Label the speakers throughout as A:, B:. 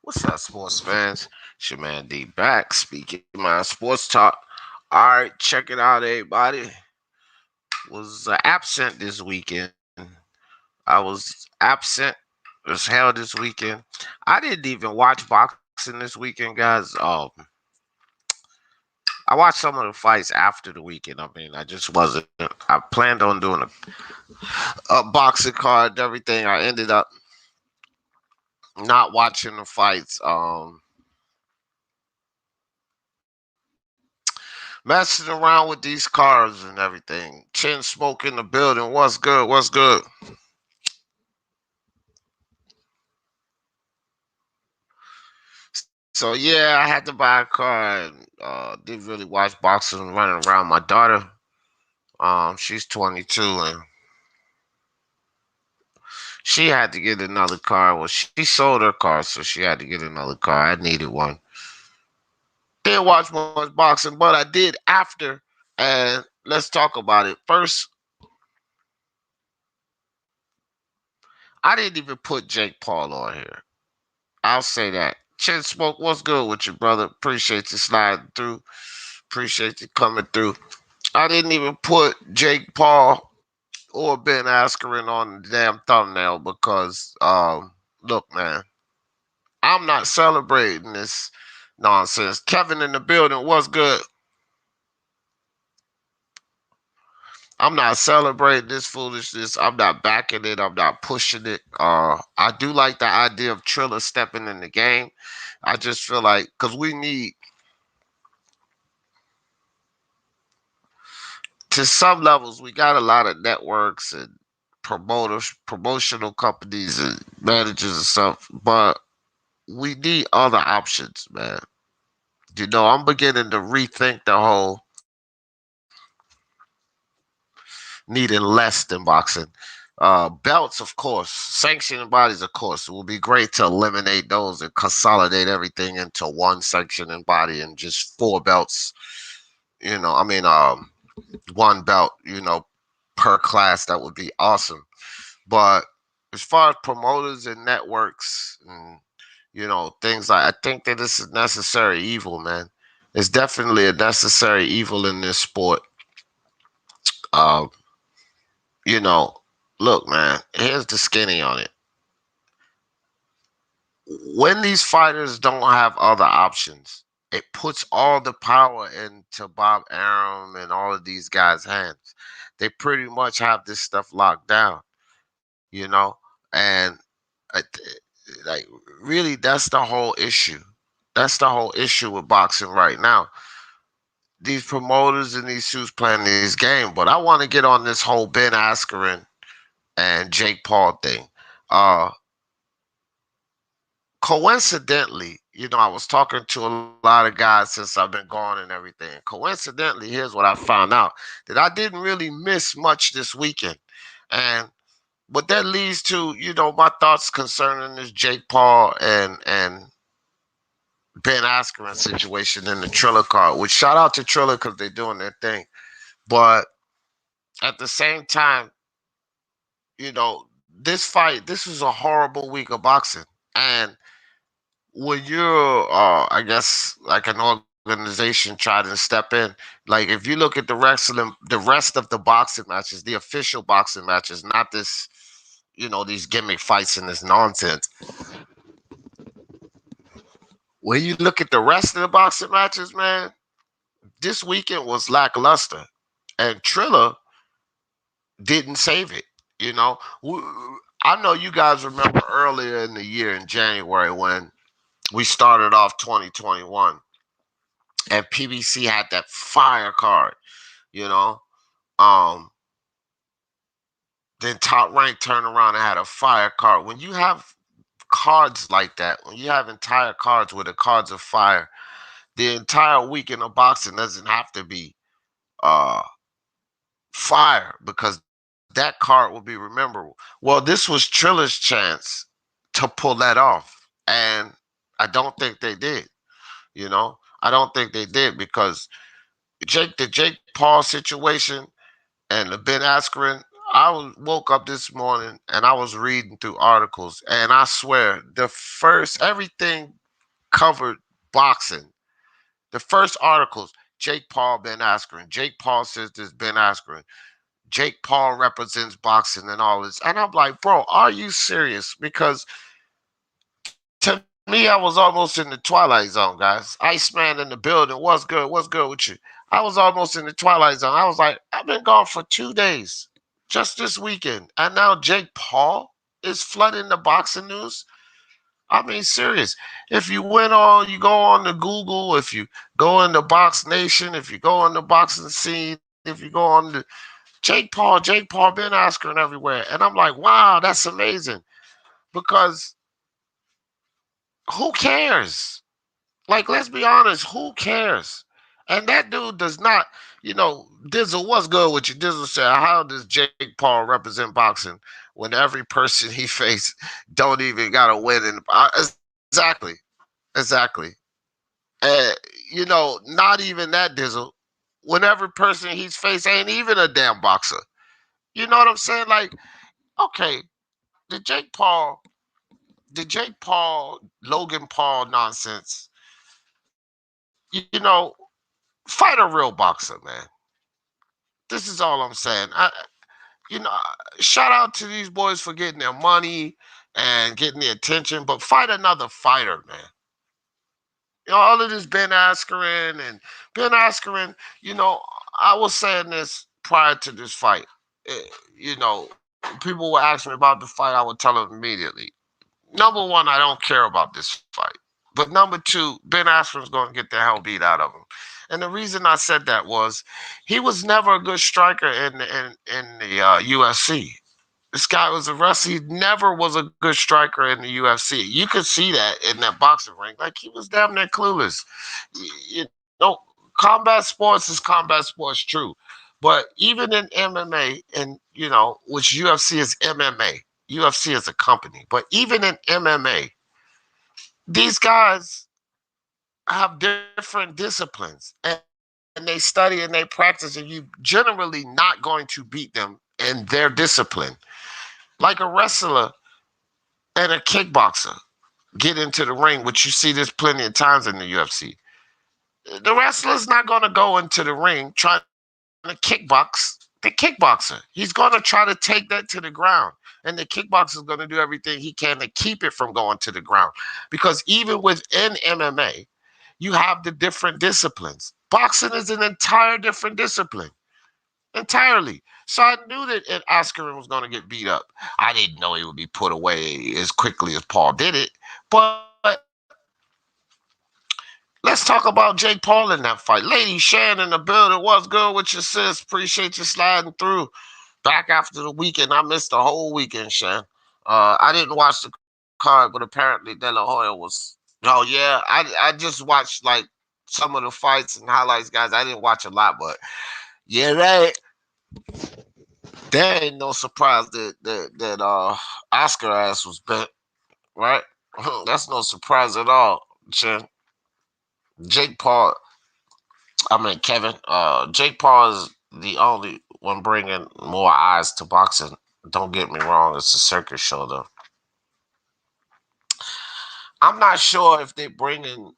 A: What's up, sports fans? It's your man D back speaking my sports talk. All right, check it out, everybody. Was absent this weekend. I was absent as hell this weekend. I didn't even watch boxing this weekend, guys. I watched some of the fights after the weekend. I mean, I just wasn't. I planned on doing a boxing card and everything. I ended up not watching the fights. Messing around with these cars and everything. Chin smoke in the building. What's good? What's good? So yeah, I had to buy a car and didn't really watch boxing running around. My daughter, she's 22 and she had to get another car. Well, she sold her car, so she had to get another car. I needed one. Didn't watch much boxing, but I did after. And let's talk about it. First, I didn't even put Jake Paul on here. I'll say that. Chin Smoke, what's good with you, brother? Appreciate you sliding through. Appreciate you coming through. I didn't even put Jake Paul or Ben Askeren on the damn thumbnail because, look, man, I'm not celebrating this nonsense. Kevin in the building, what's good? I'm not celebrating this foolishness. I'm not backing it. I'm not pushing it. I do like the idea of Triller stepping in the game. I just feel like because we need to some levels, we got a lot of networks and promoters, promotional companies and managers and stuff, but we need other options, man. I'm beginning to rethink the whole needing less than boxing. Belts, of course, sanctioning bodies, of course. It would be great to eliminate those and consolidate everything into one sanctioning body and just four belts. I mean, one belt, per class. That would be awesome. But as far as promoters and networks and things like I think that this is necessary evil, man. It's definitely a necessary evil in this sport. Um, you know, look, man, here's the skinny on it. When these fighters don't have other options, it puts all the power into Bob Arum and all of these guys' hands. They pretty much have this stuff locked down, and I like really that's the whole issue. That's the whole issue with boxing right now. These promoters and these suits playing these games, but I want to get on this whole Ben Askren and Jake Paul thing. Uh, Coincidentally, I was talking to a lot of guys since I've been gone and everything. Coincidentally, here's what I found out that I didn't really miss much this weekend. And what that leads to, my thoughts concerning this Jake Paul and Ben Askren situation in the Triller card, which shout out to Triller because they're doing their thing. But at the same time, this was a horrible week of boxing. And when you're, I guess, like an organization trying to step in, like if you look at the rest of the boxing matches, the official boxing matches, not this, these gimmick fights and this nonsense. When you look at the rest of the boxing matches, man, this weekend was lackluster, and Triller didn't save it. You know, I know you guys remember earlier in the year in January when we started off 2021, and PBC had that fire card. You know, um, then Top Rank turned around and had a fire card. When you have cards like that, when you have entire cards with the cards of fire, the entire weekend of boxing doesn't have to be uh fire because that card will be rememberable. Well, this was Triller's chance to pull that off, and I don't think they did. I don't think they did because the Jake Paul situation and the Ben Askren. Woke up this morning and I was reading through articles, and I swear the first everything covered boxing, the first articles, Jake Paul, Ben Askren. Jake Paul says this, Ben Askren. Jake Paul represents boxing and all this. And I'm like, bro, are you serious? Because to me, I was almost in the twilight zone, guys. Iceman in the building. What's good? What's good with you? I was almost in the twilight zone. I was like, I've been gone for 2 days, just this weekend. And now Jake Paul is flooding the boxing news. I mean, serious. If you go on to Google, if you go into Box Nation, if you go on the boxing scene, if you go on the Jake Paul, Ben Askren everywhere. And I'm like, wow, that's amazing. Because who cares? Like, let's be honest, who cares? And that dude does not, Dizzle, what's good with you? Dizzle said, how does Jake Paul represent boxing when every person he faced don't even got to win? Exactly. Exactly. Uh, not even that, Dizzle. When every person he's faced ain't even a damn boxer. You know what I'm saying? Like, okay, the Jake Paul, Logan Paul nonsense, fight a real boxer, man. This is all I'm saying. Shout out to these boys for getting their money and getting the attention, but fight another fighter, man. All of this Ben Askren, I was saying this prior to this fight. Eh, people would ask me about the fight, I would tell them immediately. Number one, I don't care about this fight. But number two, Ben Askren's going to get the hell beat out of him. And the reason I said that was he was never a good striker in the UFC. This guy was a wrestler. He never was a good striker in the UFC. You could see that in that boxing ring. Like, he was damn near clueless. Combat sports is combat sports, true. But even in MMA, and which UFC is MMA, UFC is a company. But even in MMA, these guys have different disciplines, and they study and they practice, and you generally not going to beat them in their discipline. Like a wrestler and a kickboxer get into the ring, which you see this plenty of times in the UFC. The wrestler's not going to go into the ring trying to kickbox the kickboxer. He's going to try to take that to the ground. And the kickboxer is going to do everything he can to keep it from going to the ground. Because even within MMA, you have the different disciplines. Boxing is an entire different discipline. Entirely. So I knew that Askeren was going to get beat up. I didn't know he would be put away as quickly as Paul did it. But let's talk about Jake Paul in that fight. Lady Shan in the building. What's good with your sis? Appreciate you sliding through. Back after the weekend. I missed the whole weekend, Shan. I didn't watch the card, but apparently De La Hoya was. Oh yeah, I just watched like some of the fights and highlights, guys. I didn't watch a lot, but yeah, there ain't no surprise that Oscar ass was bent, right? That's no surprise at all, Chin. Jake Paul, Kevin. Jake Paul is the only one bringing more eyes to boxing. Don't get me wrong; it's a circus show, though. I'm not sure if they're bringing,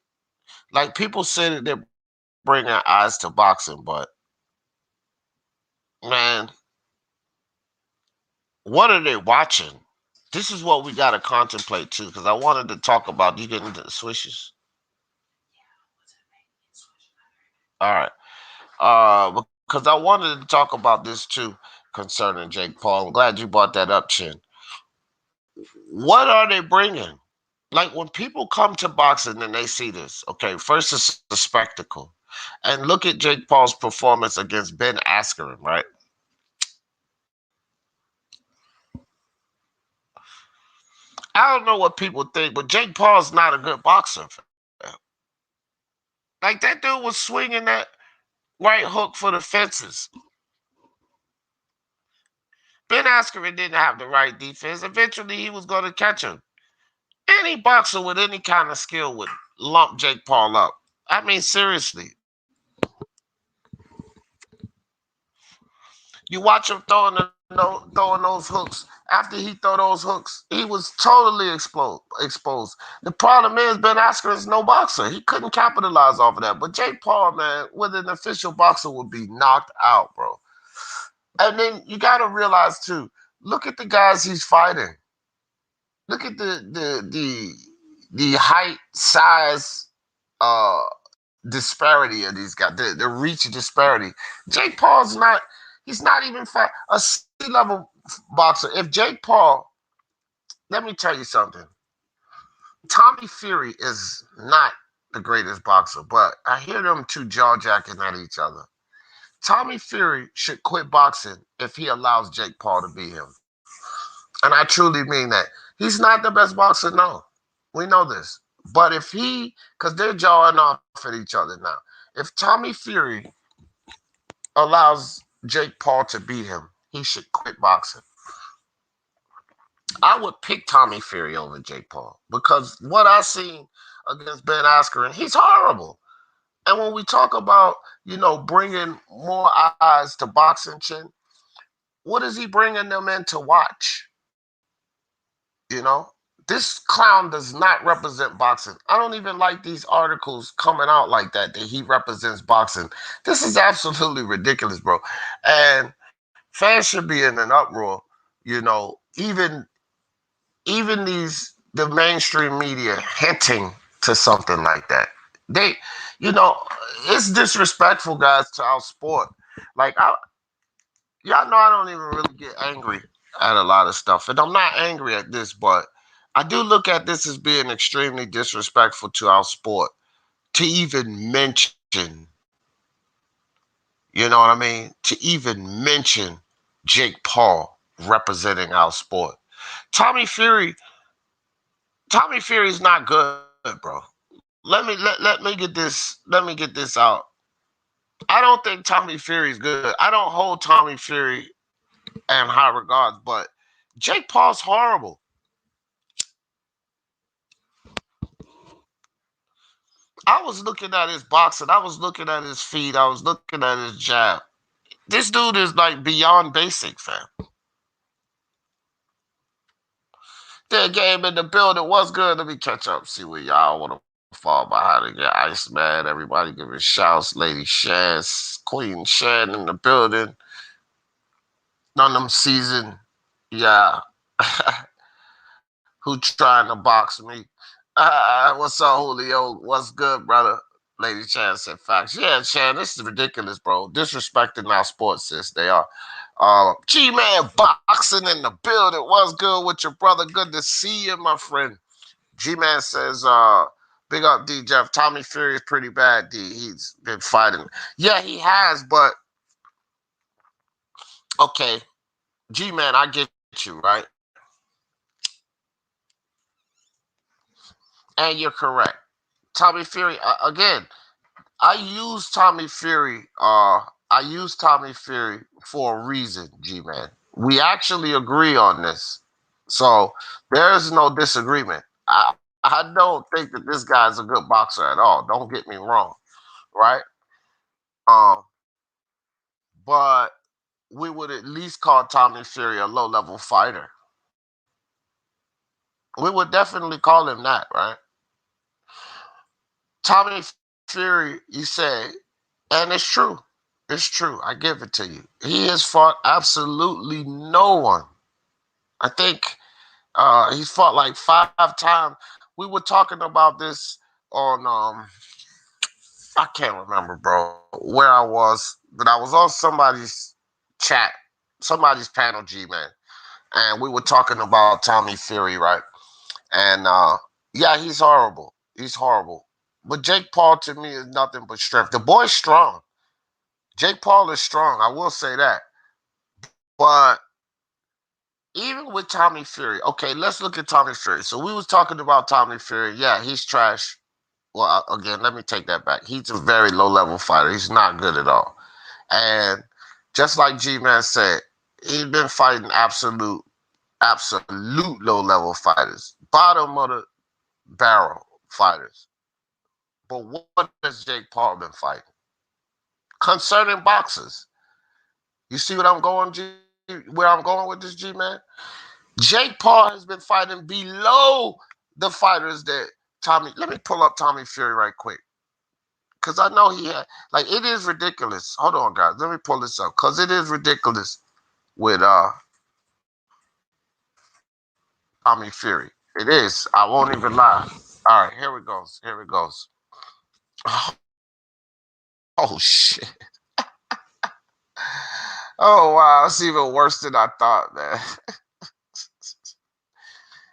A: like, people say that they're bringing eyes to boxing, but man, what are they watching? This is what we got to contemplate too, because I wanted to talk about. You getting into the swishes? All right. Because I wanted to talk about this too concerning Jake Paul. I'm glad you brought that up, Chin. What are they bringing? Like, when people come to boxing and they see this, okay, first it's a spectacle. And look at Jake Paul's performance against Ben Askren, right? I don't know what people think, but Jake Paul's not a good boxer. Like, that dude was swinging that right hook for the fences. Ben Askren didn't have the right defense. Eventually, he was going to catch him. Any boxer with any kind of skill would lump Jake Paul up. I mean, seriously. You watch him throwing those hooks After he throw those hooks, he was totally exposed. The problem is Ben Askren is no boxer. He couldn't capitalize off of that. But Jake Paul, man, with an official boxer, would be knocked out, bro. And then you got to realize too. Look at the guys he's fighting. Look at the height, size, uh, disparity of these guys. The reach disparity. Jake Paul's not. He's not even a C-level boxer. If Jake Paul, let me tell you something. Tommy Fury is not the greatest boxer, but I hear them two jaw jacking at each other. Tommy Fury should quit boxing if he allows Jake Paul to beat him. And I truly mean that. He's not the best boxer, no. We know this. But if because they're jawing off at each other now. If Tommy Fury allows Jake Paul to beat him, he should quit boxing. I would pick Tommy Fury over Jake Paul because what I seen against Ben Askren, he's horrible. And when we talk about, bringing more eyes to boxing, Chin, what is he bringing them in to watch? This clown does not represent boxing. I don't even like these articles coming out like that he represents boxing. This is absolutely ridiculous, bro. And fans should be in an uproar, even the mainstream media hinting to something like that. They, it's disrespectful, guys, to our sport. Like, y'all know I don't even really get angry at a lot of stuff. And I'm not angry at this, but I do look at this as being extremely disrespectful to our sport. To even mention, you know what I mean? To even mention Jake Paul representing our sport. Tommy Fury's not good, bro. Let me get this out. I don't think Tommy Fury's good. I don't hold Tommy Fury in high regards, but Jake Paul's horrible. I was looking at his boxing. I was looking at his feet. I was looking at his jab. This dude is like beyond basic, fam. The game in the building. What's good? Let me catch up. See where y'all want to fall behind again. Iceman. Everybody giving shouts. Lady Shaz. Queen Shan in the building. None of them season. Yeah. Who trying to box me? What's up, Julio? What's good, brother? Lady Chan said facts. Yeah, Chan, this is ridiculous, bro. Disrespecting our sports, sis. They are. G-Man boxing in the building. What's good with your brother? Good to see you, my friend. G-Man says, big up D Jeff. Tommy Fury is pretty bad, D. He's been fighting. Yeah, he has, but okay. G-Man, I get you, right? And you're correct. Tommy Fury, again, I use Tommy Fury for a reason, G-Man. We actually agree on this. So there's no disagreement. I don't think that this guy's a good boxer at all. Don't get me wrong, right? Um, but we would at least call Tommy Fury a low-level fighter. We would definitely call him that, right? Tommy Fury, you say, and it's true. It's true. I give it to you. He has fought absolutely no one. I think he's fought like 5 times. We were talking about this on I can't remember, bro, where I was, but I was on somebody's chat, somebody's panel, G-Man, and we were talking about Tommy Fury, right? And yeah, he's horrible. He's horrible. But Jake Paul to me is nothing but strength. The boy's strong. Jake Paul is strong. I will say that. But even with Tommy Fury, okay, let's look at Tommy Fury. So we was talking about Tommy Fury. Yeah, he's trash. Well, again, let me take that back. He's a very low-level fighter. He's not good at all. And just like G-Man said, he's been fighting absolute low-level fighters. Bottom of the barrel fighters. But what has Jake Paul been fighting? Concerning boxers. You see what I'm going, where I'm going with this, G-Man? Jake Paul has been fighting below the fighters that Tommy. Let me pull up Tommy Fury right quick. Because I know he had, like, it is ridiculous. Hold on, guys. Let me pull this up. Because it is ridiculous with Tommy Fury. It is. I won't even lie. All right, here it goes. Here it goes. Oh, shit. Oh, wow. It's even worse than I thought, man.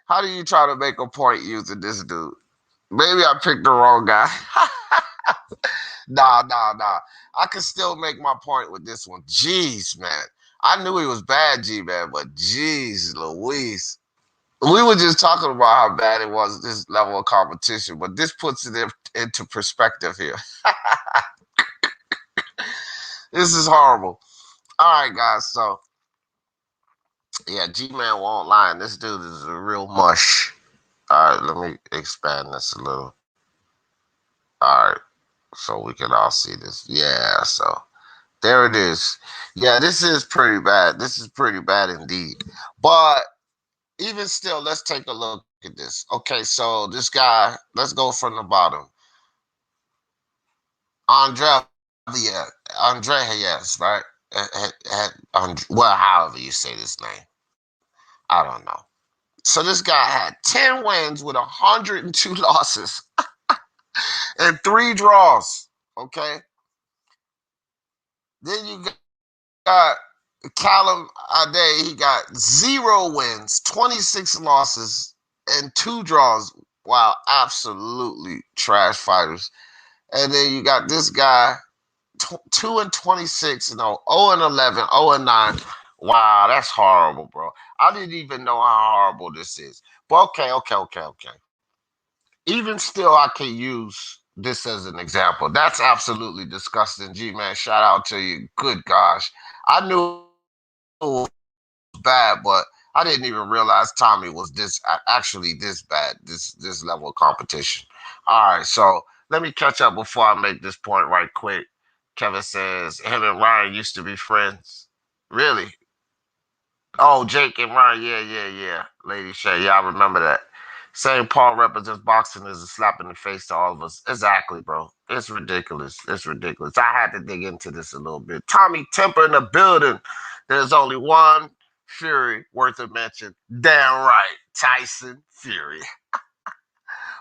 A: How do you try to make a point using this dude? Maybe I picked the wrong guy. Nah. I can still make my point with this one. Jeez, man. I knew he was bad, G-Man, but jeez, Louise. We were just talking about how bad it was, this level of competition, but this puts it into perspective here. This is horrible. All right, guys. So, yeah, G-Man won't lie. This dude is a real mush. All right, let me expand this a little. All right, so we can all see this. Yeah, so there it is. Yeah, this is pretty bad. This is pretty bad indeed. But even still, let's take a look at this. Okay, so this guy, let's go from the bottom. Andrea, yeah, Andre Hayes, right? Well, however you say this name, I don't know. So this guy had 10 wins with 102 losses and 3 draws. Okay, then you got Callum Ade. He got 0 wins, 26 losses, and 2 draws. Wow, absolutely trash fighters. And then you got this guy, 2-26, 0-11, 0-9. Wow, that's horrible, bro. I didn't even know how horrible this is. But okay. Even still, I can use this as an example. That's absolutely disgusting. G man, shout out to you. Good gosh. I knew it was bad, but I didn't even realize Tommy was actually this bad, this level of competition. All right, so let me catch up before I make this point right quick. Kevin says him and Ryan used to be friends. Really? Oh, Jake and Ryan. Yeah. Lady Shay. Yeah, I remember that. Saying Paul represents boxing is a slap in the face to all of us. Exactly, bro. It's ridiculous. It's ridiculous. I had to dig into this a little bit. Tommy Temper in the building. There's only one Fury worth a mention. Damn right. Tyson Fury.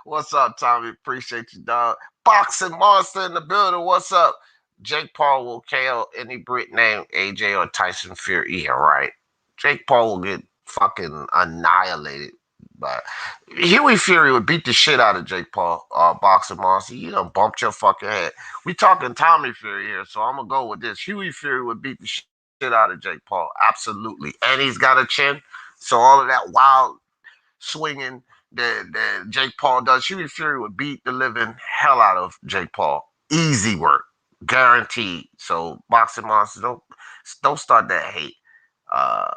A: What's up, Tommy? Appreciate you, dog. Boxing Monster in the building. What's up? Jake Paul will KO any Brit named AJ or Tyson Fury. Yeah, right. Jake Paul will get fucking annihilated. But Huey Fury would beat the shit out of Jake Paul, Boxing Monster. You done bumped your fucking head. We talking Tommy Fury here, so I'm gonna go with this. Huey Fury would beat the shit out of Jake Paul. Absolutely. And he's got a chin. So all of that wild swinging that Jake Paul does, Huey Fury would beat the living hell out of Jake Paul. Easy work, guaranteed. So Boxing Monster, don't start that hate. Uh,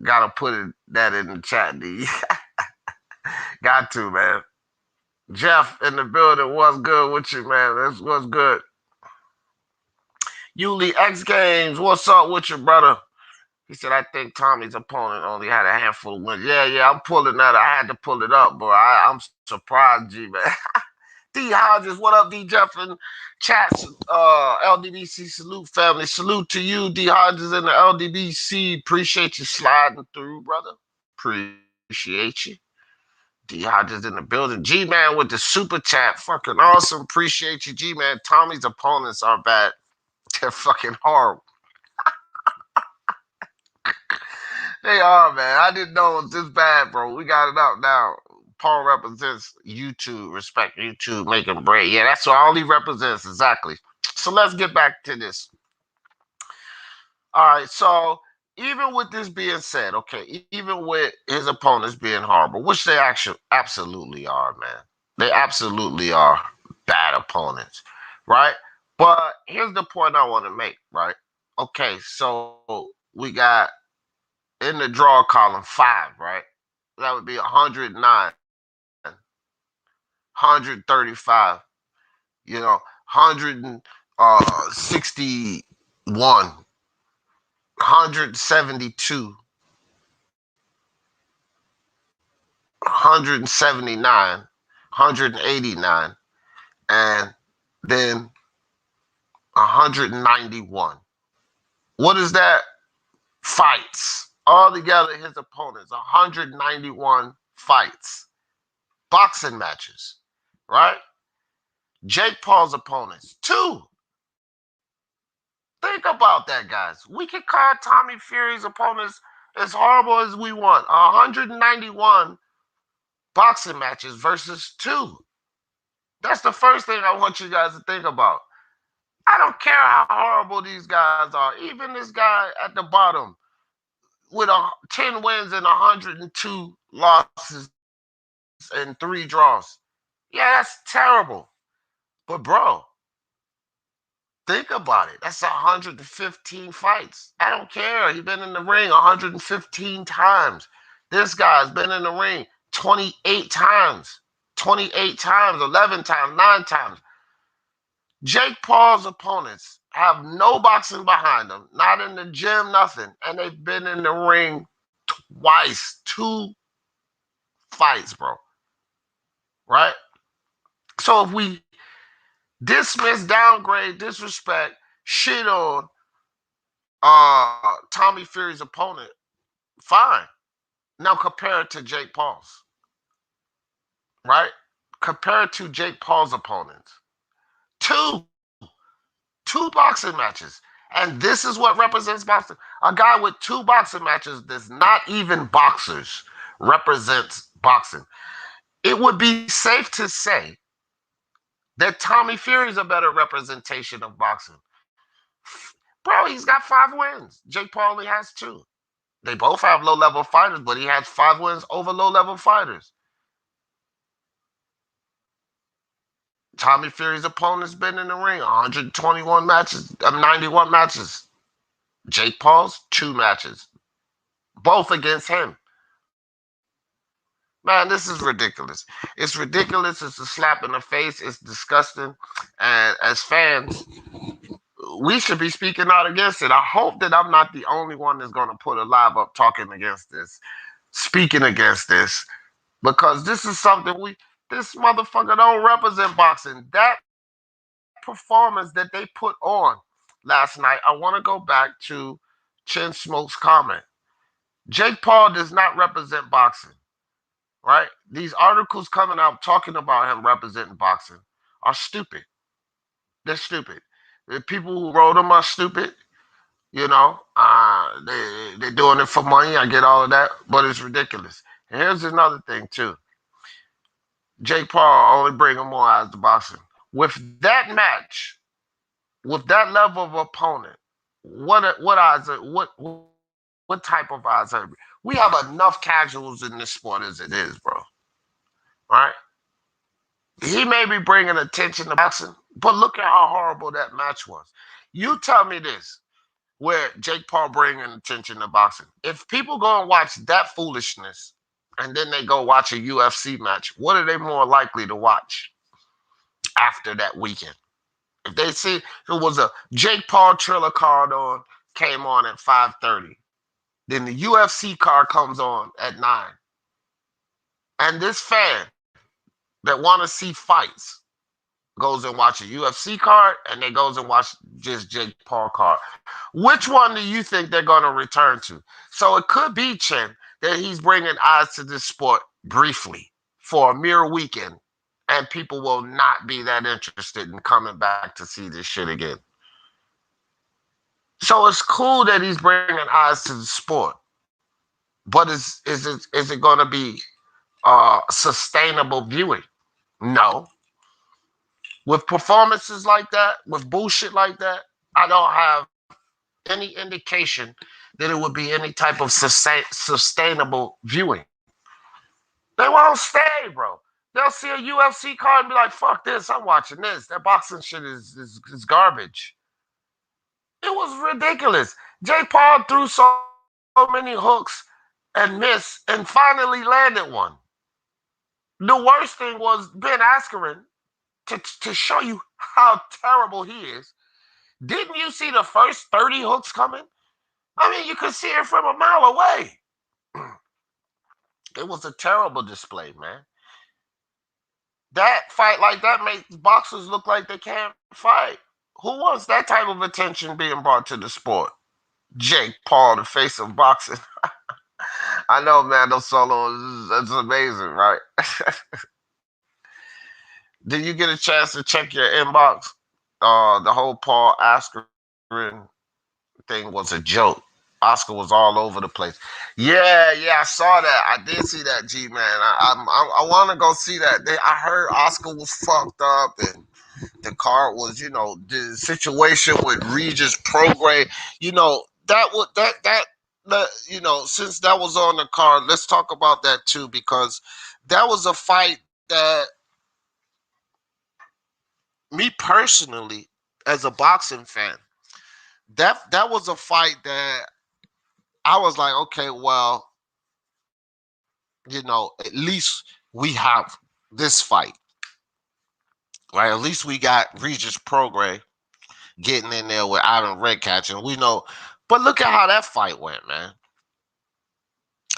A: gotta put that in the chat, D. Got to, man. Jeff in the building, what's good with you, man? That's what's good. Yuli X Games, what's up with you, brother? He said, I think Tommy's opponent only had a handful of wins. Yeah, I'm pulling that. I had to pull it up, bro. I'm surprised, G, man. D Hodges, what up, D Jeff and chats? LDBC salute, family. Salute to you, D Hodges and the LDBC. Appreciate you sliding through, brother. Appreciate you. D Hodges in the building. G Man with the super chat. Fucking awesome. Appreciate you, G Man. Tommy's opponents are bad. They're fucking horrible. They are, man. I didn't know it was this bad, bro. We got it up now. Paul represents YouTube. Respect YouTube, making bread. Yeah, that's all he represents. Exactly. So let's get back to this. All right. So even with this being said, okay, even with his opponents being horrible, which they actually absolutely are, man. They absolutely are bad opponents, right? But here's the point I want to make, right? Okay, so we got in the draw column 5, right? That would be 109, 135, 161, 172, 179, 189, and then 191. What is that? Fights. Altogether, his opponents, 191 fights. Boxing matches, right? Jake Paul's opponents, 2. Think about that, guys. We can call Tommy Fury's opponents as horrible as we want. 191 boxing matches versus 2. That's the first thing I want you guys to think about. I don't care how horrible these guys are. Even this guy at the bottom with 10 wins and 102 losses and 3 draws. Yeah, that's terrible. But bro, think about it. That's 115 fights. I don't care. He's been in the ring 115 times. This guy's been in the ring 28 times. 28 times, 11 times, 9 times. Jake Paul's opponents have no boxing behind them, not in the gym, nothing. And they've been in the ring twice, 2 fights, bro. Right? So if we dismiss, downgrade, disrespect, shit on Tommy Fury's opponent, fine. Now compare it to Jake Paul's. Right? Compare it to Jake Paul's opponents. 2 boxing matches. And this is what represents boxing. A guy with 2 boxing matches that's not even boxers represents boxing. It would be safe to say that Tommy Fury's a better representation of boxing. Bro, he's got 5 wins. Jake Paul only has 2. They both have low-level fighters, but he has 5 wins over low-level fighters. Tommy Fury's opponent's been in the ring 121 matches, 91 matches. Jake Paul's 2 matches, both against him. Man, this is ridiculous. It's ridiculous. It's a slap in the face. It's disgusting. And as fans, we should be speaking out against it. I hope that I'm not the only one that's going to put a live up talking against this, speaking against this, because this is something this motherfucker don't represent boxing. That performance that they put on last night, I want to go back to Chin Smoke's comment. Jake Paul does not represent boxing, right? These articles coming out talking about him representing boxing are stupid. They're stupid. The people who wrote them are stupid. You know, they're doing it for money. I get all of that, but it's ridiculous. And here's another thing, too. Jake Paul only bringing more eyes to boxing. With that match, with that level of opponent, what odds? What type of odds are we? We have enough casuals in this sport as it is, bro. Right? He may be bringing attention to boxing, but look at how horrible that match was. You tell me this, where Jake Paul bringing attention to boxing. If people go and watch that foolishness, and then they go watch a UFC match, what are they more likely to watch after that weekend? If they see it was a Jake Paul Triller card came on at 5:30, then the UFC card comes on at 9. And this fan that want to see fights goes and watch a UFC card, and they goes and watch just Jake Paul card. Which one do you think they're going to return to? So it could be, Chin, that he's bringing eyes to this sport briefly for a mere weekend, and people will not be that interested in coming back to see this shit again. So it's cool that he's bringing eyes to the sport, but is it going to be sustainable viewing? No. With performances like that, with bullshit like that, I don't have any indication that it would be any type of sustainable viewing. They won't stay, bro. They'll see a UFC card and be like, fuck this, I'm watching this. That boxing shit is garbage. It was ridiculous. Jake Paul threw so many hooks and missed and finally landed one. The worst thing was Ben Askeren, to show you how terrible he is. Didn't you see the first 30 hooks coming? I mean, you could see it from a mile away. It was a terrible display, man. That fight like that makes boxers look like they can't fight. Who wants that type of attention being brought to the sport? Jake Paul, the face of boxing. I know, man. Those solos, that's amazing, right? Did you get a chance to check your inbox? The whole Paul Askeren thing was a joke. Oscar was all over the place. Yeah, I saw that. I did see that, G man. I want to go see that. I heard Oscar was fucked up, and the card was, the situation with Regis Prograis. That would since that was on the card, let's talk about that too, because that was a fight that me personally, as a boxing fan, that was a fight that I was like, okay, well, at least we have this fight, right? At least we got Regis Prograis getting in there with Ivan Redcatch, and we know. But look at how that fight went, man.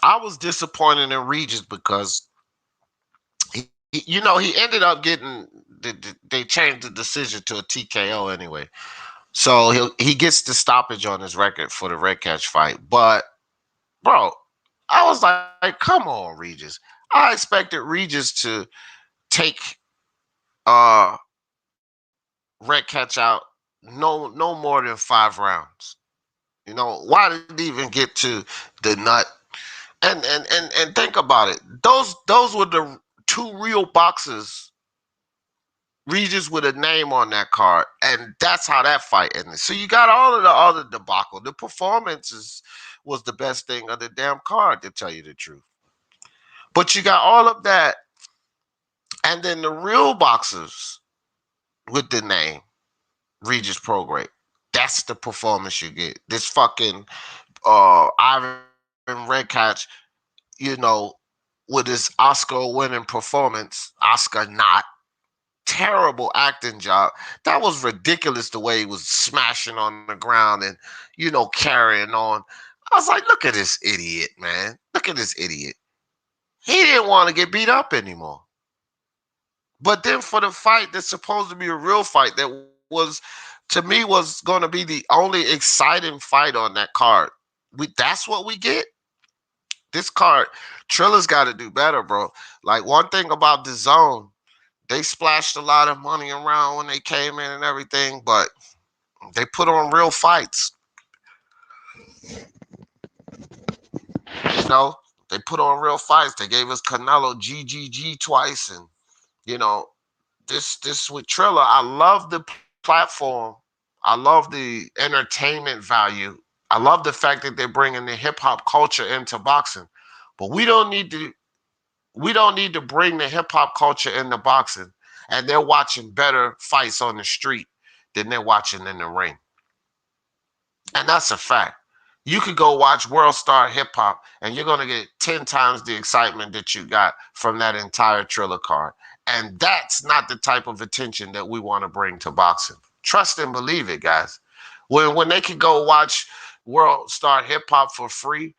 A: I was disappointed in Regis because he ended up getting they changed the decision to a TKO anyway. So he gets the stoppage on his record for the Redcatch fight. But bro, I was like, come on, Regis. I expected Regis to take uh Redcatch out no more than 5 rounds. Why did he even get to the nut? And think about it. Those were the two real boxers, Regis with a name on that card, and that's how that fight ended. So you got all of the other debacle. The performances was the best thing of the damn card, to tell you the truth. But you got all of that, and then the real boxers with the name Regis Prograis. That's the performance you get. This fucking Ivan Redcatch, with his Oscar-winning performance, Oscar not terrible acting job. That was ridiculous the way he was smashing on the ground and carrying on. I was like, look at this idiot, man. Look at this idiot. He didn't want to get beat up anymore. But then for the fight that's supposed to be a real fight, that was, to me, was going to be the only exciting fight on that card. That's what we get. This card, Trilla's got to do better, bro. Like, one thing about the zone, they splashed a lot of money around when they came in and everything, but they put on real fights. You know, they put on real fights. They gave us Canelo GGG twice, and this with Trilla. I love the platform. I love the entertainment value. I love the fact that they're bringing the hip hop culture into boxing, but we don't need to bring the hip hop culture into boxing, and they're watching better fights on the street than they're watching in the ring. And that's a fact. You could go watch World Star Hip Hop and you're going to get 10 times the excitement that you got from that entire Triller card. And that's not the type of attention that we want to bring to boxing. Trust and believe it, guys. When they could go watch World Star Hip Hop for free,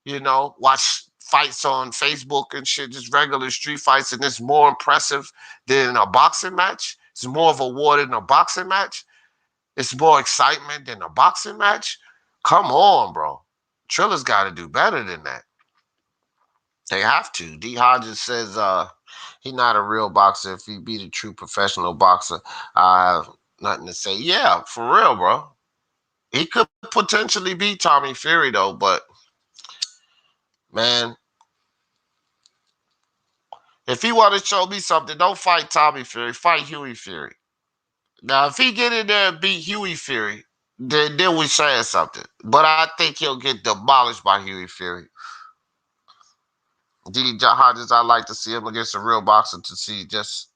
A: watch fights on Facebook and shit, just regular street fights, and it's more impressive than a boxing match. It's more of a war than a boxing match. It's more excitement than a boxing match. Come on, bro. Trilla's got to do better than that. They have to. D. Hodges says he's not a real boxer. If he be the true professional boxer, I have nothing to say. Yeah, for real, bro. He could potentially beat Tommy Fury, though, but, man, if he want to show me something, don't fight Tommy Fury. Fight Huey Fury. Now, if he get in there and beat Huey Fury, then we saying something. But I think he'll get demolished by Huey Fury. D. Hodges, I like to see him against a real boxer to see just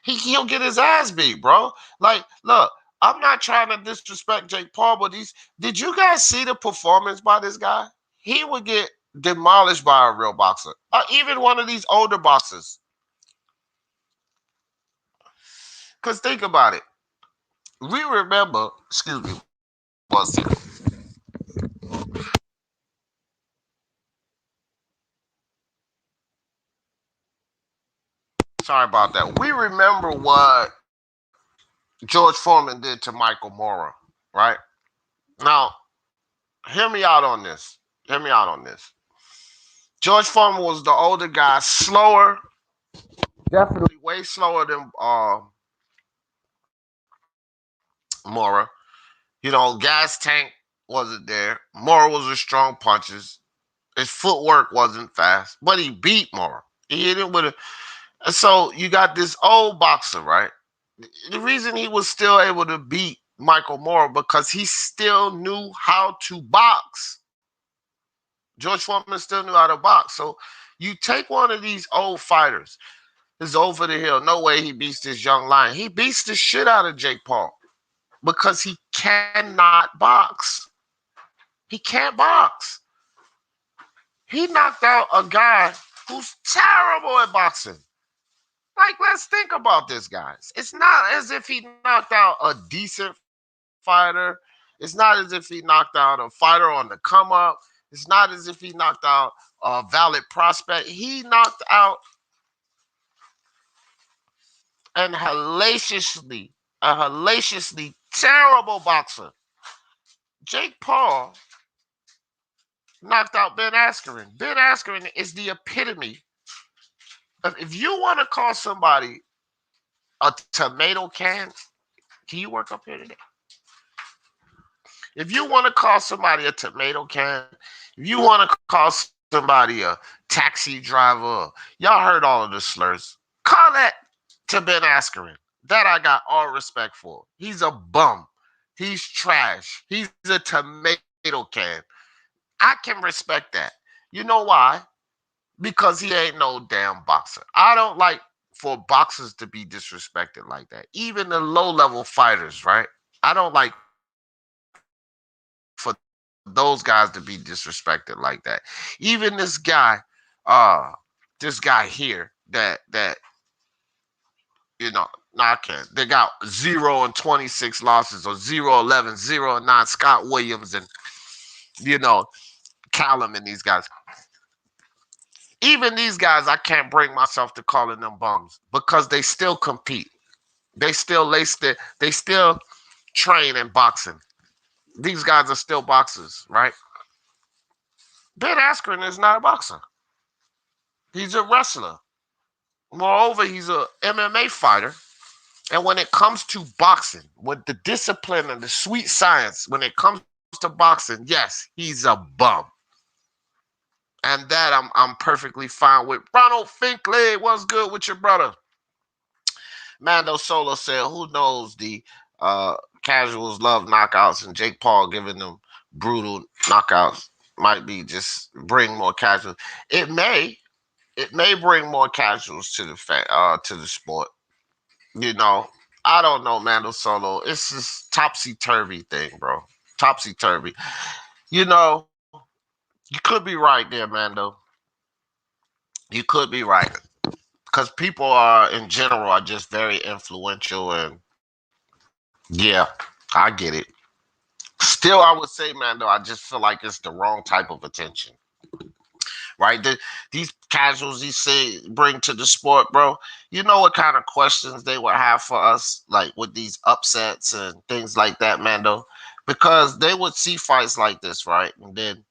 A: he'll get his ass beat, bro. Like, look, I'm not trying to disrespect Jake Paul, but did you guys see the performance by this guy? He would get demolished by a real boxer, or even one of these older boxers. Because think about it. We remember, excuse me, one second. Sorry about that. We remember what George Foreman did to Michael Mora, right? Now, hear me out on this. Hear me out on this. George Foreman was the older guy, slower, definitely way slower than Mora. You know, gas tank wasn't there. Mora was with strong punches. His footwork wasn't fast, but he beat Mora. He hit him with a. And so you got this old boxer, right? The reason he was still able to beat Michael Mora because he still knew how to box. George Foreman still knew how to box. So you take one of these old fighters, is over the hill. No way he beats this young lion. He beats the shit out of Jake Paul because he cannot box. He can't box. He knocked out a guy who's terrible at boxing. Like, let's think about this, guys. It's not as if he knocked out a decent fighter. It's not as if he knocked out a fighter on the come up. It's not as if he knocked out a valid prospect. He knocked out a hellaciously terrible boxer. Jake Paul knocked out Ben Askeren. Ben Askeren is the epitome of, if you want to call somebody a tomato can, can you work up here today? If you want to call somebody a tomato can, if you want to call somebody a taxi driver, y'all heard all of the slurs. Call that to Ben Askeren. That I got all respect for. He's a bum. He's trash. He's a tomato can. I can respect that. You know why? Because he ain't no damn boxer. I don't like for boxers to be disrespected like that. Even the low level fighters, right? I don't like for those guys to be disrespected like that. Even uh this guy here that you know, no, I can't. They got 0-26 losses or 0-11, 0-9. Scott Williams and you know Callum and these guys. Even these guys, I can't bring myself to calling them bums because they still compete. They still train in boxing. These guys are still boxers, right? Ben Askren is not a boxer. He's a wrestler. Moreover, he's a MMA fighter. And when it comes to boxing, with the discipline and the sweet science, when it comes to boxing, yes, he's a bum. And that I'm perfectly fine with. Ronald Finkley, what's good with your brother? Mando Solo said, who knows, the casuals love knockouts, and Jake Paul giving them brutal knockouts might be just bring more casuals. It may bring more casuals to to the sport. You know, I don't know, Mando Solo. It's this topsy turvy thing, bro. Topsy turvy. You know, you could be right there, Mando. You could be right because people are in general are just very influential, and yeah, I get it. Still, I would say, Mando, I just feel like it's the wrong type of attention. Right? These casuals you say bring to the sport, bro. You know what kind of questions they would have for us, like with these upsets and things like that, Mando? Because they would see fights like this, right? And then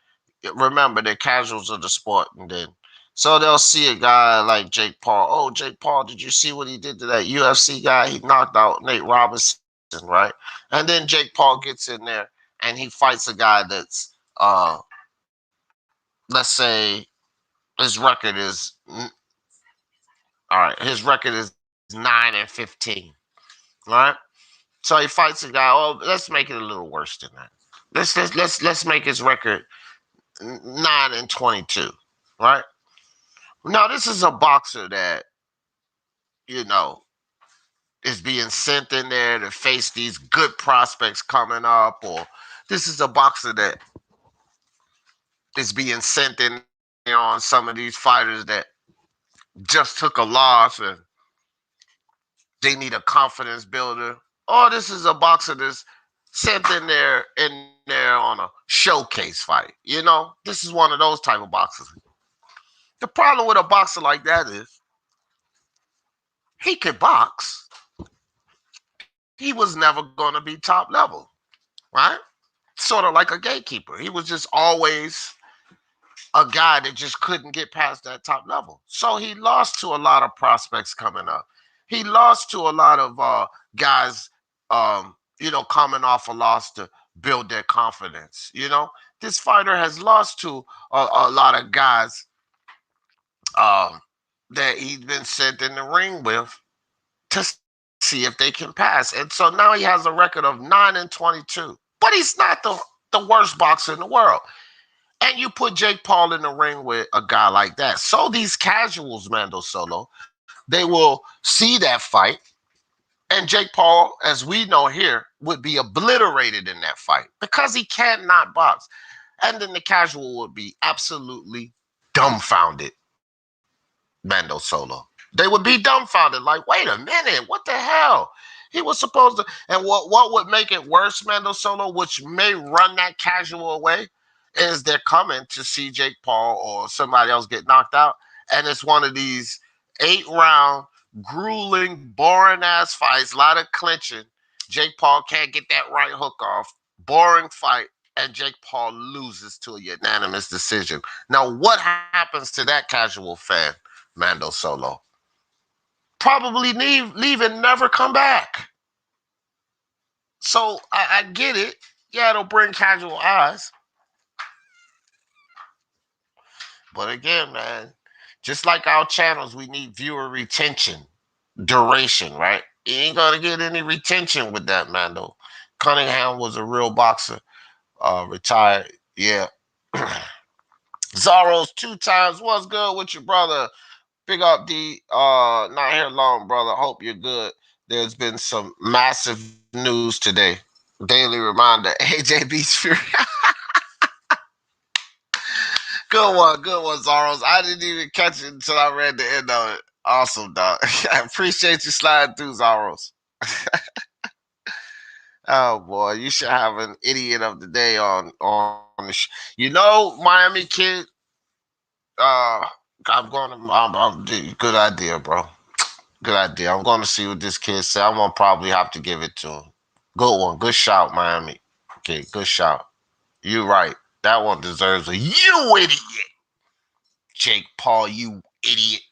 A: remember they're casuals of the sport, and then so they'll see a guy like Jake Paul. Oh, Jake Paul, did you see what he did to that UFC guy? He knocked out Nate Robinson, right? And then Jake Paul gets in there and he fights a guy that's let's say his record is all right. His record is 9-15, right? So he fights a guy. Oh, let's make it a little worse than that. Let's make his record 9-22, right? Now this is a boxer that you know is being sent in there to face these good prospects coming up, or this is a boxer that is being sent in there on some of these fighters that just took a loss and they need a confidence builder. Or this is a boxer that's sent in there on a showcase fight. You know, this is one of those type of boxers. The problem with a boxer like that is he could box. He was never going to be top level, right? Sort of like a gatekeeper. He was just always a guy that just couldn't get past that top level. So he lost to a lot of prospects coming up. He lost to a lot of guys, coming off a loss to build their confidence. This fighter has lost to a lot of guys um, that he's been sent in the ring with to see if they can pass. And so now he has a record of 9-22. But he's not the worst boxer in the world. And you put Jake Paul in the ring with a guy like that. So these casuals, Mando Solo, they will see that fight. And Jake Paul, as we know here, would be obliterated in that fight because he cannot box. And then the casual would be absolutely dumbfounded, Mando Solo. They would be dumbfounded, like, wait a minute, what the hell? He was supposed to, and what would make it worse, Mando Solo, which may run that casual away, is they're coming to see Jake Paul or somebody else get knocked out, and it's one of these 8-round, grueling, boring-ass fights, a lot of clinching. Jake Paul can't get that right hook off. Boring fight, and Jake Paul loses to a unanimous decision. Now, what happens to that casual fan, Mando Solo? Probably leave and never come back. So I get it. Yeah, it'll bring casual eyes. But again, man, just like our channels, we need viewer retention, duration, right? You ain't gonna get any retention with that, Mando. Cunningham was a real boxer, retired. Yeah. Zaro's 2 times. What's good with your brother? Big up D. Not here long, brother. Hope you're good. There's been some massive news today. Daily reminder: AJ beats Fury. Good one, Zaros. I didn't even catch it until I read the end of it. Awesome, dog. I appreciate you sliding through, Zaros. Oh boy, you should have an idiot of the day on the Miami Kid. I'm going to. Good idea, bro. Good idea. I'm going to see what this kid said. I'm gonna probably have to give it to him. Good one. Good shout, Miami. Okay, good shout. You're right. That one deserves a you idiot. Jake Paul, you idiot.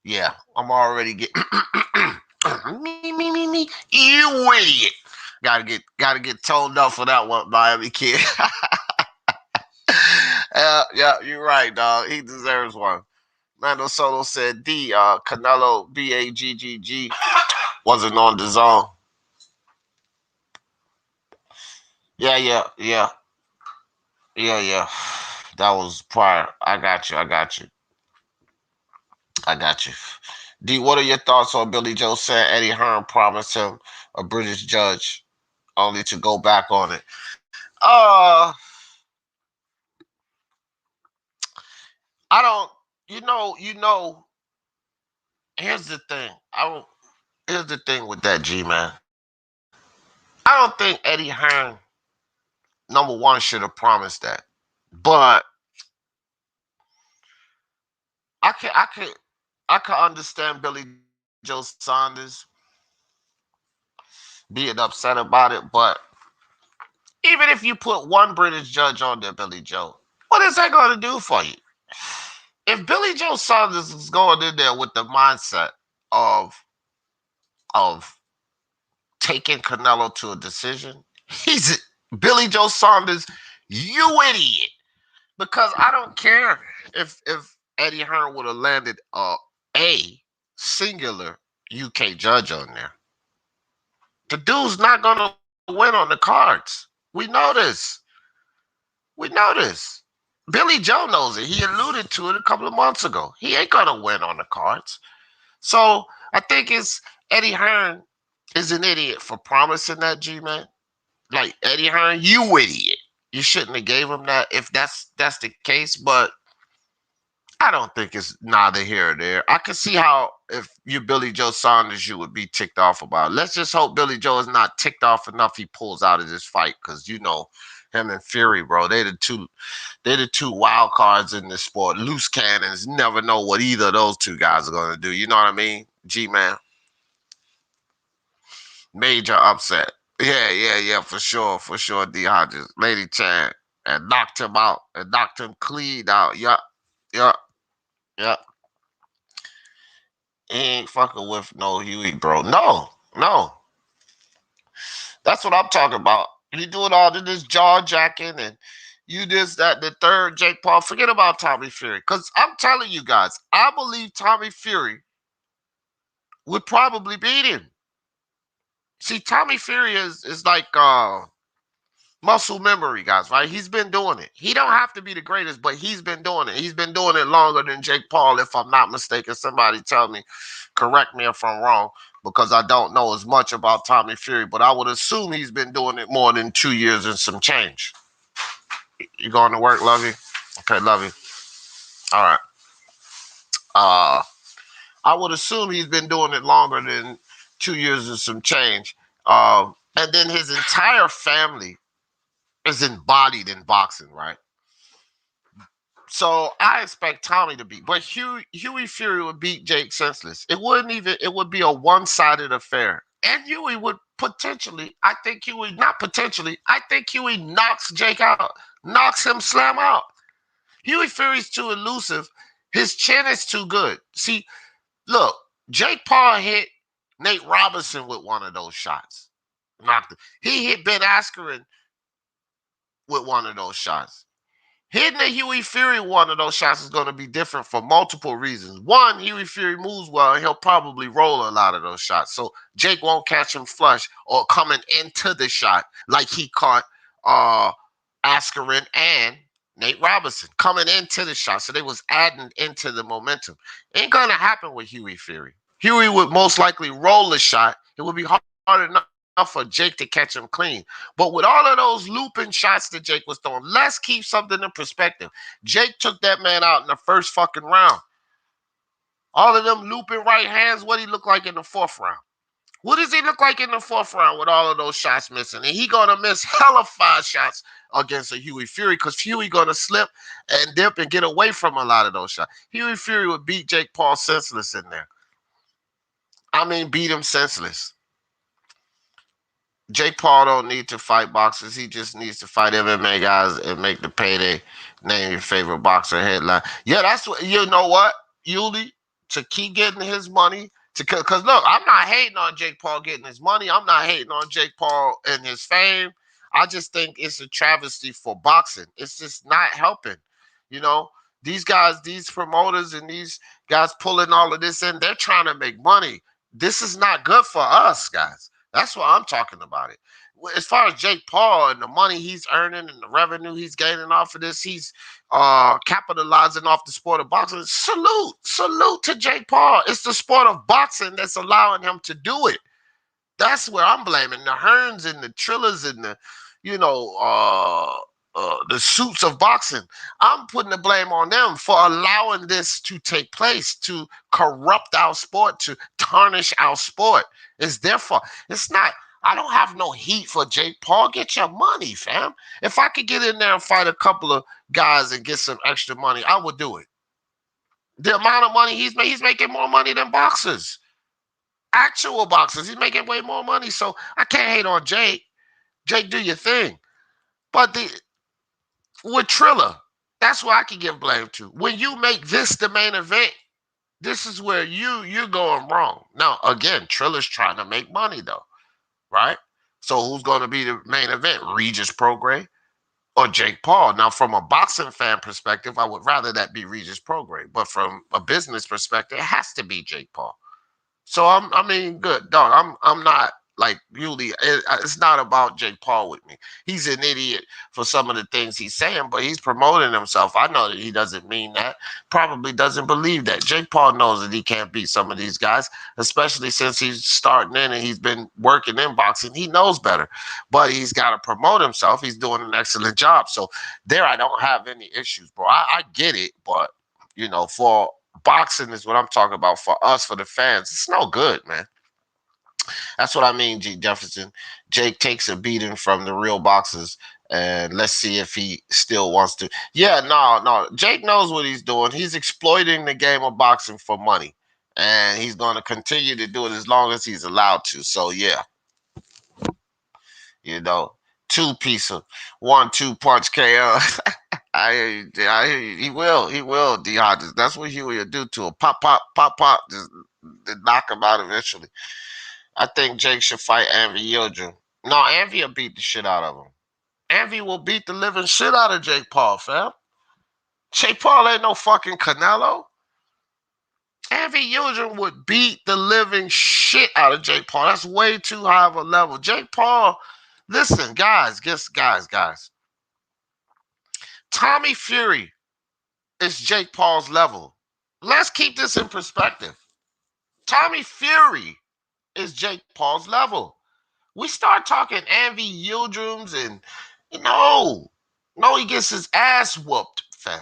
A: Yeah, I'm already getting me. You idiot. Gotta get toned up for that one, Miami Kid. Yeah, you're right, dog. He deserves one. Mando Solo said Canelo BAGGG wasn't on the zone. Yeah. That was prior. I got you. D, what are your thoughts on Billy Joe saying Eddie Hearn promised him a British judge only to go back on it? I don't, here's the thing. Here's the thing with that, G-Man. I don't think Eddie Hearn, number one, should have promised that. But I could understand Billy Joe Saunders being upset about it, but even if you put one British judge on there, Billy Joe, what is that going to do for you? If Billy Joe Saunders is going in there with the mindset of taking Canelo to a decision, he's Billy Joe Saunders, you idiot. Because I don't care if Eddie Hearn would have landed a singular UK judge on there. The dude's not going to win on the cards. We know this. Billy Joe knows it. He alluded to it a couple of months ago. He ain't going to win on the cards. So I think it's Eddie Hearn is an idiot for promising that, G-Man. Like, Eddie Hearn, you idiot. You shouldn't have gave him that if that's the case, but I don't think it's neither here or there. I can see how if you Billy Joe Saunders, you would be ticked off about it. Let's just hope Billy Joe is not ticked off enough he pulls out of this fight, because him and Fury, bro, they're the two wild cards in this sport. Loose cannons never know what either of those two guys are going to do. You know what I mean? G-Man. Major upset. Yeah, for sure. D. Hodges, Lady Chan, and knocked him out, and knocked him clean out. Yup, yup, yup. He ain't fucking with no Huey, bro. No, no. That's what I'm talking about. You doing all of this jaw jacking and you this, that, the third, Jake Paul. Forget about Tommy Fury. Because I'm telling you guys, I believe Tommy Fury would probably beat him. See, Tommy Fury is like muscle memory, guys, right? He's been doing it. He don't have to be the greatest, but he's been doing it. He's been doing it longer than Jake Paul, if I'm not mistaken. Somebody tell me, correct me if I'm wrong, because I don't know as much about Tommy Fury, but I would assume he's been doing it more than 2 years and some change. You going to work, Lovey? Okay, Lovey. All right. I would assume he's been doing it longer than 2 years and some change. And then his entire family is embodied in boxing, right? So I expect Tommy to beat, but Huey Fury would beat Jake senseless. It wouldn't even. It would be a one-sided affair, and Huey would potentially. I think Huey, not potentially. I think Huey knocks Jake out, knocks him slam out. Huey Fury's too elusive. His chin is too good. See, look, Jake Paul hit Nate Robinson with one of those shots. Knocked him. He hit Ben Askeren with one of those shots. Hitting a Huey Fury one of those shots is going to be different for multiple reasons. One, Huey Fury moves well, and he'll probably roll a lot of those shots. So Jake won't catch him flush or coming into the shot like he caught Askeren and Nate Robinson coming into the shot. So they was adding into the momentum. Ain't going to happen with Huey Fury. Huey would most likely roll the shot. It would be hard enough for Jake to catch him clean. But with all of those looping shots that Jake was throwing, let's keep something in perspective. Jake took that man out in the first fucking round. All of them looping right hands, what he look like in the fourth round? What does he look like in the fourth round with all of those shots missing? And he gonna miss hella 5 shots against a Huey Fury because Huey gonna slip and dip and get away from a lot of those shots. Huey Fury would beat Jake Paul senseless in there. I mean, beat him senseless. Jake Paul don't need to fight boxers. He just needs to fight MMA guys and make the payday. Name your favorite boxer headline. Yeah, that's what, you know what, Yuli, to keep getting his money. Because look, I'm not hating on Jake Paul getting his money. I'm not hating on Jake Paul and his fame. I just think it's a travesty for boxing. It's just not helping. You know, these guys, these promoters and these guys pulling all of this in, they're trying to make money. This is not good for us, guys. That's what I'm talking about it. As far as Jake Paul and the money he's earning and the revenue he's gaining off of this, he's capitalizing off the sport of boxing. Salute to Jake Paul. It's the sport of boxing that's allowing him to do it. That's where I'm blaming the Hearns and the Trillers and the, the suits of boxing. I'm putting the blame on them for allowing this to take place, to corrupt our sport, to tarnish our sport. It's their fault. It's not. I don't have no heat for Jake Paul. Get your money, fam. If I could get in there and fight a couple of guys and get some extra money, I would do it. The amount of money he's making more money than boxers. Actual boxers. He's making way more money. So I can't hate on Jake. Jake, do your thing. But with Triller, that's where I can give blame to. When you make this the main event, this is where you're going wrong. Now, again, Triller's trying to make money though, right? So who's going to be the main event? Regis Prograis or Jake Paul? Now, from a boxing fan perspective, I would rather that be Regis Prograis. But from a business perspective, it has to be Jake Paul. So good dog. I'm not like Yuli. It's not about Jake Paul with me. He's an idiot for some of the things he's saying, but he's promoting himself. I know that he doesn't mean that. Probably doesn't believe that. Jake Paul knows that he can't beat some of these guys, especially since he's starting in and he's been working in boxing. He knows better, but he's got to promote himself. He's doing an excellent job. So there, I don't have any issues, bro. I get it, but for boxing is what I'm talking about. For us, for the fans, it's no good, man. That's what I mean, G. Jefferson. Jake takes a beating from the real boxers, and let's see if he still wants to. Yeah, no. Jake knows what he's doing. He's exploiting the game of boxing for money. And he's going to continue to do it as long as he's allowed to. So, yeah, you know, 2-piece, 1-2 punch KO. I hear you. He will, D Hodges. That's what Huey will do to him. Pop, pop, pop, pop. Just knock him out eventually. I think Jake should fight Anvy Yildirim. No, Anvy will beat the shit out of him. Anvy will beat the living shit out of Jake Paul, fam. Jake Paul ain't no fucking Canelo. Anvy Yildirim would beat the living shit out of Jake Paul. That's way too high of a level. Jake Paul, listen, guys. Tommy Fury is Jake Paul's level. Let's keep this in perspective. Tommy Fury is Jake Paul's level. We start talking Anvy Yildirim's and no, he gets his ass whooped, fam.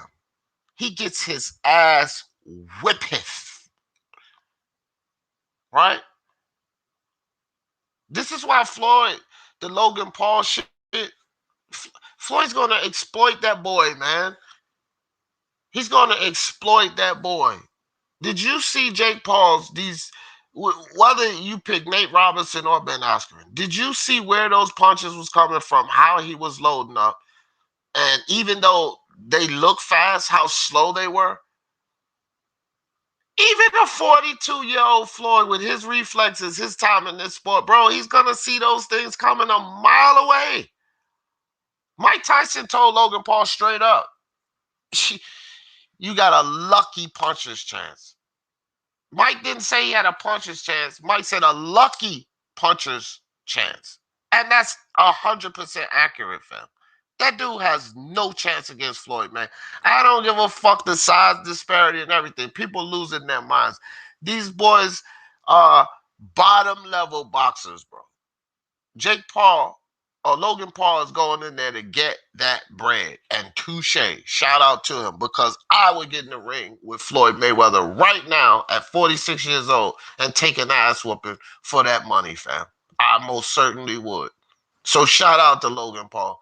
A: He gets his ass whippeth. Right? This is why Floyd, the Logan Paul shit, Floyd's going to exploit that boy, man. He's going to exploit that boy. Did you see Jake Paul's, whether you pick Nate Robinson or Ben Askeren, did you see where those punches was coming from, how he was loading up? And even though they look fast, how slow they were? Even a 42-year-old Floyd with his reflexes, his time in this sport, bro, he's going to see those things coming a mile away. Mike Tyson told Logan Paul straight up, you got a lucky puncher's chance. Mike didn't say he had a puncher's chance. Mike said a lucky puncher's chance. And that's 100% accurate, fam. That dude has no chance against Floyd, man. I don't give a fuck the size disparity and everything. People losing their minds. These boys are bottom-level boxers, bro. Jake Paul or Logan Paul is going in there to get that bread. And touche. Shout out to him, because I would get in the ring with Floyd Mayweather right now at 46 years old and take an ass whooping for that money, fam. I most certainly would. So shout out to Logan Paul.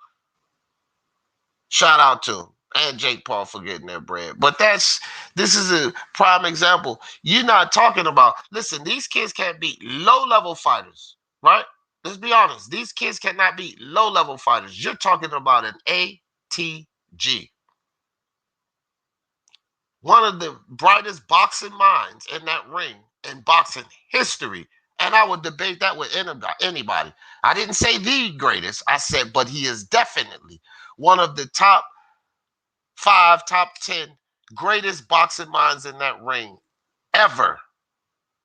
A: Shout out to him and Jake Paul for getting their bread. But this is a prime example. You're not talking about, listen, these kids can't beat low-level fighters, right? Let's be honest. These kids cannot beat low-level fighters. You're talking about an ATG. One of the brightest boxing minds in that ring in boxing history. And I would debate that with anybody. I didn't say the greatest. I said, but he is definitely one of the top 5, top 10 greatest boxing minds in that ring ever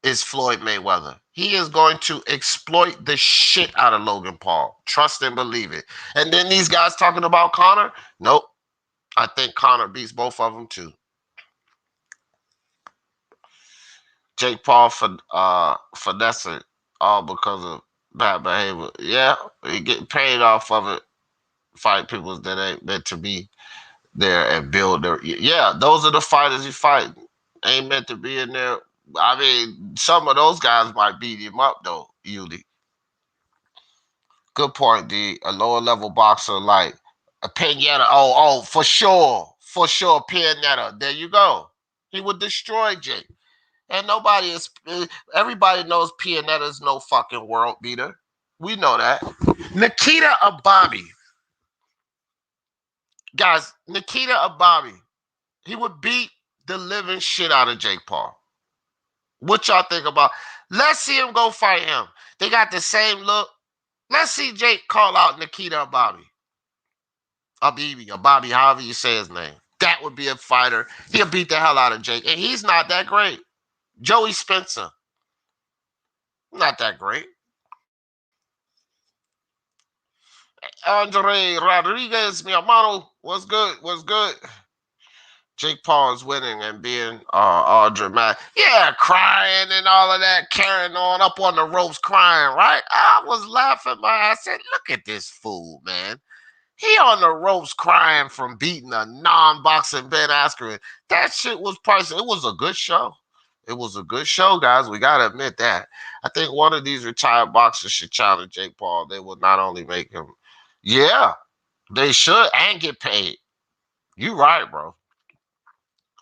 A: is Floyd Mayweather. He is going to exploit the shit out of Logan Paul. Trust and believe it. And then these guys talking about Conor? Nope. I think Conor beats both of them too. Jake Paul finesse it all because of bad behavior. Yeah, he getting paid off of it. Fight people that ain't meant to be there and build their. Yeah, those are the fighters he fight. Ain't meant to be in there. I mean, some of those guys might beat him up though. Usually. Good point, D. A lower level boxer like a Pinata. Oh, for sure, Pinata. There you go. He would destroy Jake. And everybody knows Pianetta's no fucking world beater. We know that. Nikita Ababi. Guys, Nikita Ababi. He would beat the living shit out of Jake Paul. What y'all think about? Let's see him go fight him. They got the same look. Let's see Jake call out Nikita Ababi. Ababi, however you say his name. That would be a fighter. He'll beat the hell out of Jake. And he's not that great. Joey Spencer. Not that great. Andre Rodriguez, mi hermano. What's good? Jake Paul is winning and being all dramatic. Yeah, crying and all of that, carrying on up on the ropes, crying, right? I was laughing I said, look at this fool, man. He on the ropes crying from beating a non-boxing Ben Askeren. That shit was priceless. It was a good show. It was a good show, guys. We got to admit that. I think one of these retired boxers should challenge Jake Paul. They will not only make him, yeah, they should, and get paid. You right, bro.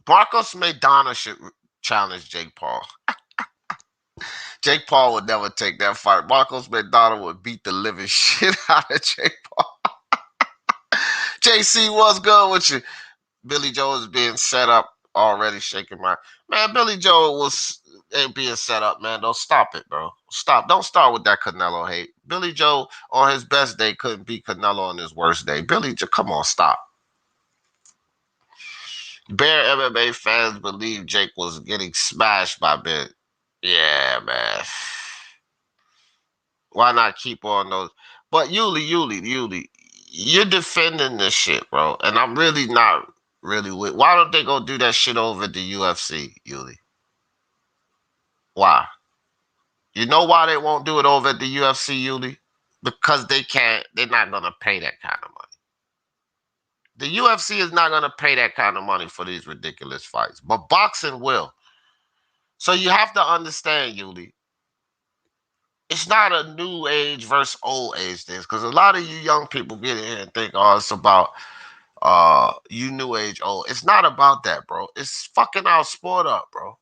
A: Marcos Maidana should challenge Jake Paul. Jake Paul would never take that fight. Marcos McDonald would beat the living shit out of Jake Paul. JC, what's good with you? Billy Joe is being set up already, shaking my man. Billy Joe was ain't being set up, man. Don't stop it, bro. Stop. Don't start with that Canelo hate. Billy Joe on his best day couldn't beat Canelo on his worst day. Billy Joe, come on, stop. Bear MMA fans believe Jake was getting smashed by Ben. Yeah, man. Why not keep on those? But Yuli, you're defending this shit, bro. And I'm really not really with. Why don't they go do that shit over at the UFC, Yuli? Why? You know why they won't do it over at the UFC, Yuli? Because they can't. They're not gonna pay that kind of money. The UFC is not gonna pay that kind of money for these ridiculous fights, but boxing will. So you have to understand, Yuli. It's not a new age versus old age thing, because a lot of you young people get in here and think, oh, it's about you new age old. It's not about that, bro. It's fucking our sport up, bro.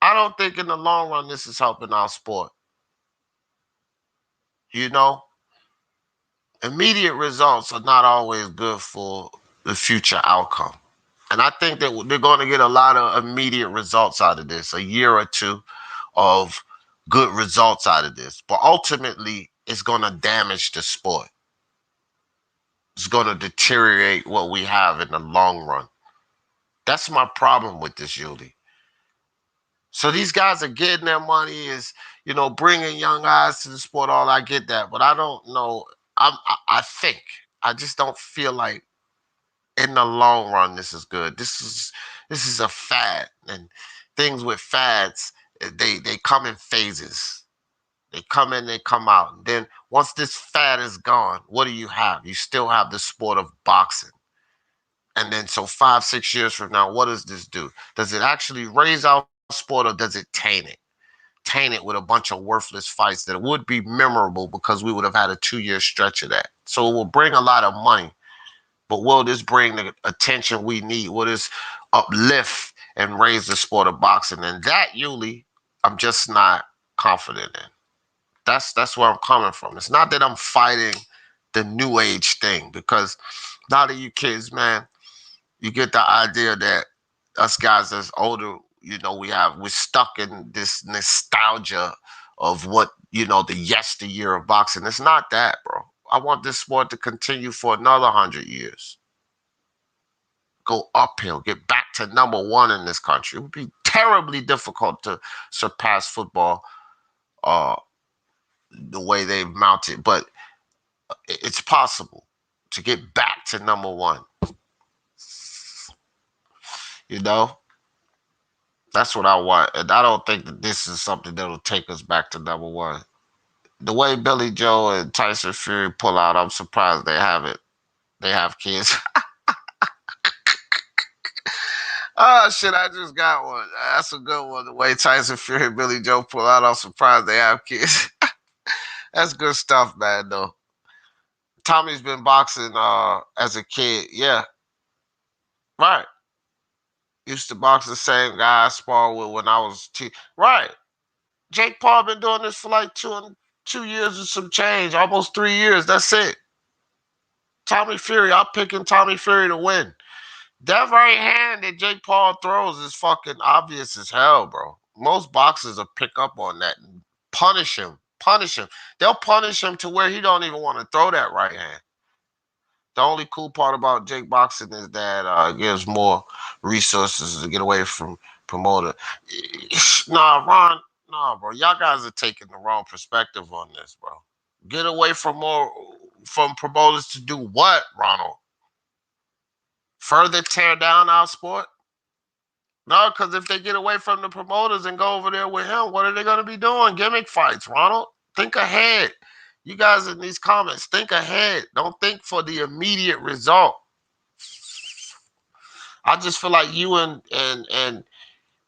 A: I don't think in the long run this is helping our sport. You know, immediate results are not always good for the future outcome. And I think that they're going to get a lot of immediate results out of this, a year or two of good results out of this. But ultimately, it's going to damage the sport. It's going to deteriorate what we have in the long run. That's my problem with this, Yuli. So these guys are getting their money, is bringing young eyes to the sport. All I get that, but I don't know. I think I just don't feel like in the long run this is good. This is a fad, and things with fads, they come in phases. They come in, they come out. And then once this fad is gone, what do you have? You still have the sport of boxing. And then so 5-6 years from now, what does this do? Does it actually raise our sport, or does it taint it? Taint it with a bunch of worthless fights that would be memorable because we would have had a 2-year stretch of that. So it will bring a lot of money. But will this bring the attention we need? Will this uplift and raise the sport of boxing? And that, Yuli, I'm just not confident in. That's where I'm coming from. It's not that I'm fighting the new age thing, because a lot of you kids, man, you get the idea that us guys that's older, we're stuck in this nostalgia of what, the yesteryear of boxing. It's not that, bro. I want this sport to continue for another 100 years. Go uphill, get back to number one in this country. It would be terribly difficult to surpass football the way they've mounted, but it's possible to get back to number one. That's what I want. And I don't think that this is something that'll take us back to number one. The way Billy Joe and Tyson Fury pull out, I'm surprised they have it. They have kids. Oh, shit, I just got one. That's a good one. The way Tyson Fury and Billy Joe pull out, I'm surprised they have kids. That's good stuff, man, though. Tommy's been boxing as a kid. Yeah, right. Used to box the same guy I sparred with when I was right. Jake Paul been doing this for like 2 years and some change, almost 3 years. That's it. Tommy Fury, I'm picking Tommy Fury to win. That right hand that Jake Paul throws is fucking obvious as hell, bro. Most boxers will pick up on that and punish him. Punish him. They'll punish him to where he don't even want to throw that right hand. The only cool part about Jake boxing is that it gives more resources to get away from promoter. Nah, Ron, nah, bro. Y'all guys are taking the wrong perspective on this, bro. Get away from promoters to do what, Ronald? Further tear down our sport? No, because if they get away from the promoters and go over there with him, what are they going to be doing? Gimmick fights, Ronald. Think ahead. You guys in these comments, think ahead. Don't think for the immediate result. I just feel like you and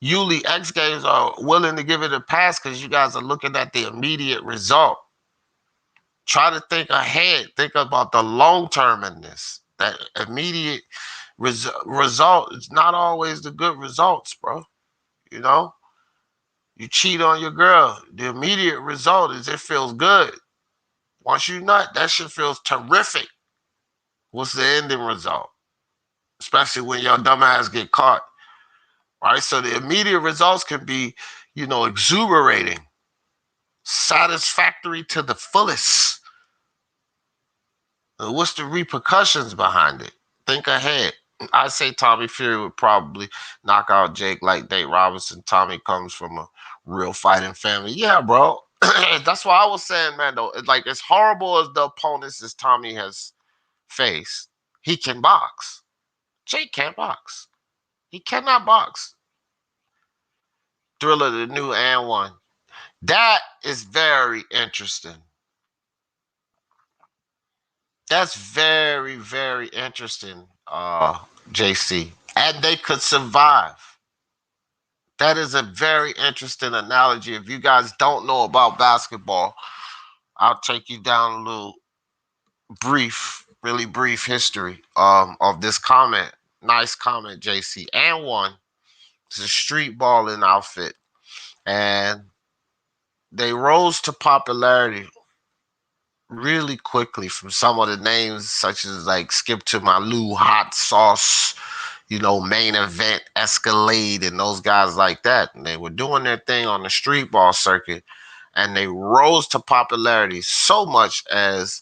A: Yuli X Games are willing to give it a pass because you guys are looking at the immediate result. Try to think ahead. Think about the long term in this. That immediate result is not always the good results, bro. You know? You cheat on your girl. The immediate result is it feels good. Once you nut, that shit feels terrific. What's the ending result? Especially when your dumb ass get caught. Right? So the immediate results can be, exuberating, satisfactory to the fullest. What's the repercussions behind it? Think ahead. I say Tommy Fury would probably knock out Jake like Nate Robinson. Tommy comes from a real fighting family. Yeah, bro. That's why I was saying, man, though, like as horrible as the opponents as Tommy has faced, he can box. Jake can't box. He cannot box. Thriller, the new and one. That is very interesting. That's very, very interesting, JC. And they could survive. That is a very interesting analogy. If you guys don't know about basketball, I'll take you down a little brief, really brief history of this comment. Nice comment, JC. And one. It's a street balling outfit. And they rose to popularity really quickly from some of the names such as like Skip to My Lou, Hot Sauce, Main Event, Escalade, and those guys like that. And they were doing their thing on the street ball circuit, and they rose to popularity so much as,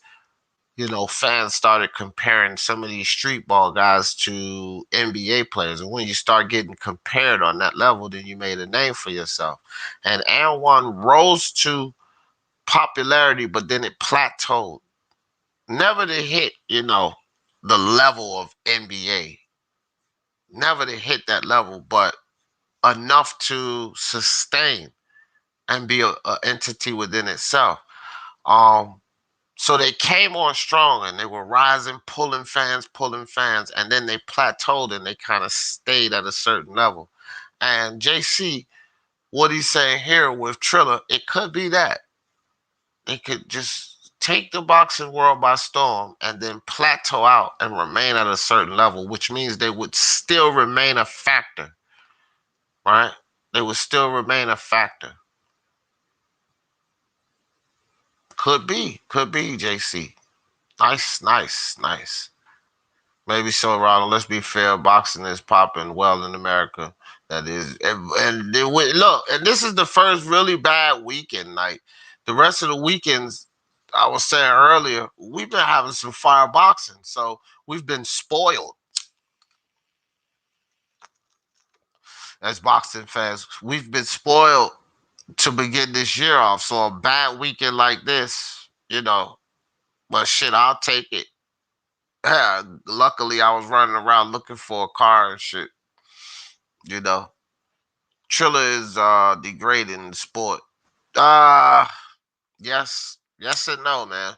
A: fans started comparing some of these street ball guys to NBA players. And when you start getting compared on that level, then you made a name for yourself. And one rose to popularity, but then it plateaued. Never to hit, the level of NBA. Never to hit that level, but enough to sustain and be a entity within itself. So they came on strong and they were rising, pulling fans, and then they plateaued and they kind of stayed at a certain level. And JC, what he's saying here with Triller, it could be that. They could just take the boxing world by storm and then plateau out and remain at a certain level, which means they would still remain a factor, right? They would still remain a factor. Could be, JC. Nice. Maybe so, Ronald. Let's be fair. Boxing is popping well in America. That is, and look, and this is the first really bad weekend. Like the rest of the weekends, I was saying earlier, we've been having some fire boxing, so we've been spoiled as boxing fans. We've been spoiled to begin this year off. So a bad weekend like this, but shit, I'll take it. Yeah, luckily, I was running around looking for a car and shit. Triller is degrading the sport. Uh yes and no, man.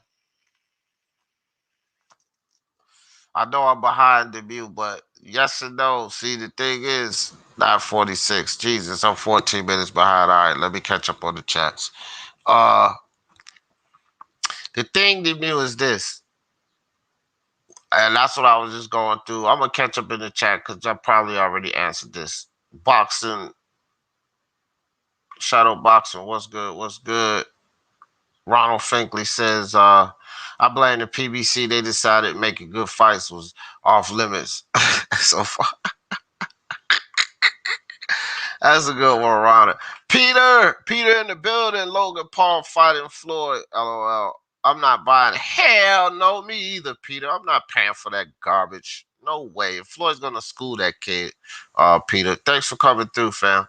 A: I know I'm behind the view, but yes and no. See, the thing is, 9:46. Jesus, I'm 14 minutes behind. All right, let me catch up on the chats. Uh, the thing to me is this, and that's what I was just going through. I'm gonna catch up in the chat because I probably already answered this. Boxing, shadow boxing. What's good? What's good? Ronald Finkley says, I blame the PBC. They decided making good fights was off limits so far. That's a good one, Ronald. Peter in the building. Logan Paul fighting Floyd. LOL. I'm not buying. Hell no, me either, Peter. I'm not paying for that garbage. No way. If Floyd's gonna school that kid, Peter. Thanks for coming through, fam.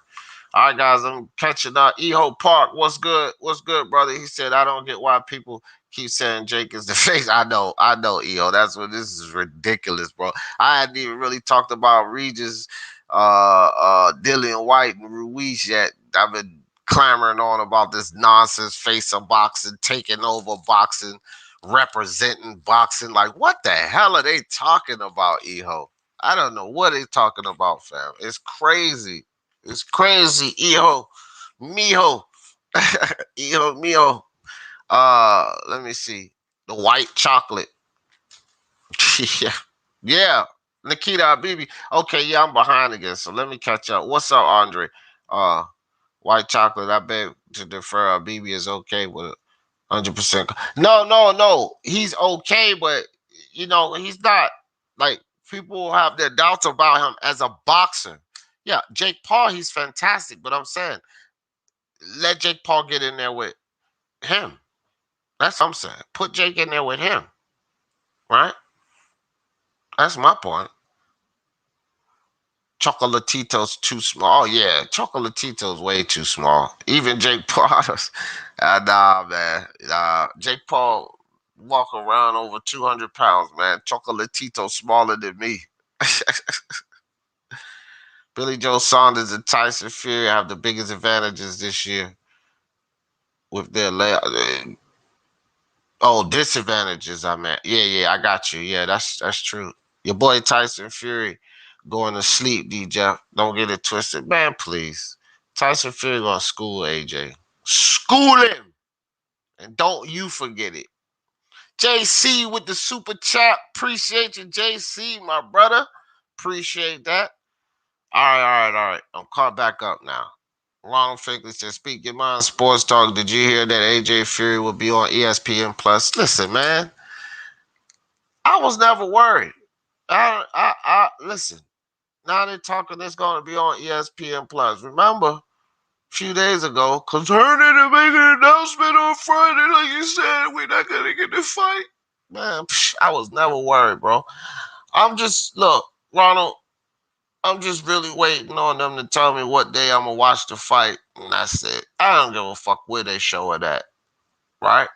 A: All right, guys, I'm catching up. Eho Park, what's good? What's good, brother? He said, I don't get why people keep saying Jake is the face. I know, Eho. That's what this is ridiculous, bro. I hadn't even really talked about Regis, Dillian Whyte, and Ruiz yet. I've been clamoring on about this nonsense face of boxing, taking over boxing, representing boxing. Like, what the hell are they talking about, Eho? I don't know what they're talking about, fam. It's crazy. It's crazy, hijo, mijo, hijo mio. Let me see. The white chocolate. yeah, yeah. Nikita Habibi. Okay, yeah, I'm behind again. So let me catch up. What's up, Andre? Uh, White chocolate, I beg to defer. BB is okay with 100%. No. He's okay, but he's not like people have their doubts about him as a boxer. Yeah, Jake Paul, he's fantastic, but I'm saying let Jake Paul get in there with him. That's what I'm saying. Put Jake in there with him. Right? That's my point. Chocolatito's too small. Oh yeah, Chocolatito's way too small. Even Jake Paul. Nah, man. Jake Paul walk around over 200 pounds, man. Chocolatito smaller than me. Billy Joe Saunders and Tyson Fury have the biggest advantages this year with their disadvantages. I meant. Yeah, I got you. Yeah, that's true. Your boy Tyson Fury going to sleep, D Jeff. Don't get it twisted. Man, please. Tyson Fury gonna school AJ. School him. And don't you forget it. JC with the super chat. Appreciate you, JC, my brother. Appreciate that. All right. I'm caught back up now. Long Figley said, speak your mind. Sports Talk. Did you hear that AJ Fury will be on ESPN Plus? Listen, man. I was never worried. I listen. Now they're talking it's going to be on ESPN Plus. Remember, a few days ago, concerning to make an announcement on Friday, like you said, we're not going to get the fight. Man, I was never worried, bro. Look, Ronald, I'm just really waiting on them to tell me what day I'm going to watch the fight, and that's it. I don't give a fuck where they show it at, right?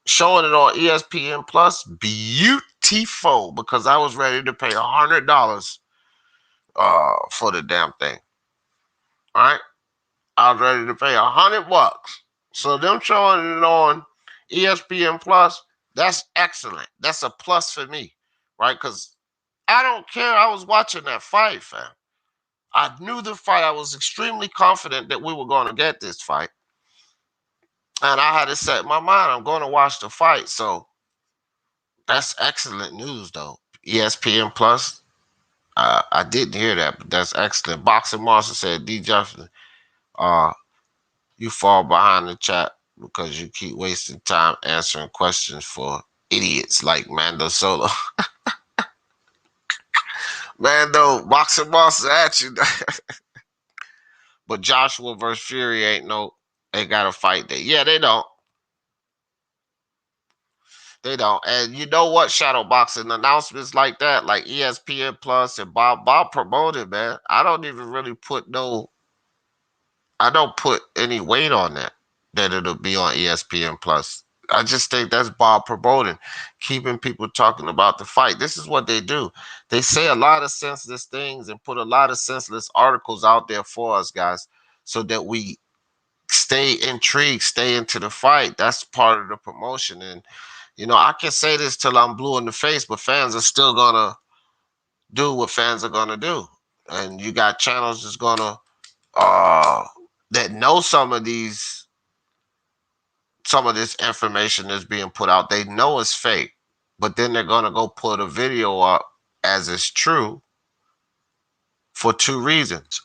A: Showing it on ESPN Plus, beautiful, because I was ready to pay $100 for the damn thing. All right, I was ready to pay $100. So them showing it on ESPN Plus, that's excellent. That's a plus for me, right? Because I don't care. I was watching that fight, fam. I knew the fight. I was extremely confident that we were going to get this fight, and I had to set my mind. I'm going to watch the fight. So that's excellent news, though. ESPN Plus. I didn't hear that, but that's excellent. Boxing Monster said, D. Jefferson, you fall behind the chat because you keep wasting time answering questions for idiots like Mando Solo. Mando, Boxing Monster at you. But Joshua versus Fury ain't got a fight day. Yeah, they don't. They don't. And you know what? Shadow boxing announcements like that, like ESPN Plus and Bob promoted, man. I don't put any weight on that it'll be on ESPN Plus. I just think that's Bob promoting, keeping people talking about the fight. This is what they do. They say a lot of senseless things and put a lot of senseless articles out there for us, guys, so that we stay intrigued, stay into the fight. That's part of the promotion. And I can say this till I'm blue in the face, but fans are still gonna do what fans are gonna do. And you got channels that's gonna that know some of this information that's being put out. They know it's fake, but then they're gonna go put a video up as it's true for two reasons.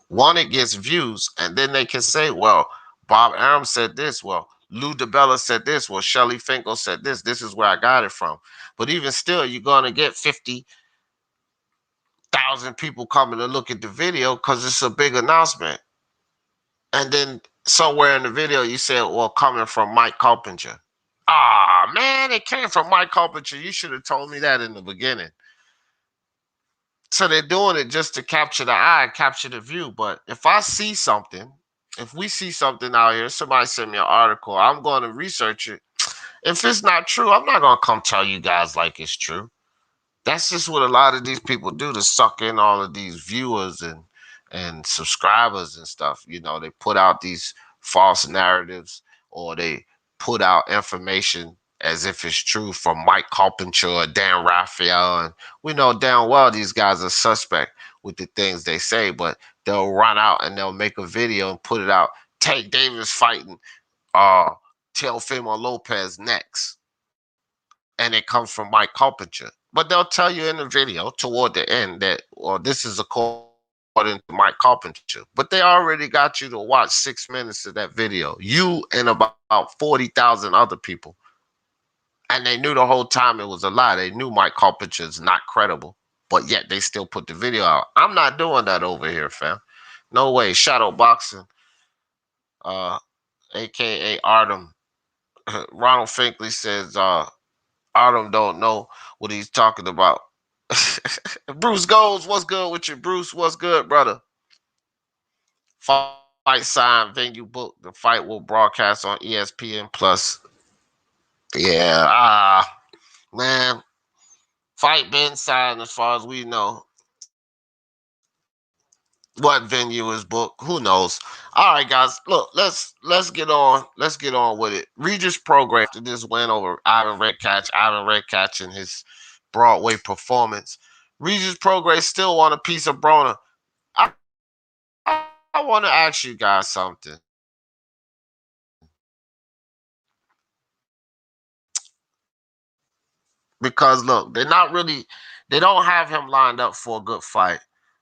A: One, it gets views, and then they can say, well, Bob Arum said this. Well, Lou DiBella said this. Well, Shelly Finkel said this. This is where I got it from. But even still, you're going to get 50,000 people coming to look at the video because it's a big announcement. And then somewhere in the video, you said, well, coming from Mike Carpenter. Ah, man, it came from Mike Carpenter. You should have told me that in the beginning. So they're doing it just to capture the eye, capture the view. But if we see something out here, somebody send me an article, I'm going to research it. If it's not true, I'm not going to come tell you guys like it's true. That's just what a lot of these people do to suck in all of these viewers and subscribers and stuff. They put out these false narratives, or they put out information as if it's true from Mike Carpenter or Dan Raphael. And we know damn well these guys are suspect with the things they say, but they'll run out and they'll make a video and put it out. Tank Davis fighting Teofimo Lopez next. And it comes from Mike Carpenter. But they'll tell you in the video toward the end that, well, this is according into Mike Carpenter. But they already got you to watch 6 minutes of that video. You and about 40,000 other people. And they knew the whole time it was a lie. They knew Mike Carpenter's not credible. But yet they still put the video out. I'm not doing that over here, fam. No way. Shadow boxing, uh, aka Artem. Ronald Finkley says Artem don't know what he's talking about. Bruce Goals, what's good with you? Bruce, what's good, brother? Fight sign, venue book. The fight will broadcast on ESPN Plus. Yeah, man. Fight been signed as far as we know. What venue is booked? Who knows? All right, guys. Look, let's get on. Let's get on with it. Regis Prograis after this win over Ivan Redkach in his Broadway performance. Regis Prograis still want a piece of Broner. I want to ask you guys something. Because look, they don't have him lined up for a good fight.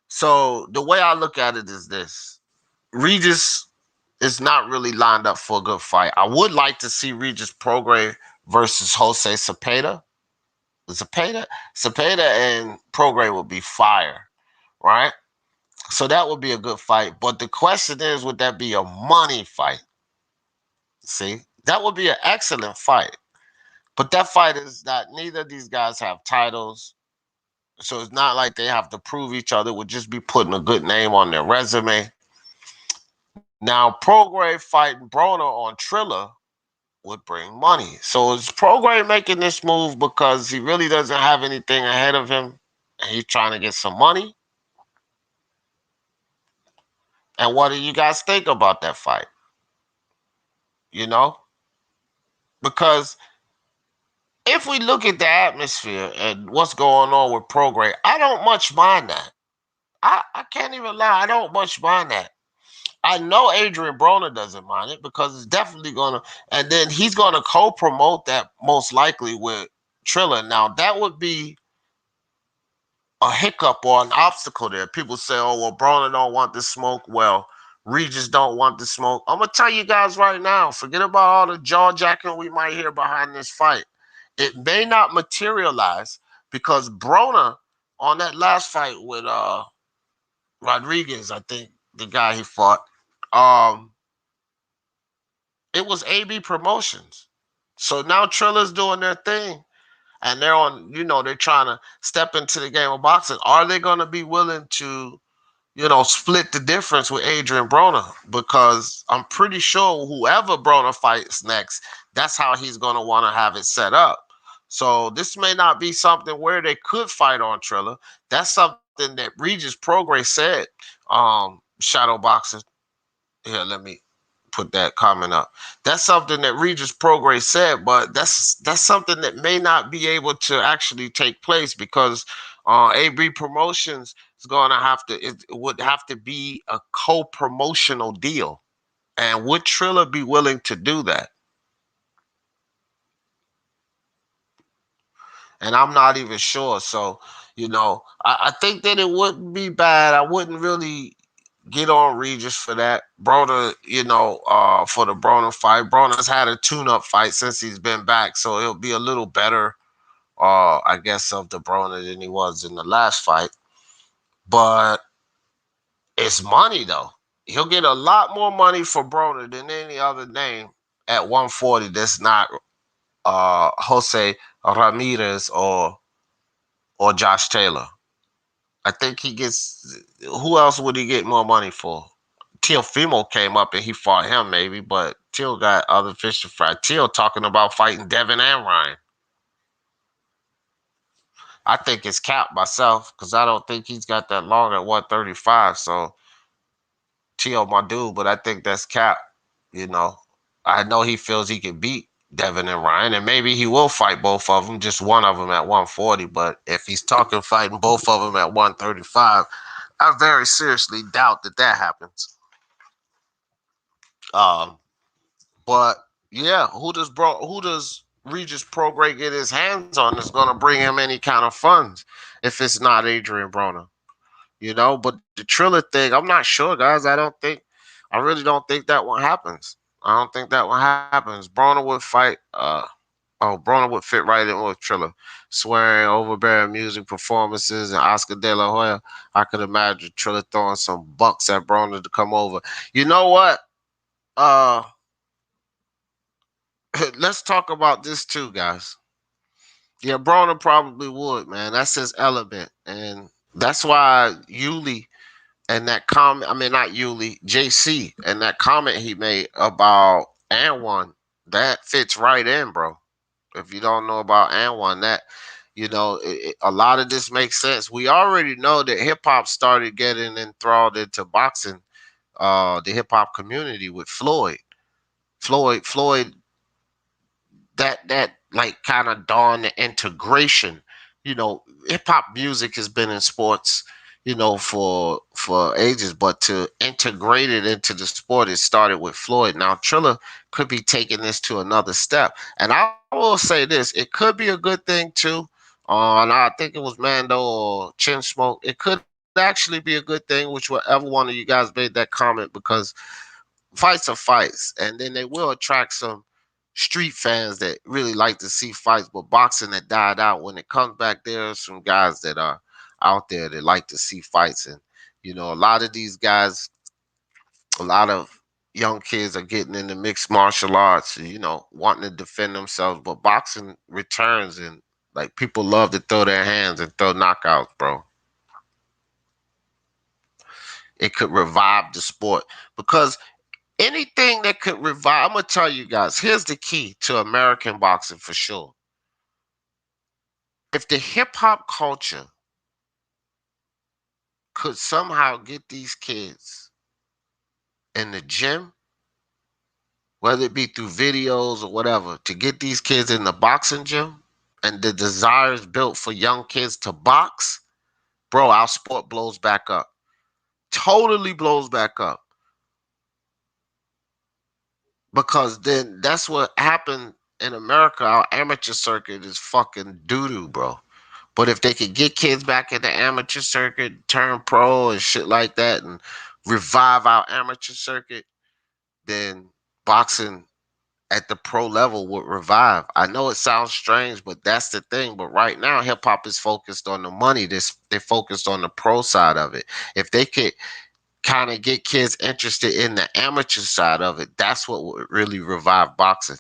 A: So the way I look at it is this: Regis is not really lined up for a good fight. I would like to see Regis Prograis versus Jose Cepeda. Cepeda and Prograis would be fire, right? So that would be a good fight. But the question is, would that be a money fight? See, that would be an excellent fight. But that fight is that neither of these guys have titles. So it's not like they have to prove each other. It would just be putting a good name on their resume. Now, Prograis fighting Broner on Triller would bring money. So is Prograis making this move because he really doesn't have anything ahead of him and he's trying to get some money? And what do you guys think about that fight? You know? Because if we look at the atmosphere and what's going on with Prograis, I don't much mind that. I can't even lie. I don't much mind that. I know Adrien Broner doesn't mind it because it's definitely gonna, and then he's gonna co-promote that most likely with Triller. Now that would be a hiccup or an obstacle there. People say, "Oh well, Broner don't want the smoke." Well, Regis don't want the smoke. I'm gonna tell you guys right now. Forget about all the jaw jacking we might hear behind this fight. It may not materialize because Broner on that last fight with Rodriguez, I think the guy he fought. Um, it was AB Promotions. So now Triller's doing their thing, and they're on. They're trying to step into the game of boxing. Are they going to be willing to, split the difference with Adrien Broner? Because I'm pretty sure whoever Broner fights next, that's how he's going to want to have it set up. So this may not be something where they could fight on Triller. That's something that Regis Prograis said. Shadow boxing. Here, let me put that comment up. That's something that Regis Prograis said, but that's something that may not be able to actually take place because AB Promotions is going to have to. It would have to be a co-promotional deal, and would Triller be willing to do that? And I'm not even sure. So, I think that it wouldn't be bad. I wouldn't really get on Regis for that. Broner, for the Broner fight. Broner's had a tune-up fight since he's been back, so he'll be a little better, I guess, of the Broner than he was in the last fight. But it's money, though. He'll get a lot more money for Broner than any other name at 140 that's not Jose Ramirez or Josh Taylor. I think he gets. Who else would he get more money for? Teofimo came up and he fought him maybe, but Teal got other fish to fry. Teal talking about fighting Devin and Ryan. I think it's capped myself because I don't think he's got that long at 135. So Teal, my dude, but I think that's capped. I know he feels he can beat Devin and Ryan, and maybe he will fight both of them, just one of them at 140. But if he's talking fighting both of them at 135, I very seriously doubt that happens. Um, but yeah, who does Regis Prograis get his hands on that's going to bring him any kind of funds if it's not Adrien Broner? But the Triller thing, I'm not sure, guys. I really don't think that one happens. I don't think that one happens. Broner would fight. Broner would fit right in with Triller, swearing, overbearing music performances, and Oscar De La Hoya. I could imagine Triller throwing some bucks at Broner to come over. You know what? Uh, let's talk about this too, guys. Yeah, Broner probably would, man. That's his element, and that's why Yuli and that comment. I mean, not Yuli, JC, and that comment he made about and one that fits right in, bro. If you don't know about and one, a lot of this makes sense. We already know that hip hop started getting enthralled into boxing, the hip hop community with Floyd. Floyd that like kind of dawned the integration. Hip hop music has been in sports, for ages, but to integrate it into the sport, it started with Floyd. Now Triller could be taking this to another step, and I will say this: it could be a good thing too. And I think it was Mando or Chin Smoke. It could actually be a good thing, whichever one of you guys made that comment, because fights are fights, and then they will attract some street fans that really like to see fights. But boxing that died out, when it comes back, there are some guys that are out there that like to see fights, and a lot of these guys, a lot of young kids are getting into mixed martial arts, wanting to defend themselves. But boxing returns, and like people love to throw their hands and throw knockouts, bro. It could revive the sport, because anything that could revive, I'm gonna tell you guys, here's the key to American boxing for sure. If the hip hop culture could somehow get these kids in the gym, whether it be through videos or whatever, to get these kids in the boxing gym, and the desire is built for young kids to box, bro, our sport blows back up. Totally blows back up. Because then that's what happened in America. Our amateur circuit is fucking doo doo, bro. But if they could get kids back in the amateur circuit, turn pro and shit like that, and revive our amateur circuit, then boxing at the pro level would revive. I know it sounds strange, but that's the thing. But right now, hip hop is focused on the money. They're focused on the pro side of it. If they could kind of get kids interested in the amateur side of it, that's what would really revive boxing.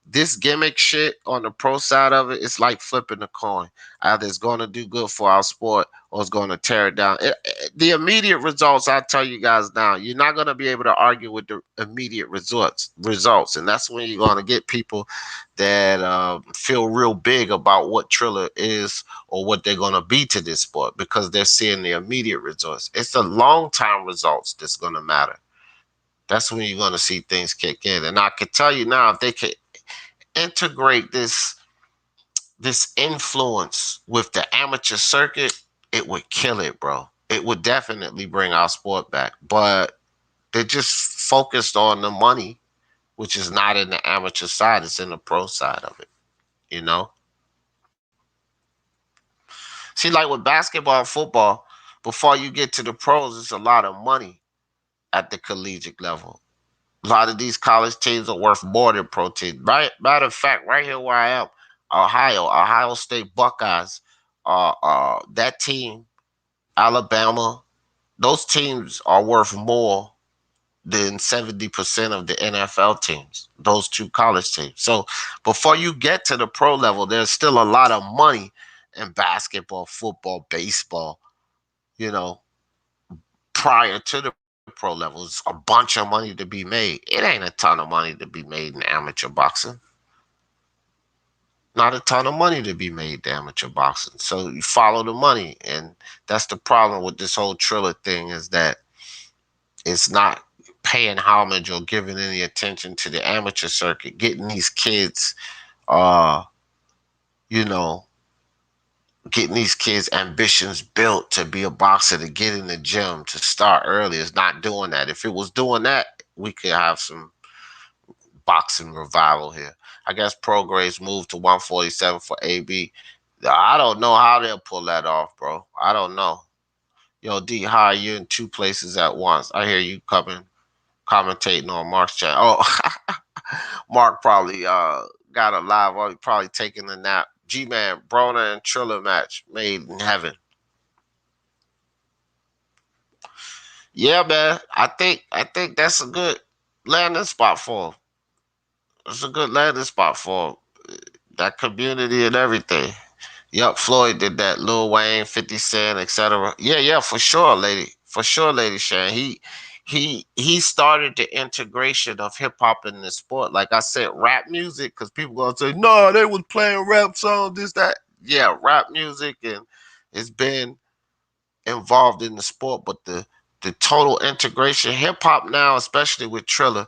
A: This gimmick shit on the pro side of it, it's like flipping a coin. Either it's going to do good for our sport, or it's going to tear it down. The immediate results, I tell you guys now, you're not going to be able to argue with the immediate results, and that's when you're going to get people that feel real big about what Triller is or what they're going to be to this sport, because they're seeing the immediate results. It's the long time results that's going to matter. That's when you're going to see things kick in. And I can tell you now, if they could integrate this influence with the amateur circuit, it would kill it, bro. It would definitely bring our sport back. But they're just focused on the money, which is not in the amateur side, it's in the pro side of it, you know? See, like with basketball and football, before you get to the pros, it's a lot of money at the collegiate level. A lot of these college teams are worth more than pro teams. Right? Matter of fact, right here where I am, Ohio State Buckeyes, that team, Alabama, those teams are worth more than 70% of the NFL teams, those two college teams. So before you get to the pro level, there's still a lot of money in basketball, football, baseball, you know, prior to the pro level. It's a bunch of money to be made. It ain't a ton of money to be made in amateur boxing. Not a ton of money to be made in amateur boxing. So you follow the money. And that's the problem with this whole Triller thing, is that it's not paying homage or giving any attention to the amateur circuit, getting these kids, uh, you know, getting these kids' ambitions built to be a boxer, to get in the gym, to start early. Is not doing that. If it was doing that, we could have some boxing revival here. I guess Prograis moved to 147 for AB. I don't know how they'll pull that off, bro. I don't know. Yo, D, hi, you in two places at once. I hear you coming, commentating on Mark's chat. Oh, Mark probably got a live, or he probably taking a nap. G-Man, Broner and Triller match made in heaven. Yeah, man. I think that's a good landing spot for him. It's a good landing spot for him. That community and everything. Yup, Floyd did that. Lil Wayne, 50 Cent, etc. Yeah, yeah, for sure, lady. For sure, lady Shan. He started the integration of hip hop in the sport. Like I said, rap music, because people gonna say, no, they was playing rap songs, this, that. Yeah, rap music and it's been involved in the sport, but the total integration, hip hop now, especially with Triller.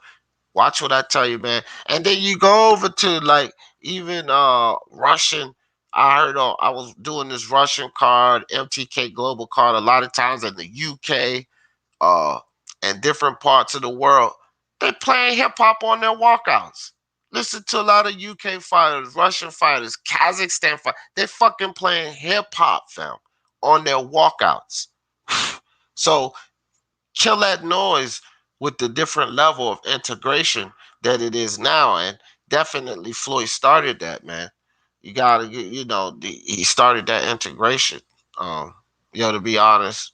A: Watch what I tell you, man. And then you go over to like even Russian. I heard I was doing this Russian card, MTK Global card, a lot of times in the UK, uh, and different parts of the world. They playing hip hop on their walkouts. Listen to a lot of UK fighters, Russian fighters, Kazakhstan fighters. They fucking playing hip hop, fam, on their walkouts. So kill that noise with the different level of integration that it is now. And definitely Floyd started that, man. You gotta get, he started that integration. Um, to be honest,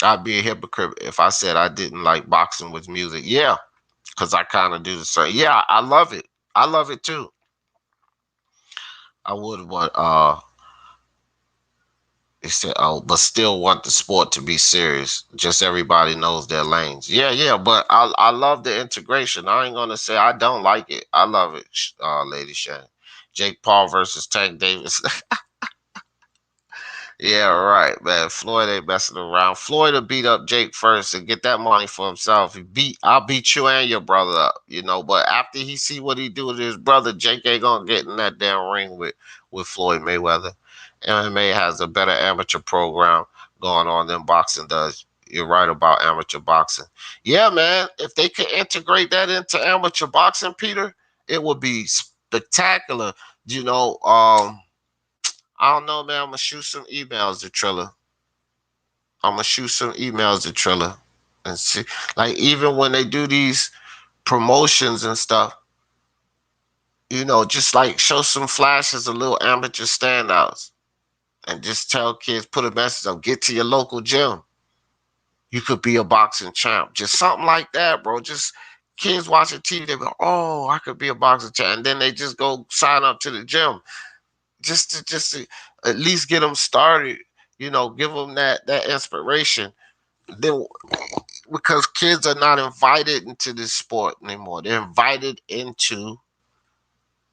A: I'd be a hypocrite if I said I didn't like boxing with music. Yeah, because I kind of do the same. Yeah, I love it. I love it too. I would want They said, "Oh, but still want the sport to be serious. Just everybody knows their lanes." Yeah, yeah, but I love the integration. I ain't gonna say I don't like it. I love it, Lady Shan. Jake Paul versus Tank Davis. Yeah, right, man. Floyd ain't messing around. Floyd will beat up Jake first and get that money for himself. I'll beat you and your brother up, But after he see what he do with his brother, Jake ain't gonna get in that damn ring with Floyd Mayweather. MMA has a better amateur program going on than boxing does. You're right about amateur boxing. Yeah, man. If they could integrate that into amateur boxing, Peter, it would be spectacular. You know, I don't know, man. I'm gonna shoot some emails to Triller. I'm gonna shoot some emails to Triller and see. Like even when they do these promotions and stuff, just like show some flashes of little amateur standouts, and just tell kids, put a message up, get to your local gym. You could be a boxing champ. Just something like that, bro. Just kids watching TV, they go, "Oh, I could be a boxing champ," and then they just go sign up to the gym just to at least get them started. Give them that inspiration. Then because kids are not invited into this sport anymore, they're invited into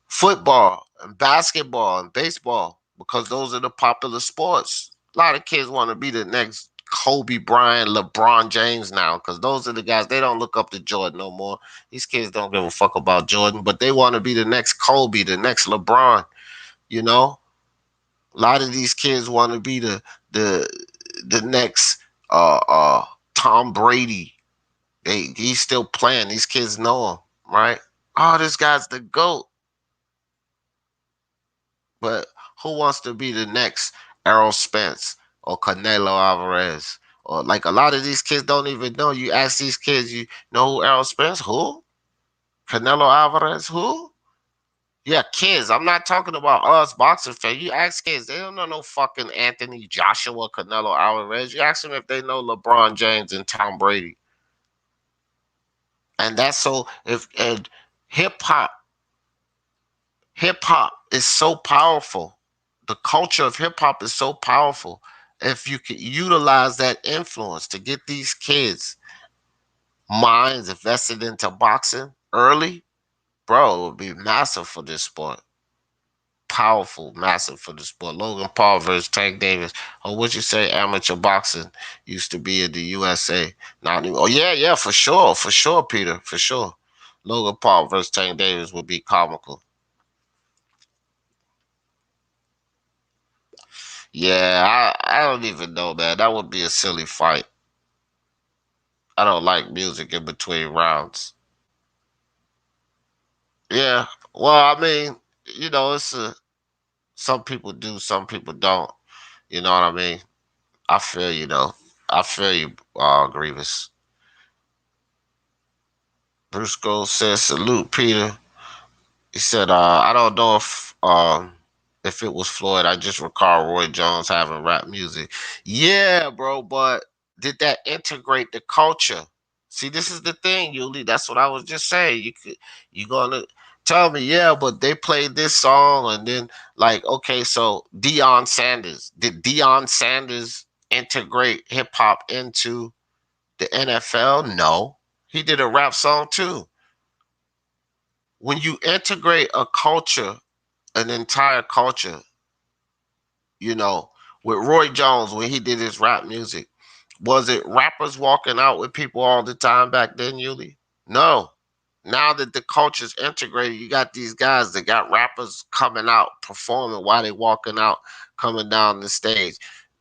A: football and basketball and baseball because those are the popular sports. A lot of kids want to be the next Kobe Bryant, LeBron James now because those are the guys. They don't look up to Jordan no more. These kids don't give a fuck about Jordan, but they want to be the next Kobe, the next LeBron. You know, a lot of these kids want to be the the next Tom Brady. He's still playing. These kids know him, right? Oh, this guy's the GOAT. But who wants to be the next Errol Spence or Canelo Alvarez? Or like a lot of these kids don't even know. You ask these kids, you know who Errol Spence? Who? Canelo Alvarez? Who? Yeah, kids. I'm not talking about us boxing fans. You ask kids, they don't know no fucking Anthony Joshua, Canelo Alvarez. You ask them if they know LeBron James and Tom Brady. And that's so if and hip hop hip hop is so powerful. The culture of hip hop is so powerful. If you could utilize that influence to get these kids' minds invested into boxing early, bro, it would be massive for this sport. Powerful, massive for the sport. Logan Paul versus Tank Davis. Or would you say amateur boxing used to be in the USA? Not anymore. Oh yeah, yeah, for sure, Peter, for sure. Logan Paul versus Tank Davis would be comical. Yeah, I don't even know, man. That would be a silly fight. I don't like music in between rounds. Yeah, well, I mean, it's some people do, some people don't. You know what I mean? I feel you though. I feel you, Grievous. Bruce Gold says, salute, Peter. He said, I don't know if it was Floyd. I just recall Roy Jones having rap music. Yeah, bro, but did that integrate the culture? See, this is the thing, Yuli. That's what I was just saying. You gonna tell me, yeah, but they played this song and then like, okay, so Deion Sanders. Did Deion Sanders integrate hip hop into the NFL? No. He did a rap song too. When you integrate a culture, an entire culture, you know, with Roy Jones when he did his rap music, was it rappers walking out with people all the time back then, Yuli? No. Now that the culture's integrated, you got these guys that got rappers coming out performing while they walking out, coming down the stage.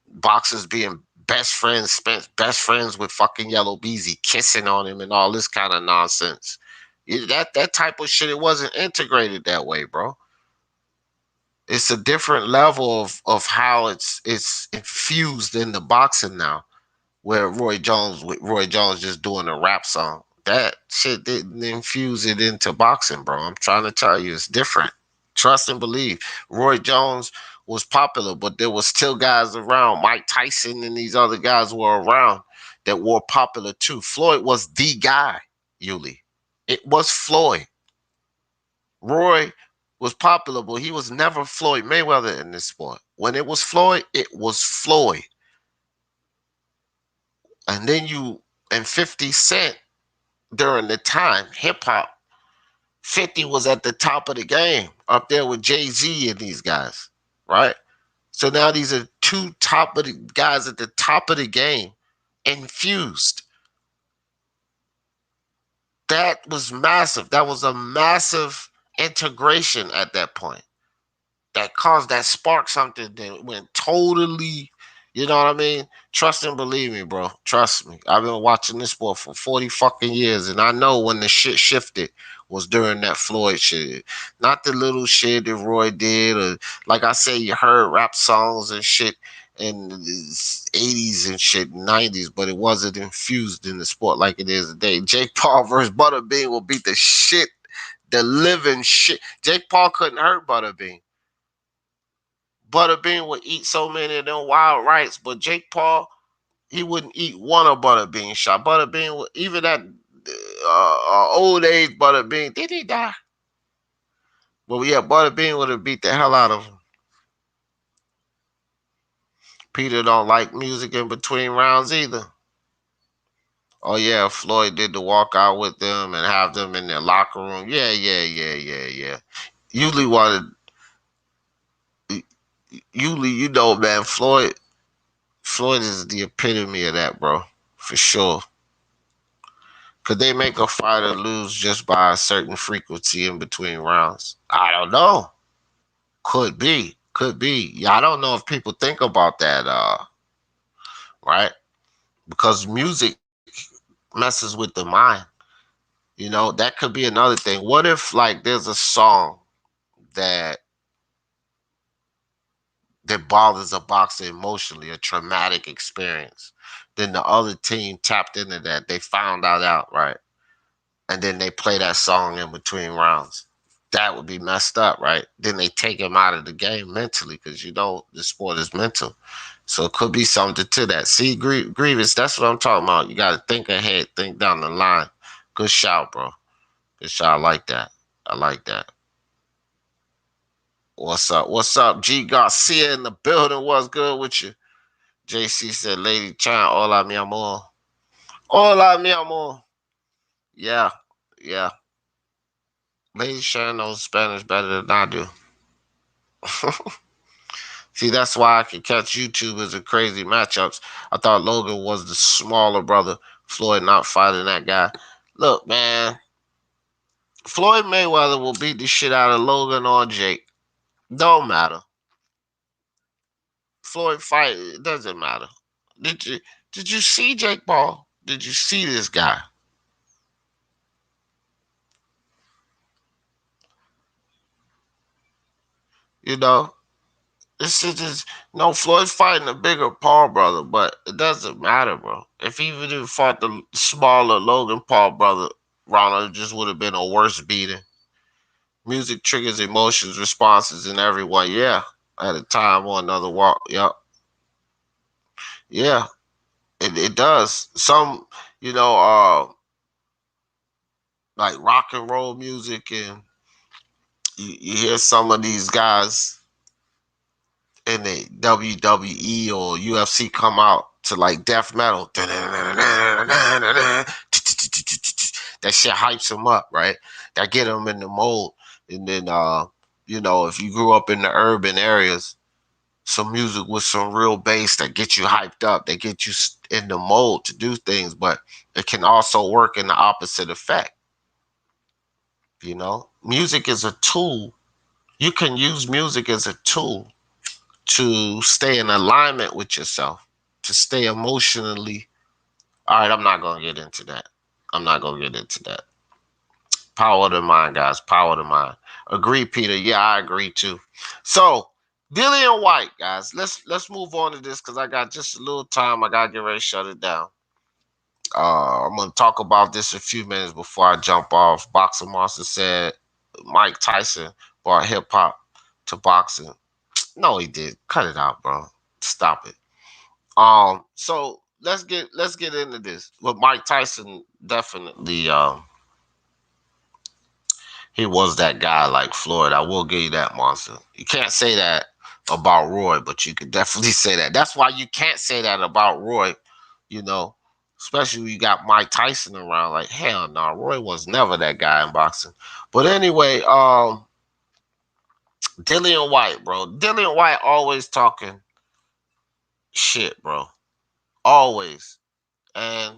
A: Boxers being best friends, spent best friends with fucking Yellow Beezy, kissing on him and all this kind of nonsense. That type of shit, it wasn't integrated that way, bro. It's a different level of how it's infused in the boxing now. Where Roy Jones just doing a rap song. That shit didn't infuse it into boxing, bro. I'm trying to tell you, it's different. Trust and believe. Roy Jones was popular, but there was still guys around. Mike Tyson and these other guys were around that were popular too. Floyd was the guy, Yuli. It was Floyd. Roy was popular, but he was never Floyd Mayweather in this sport. When it was Floyd, it was Floyd. And then and 50 Cent during the time, hip hop, 50 was at the top of the game, up there with Jay-Z and these guys, right? So now these are two top of the guys at the top of the game, infused. That was massive. That was a massive integration at that point. That caused that spark something that went totally, you know what I mean? Trust and believe me, bro. Trust me. I've been watching this sport for 40 fucking years, and I know when the shit shifted was during that Floyd shit. Not the little shit that Roy did, or like I say, you heard rap songs and shit in the 80s and shit, 90s, but it wasn't infused in the sport like it is today. Jake Paul versus Butterbean will beat the shit, the living shit. Jake Paul couldn't hurt Butterbean. Butterbean would eat so many of them wild rice, but Jake Paul, he wouldn't eat one of Butterbean shot. Butterbean, even at old age, Butterbean, did he die? But yeah, Butterbean would have beat the hell out of him. Peter don't like music in between rounds either. Oh yeah, Floyd did the walkout with them and have them in their locker room. Yeah. Usually wanted, usually you know, man, Floyd is the epitome of that, bro, for sure. Could they make a fighter lose just by a certain frequency in between rounds? I don't know. Could be. Could be. Yeah, I don't know if people think about that, right? Because music messes with the mind. You know, that could be another thing. What if like there's a song that bothers a boxer emotionally, a traumatic experience? Then the other team tapped into that. They found out, right? And then they play that song in between rounds. That would be messed up, right? Then they take him out of the game mentally because you know the sport is mental. So it could be something to that. See, Grievous, that's what I'm talking about. You got to think ahead, think down the line. Good shout, bro. Good shout. I like that. I like that. What's up? What's up? G Garcia in the building. What's good with you? JC said, Lady Chan, hola mi amor. Hola mi amor. Yeah, yeah. Lady Chan knows Spanish better than I do. See, that's why I can catch YouTubers and crazy matchups. I thought Logan was the smaller brother. Floyd not fighting that guy. Look, man, Floyd Mayweather will beat the shit out of Logan or Jake. Don't matter. Floyd fight, it doesn't matter. Did you did you see Jake Paul? Did you see this guy? You know, This shit is no Floyd's fighting a bigger Paul brother, but it doesn't matter, bro. If he even fought the smaller Logan Paul brother, Ronald just would have been a worse beating. Music triggers emotions, responses in everyone. Yeah, at a time or another walk. Yep. Yeah, it does. Some, you know, like rock and roll music, and you hear some of these guys in the WWE or UFC come out to like death metal. That shit hypes them up, right? That get them in the mold. And then, if you grew up in the urban areas, some music with some real bass that get you hyped up, that get you in the mold to do things, but it can also work in the opposite effect. Music is a tool. You can use music as a tool to stay in alignment with yourself, to stay emotionally. All right, I'm not going to get into that. I'm not going to get into that. Power to mind, guys. Power to mind. Agree, Peter. Yeah, I agree too. So, Dillian Whyte, guys. Let's move on to this because I got just a little time. I gotta get ready to shut it down. I'm gonna talk about this a few minutes before I jump off. Boxing Monster said Mike Tyson brought hip hop to boxing. No, he did. Cut it out, bro. Stop it. So let's get into this. Well, Mike Tyson definitely he was that guy like Floyd. I will give you that, Monster. You can't say that about Roy, but you could definitely say that. That's why you can't say that about Roy, you know, especially when you got Mike Tyson around. Like, hell no, Roy was never that guy in boxing. But anyway, Dillian Whyte, bro. Dillian Whyte always talking shit, bro. Always. And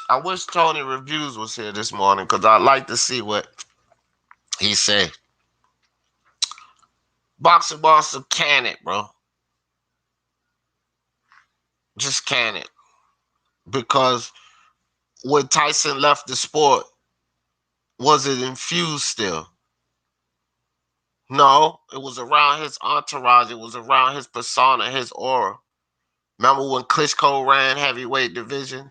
A: I wish Tony Reviews was here this morning because I'd like to see what he said. Boxing Monster can it, bro. Just can it. Because when Tyson left the sport, was it infused still? No, it was around his entourage. It was around his persona, his aura. Remember when Klitschko ran heavyweight division?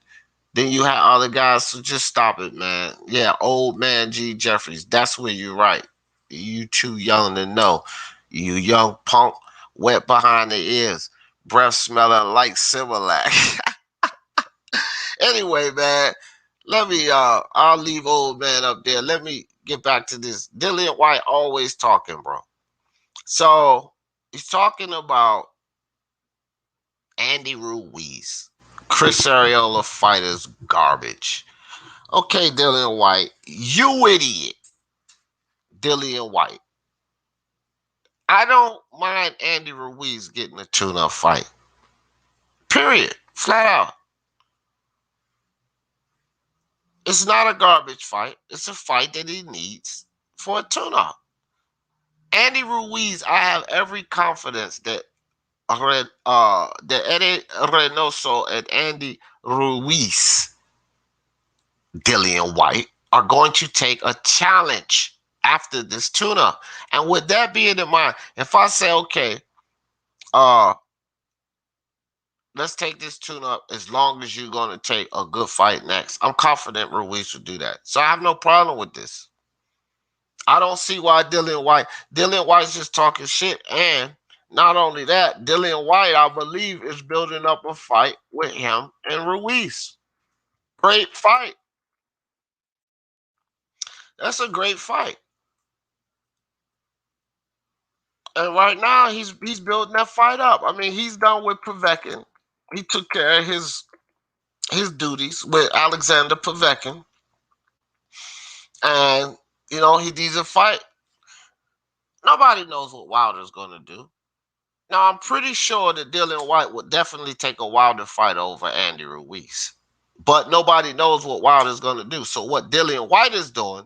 A: Then you had other guys, so just stop it, man. Yeah, old man G. Jeffries. That's where you're right. You too young to know. You young punk, wet behind the ears, breath smelling like Similac. Anyway, man, I'll leave old man up there. Let me get back to this. Dillian Whyte always talking, bro. So he's talking about Andy Ruiz. Chris Arreola fighters garbage. Okay, Dillian Whyte, you idiot. Dillian Whyte. I don't mind Andy Ruiz getting a tune-up fight. Period. Flat out. It's not a garbage fight. It's a fight that he needs for a tune-up. Andy Ruiz, I have every confidence that Eddie Reynoso and Andy Ruiz, Dillian Whyte, are going to take a challenge after this tune-up. And with that being in mind, if I say, okay, uh, let's take this tune-up as long as you're going to take a good fight next, I'm confident Ruiz will do that. So I have no problem with this. I don't see why Dillian Whyte's just talking shit. And not only that, Dillian Whyte, I believe, is building up a fight with him and Ruiz. Great fight. That's a great fight. And right now, he's building that fight up. I mean, he's done with Povetkin. He took care of his duties with Alexander Povetkin. And, he needs a fight. Nobody knows what Wilder's going to do. Now, I'm pretty sure that Dillian Whyte would definitely take a Wilder fight over Andy Ruiz. But nobody knows what Wilder's going to do. So what Dillian Whyte is doing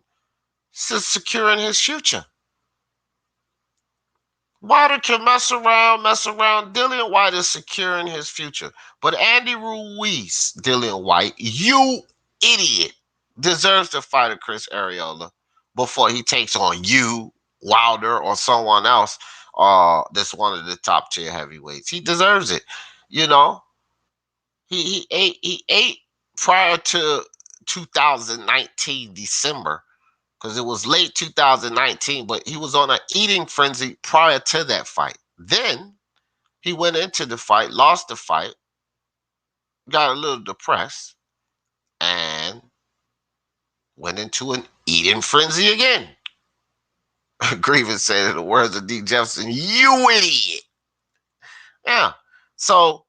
A: is securing his future. Wilder can mess around. Dillian Whyte is securing his future. But Andy Ruiz, Dillian Whyte, you idiot, deserves to fight a Chris Arreola before he takes on you, Wilder, or someone else. that's one of the top tier heavyweights. He deserves it. You know, he ate prior to 2019 December, because it was late 2019, but he was on an eating frenzy prior to that fight. Then he went into the fight, lost the fight, got a little depressed, and went into an eating frenzy again. Grievous said, in the words of D. Jefferson, "You idiot." Yeah. So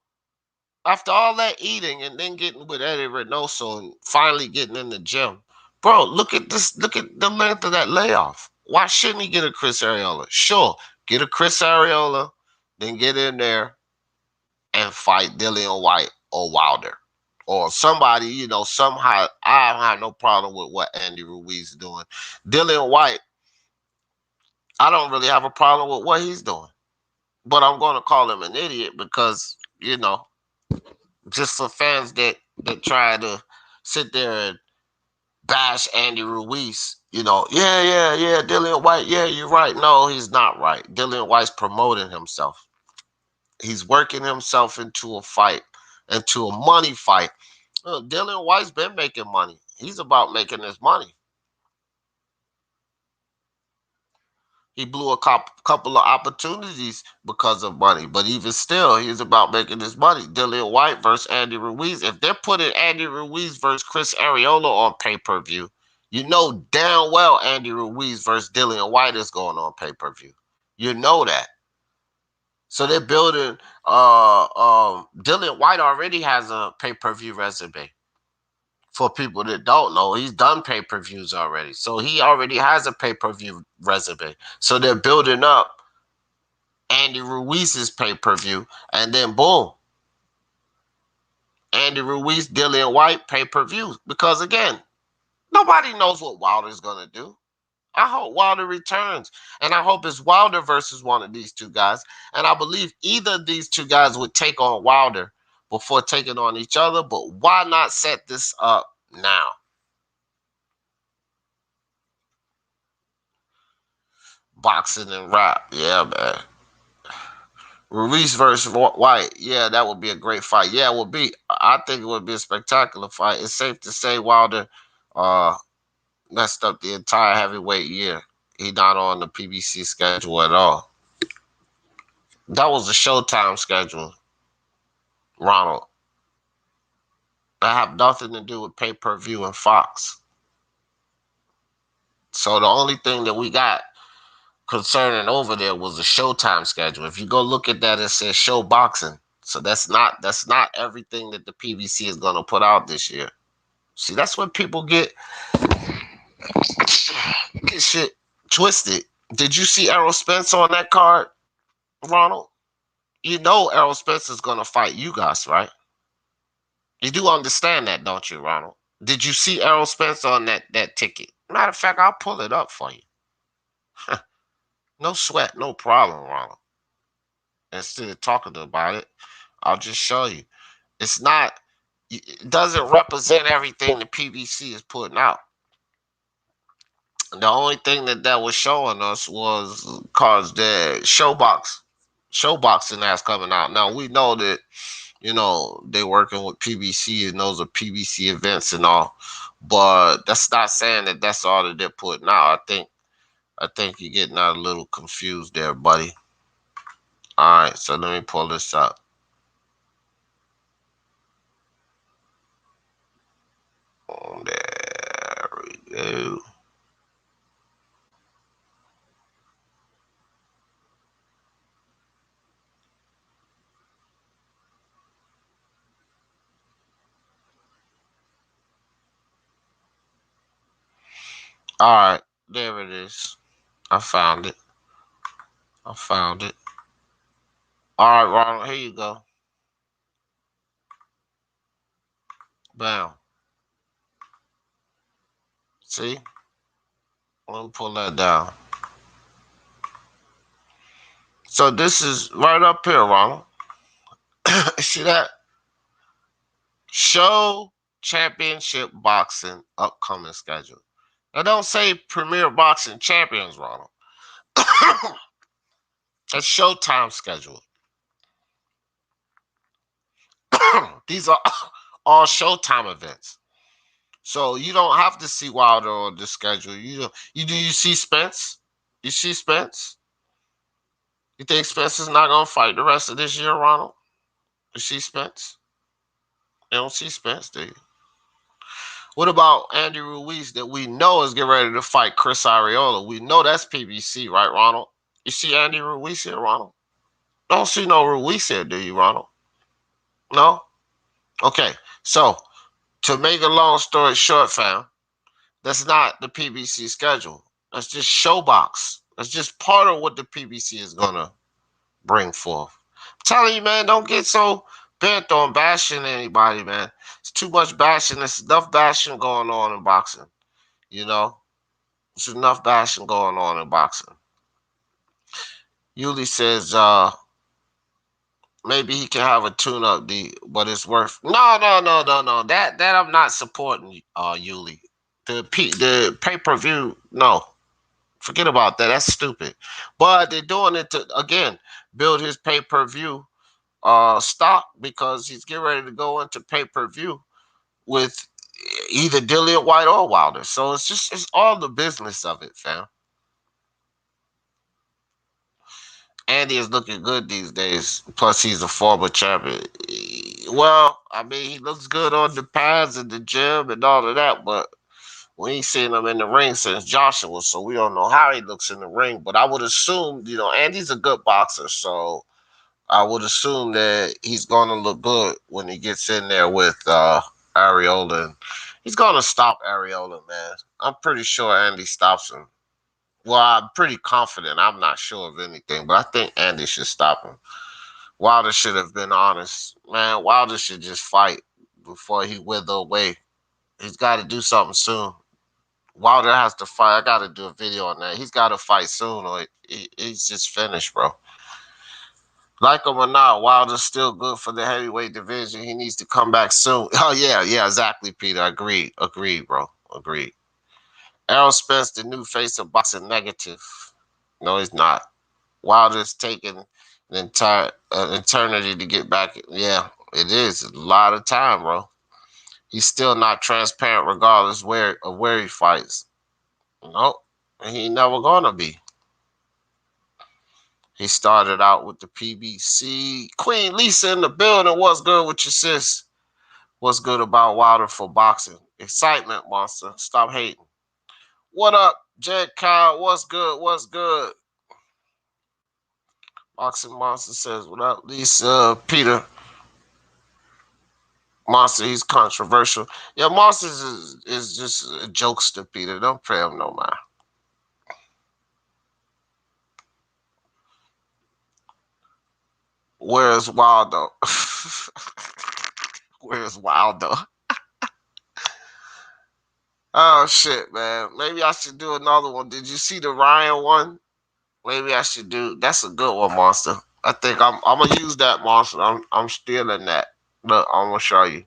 A: after all that eating and then getting with Eddie Reynoso and finally getting in the gym, bro, look at this. Look at the length of that layoff. Why shouldn't he get a Chris Arreola? Sure, get a Chris Arreola, then get in there and fight Dillian Whyte or Wilder. Or somebody, somehow. I don't have no problem with what Andy Ruiz is doing. Dillian Whyte, I don't really have a problem with what he's doing. But I'm going to call him an idiot because, just for fans that try to sit there and bash Andy Ruiz, yeah, Dillian Whyte, yeah, you're right. No, he's not right. Dillian Whyte's promoting himself. He's working himself into a fight, into a money fight. Dillian Whyte's been making money. He's about making his money. He blew a couple of opportunities because of money, but even still, he's about making his money. Dillian Whyte versus Andy Ruiz. If they're putting Andy Ruiz versus Chris Arreola on pay-per-view, you know damn well Andy Ruiz versus Dillian Whyte is going on pay-per-view. You know that. So they're building. Dillian Whyte already has a pay-per-view resume. For people that don't know, he's done pay-per-views already. So he already has a pay-per-view resume. So they're building up Andy Ruiz's pay-per-view, and then boom, Andy Ruiz, Dillian Whyte pay-per-view. Because again, nobody knows what Wilder's gonna do. I hope Wilder returns, and I hope it's Wilder versus one of these two guys. And I believe either of these two guys would take on Wilder before taking on each other. But why not set this up now? Boxing and rap, yeah, man. Ruiz versus Whyte, yeah, that would be a great fight. Yeah, it would be. I think it would be a spectacular fight. It's safe to say Wilder uh, messed up the entire heavyweight year. He not on the PBC schedule at all. That was a Showtime schedule, Ronald. That have nothing to do with pay-per-view and Fox. So the only thing that we got concerning over there was the Showtime schedule. If you go look at that, it says show boxing. So that's not everything that the PBC is gonna put out this year. See, that's when people get shit twisted. Did you see Errol Spence on that card, Ronald? You know Errol Spence is gonna fight you guys, right? You do understand that, don't you, Ronald? Did you see Errol Spence on that ticket? Matter of fact, I'll pull it up for you. No sweat, no problem, Ronald. Instead of talking about it, I'll just show you. It's not. It doesn't represent everything the PBC is putting out. The only thing that was showing us was cause the showboxing that's coming out. Now we know that they're working with PBC and those are PBC events and all, but that's not saying that that's all that they're putting out. I think you're getting out a little confused there, buddy. All right, so let me pull this up. There we go. All right, there it is. I found it. I found it. All right, Ronald, here you go. Bam. See? Let me pull that down. So this is right up here, Ronald. See that? Show Championship Boxing upcoming schedule. Now don't say Premier Boxing Champions, Ronald. That's Showtime schedule. These are all Showtime events. So you don't have to see Wilder on the schedule. You see Spence? You see Spence? You think Spence is not gonna fight the rest of this year, Ronald? You see Spence? You don't see Spence, do you? What about Andy Ruiz that we know is getting ready to fight Chris Arreola? We know that's PBC, right, Ronald? You see Andy Ruiz here, Ronald? Don't see no Ruiz here, do you, Ronald? No? Okay. So, to make a long story short, fam, that's not the PBC schedule. That's just Showbox. That's just part of what the PBC is going to bring forth. I'm telling you, man, don't get so bent on bashing anybody, man. It's too much bashing. There's enough bashing going on in boxing. You know? There's enough bashing going on in boxing. Yuli says, maybe he can have a tune-up deal, but it's worth. No. That I'm not supporting. Yuli, the pay-per-view. No, forget about that. That's stupid. But they're doing it to again build his pay-per-view stock because he's getting ready to go into pay-per-view with either Dillian Whyte or Wilder. So it's all the business of it, fam. Andy is looking good these days. Plus, he's a former champion. Well, I mean, he looks good on the pads and the gym and all of that, but we ain't seen him in the ring since Joshua, so we don't know how he looks in the ring. But I would assume, Andy's a good boxer, so I would assume that he's going to look good when he gets in there with Arreola. And he's going to stop Arreola, man. I'm pretty sure Andy stops him. Well, I'm pretty confident. I'm not sure of anything, but I think Andy should stop him. Wilder should have been honest. Man, Wilder should just fight before he wither away. He's got to do something soon. Wilder has to fight. I got to do a video on that. He's got to fight soon or he's just finished, bro. Like him or not, Wilder's still good for the heavyweight division. He needs to come back soon. Oh, yeah, exactly, Peter. Agreed, bro. Agreed. Errol Spence, the new face of boxing, negative. No, he's not. Wilder's taking an entire eternity to get back. Yeah, it is. A lot of time, bro. He's still not transparent regardless of where he fights. Nope. He never gonna be. He started out with the PBC. Queen Lisa in the building. What's good with your sis? What's good about Wilder for boxing? Excitement, monster. Stop hating. What up, Jed Kyle? What's good? What's good? Boxing Monster says, what up, Lisa? Peter. Monster, he's controversial. Yeah, Monster is just a jokester, Peter. Don't pay him no mind. Where's Waldo? Where's Waldo? Oh, shit, man. Maybe I should do another one. Did you see the Ryan one? Maybe I should do. That's a good one, Monster. I think I'm gonna use that, Monster. I'm stealing that. Look, I'm gonna show you.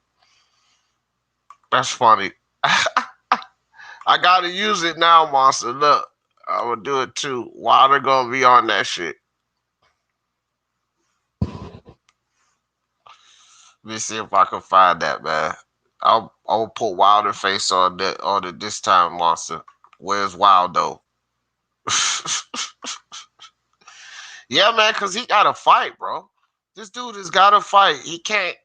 A: That's funny. I gotta use it now, Monster. Look, I'm gonna do it too. Wilder gonna be on that shit. Let me see if I can find that, man. I'll put Wilder face on it this time, Monster. Where's Waldo? Yeah, man, because he got to fight, bro. This dude has got to fight. He can't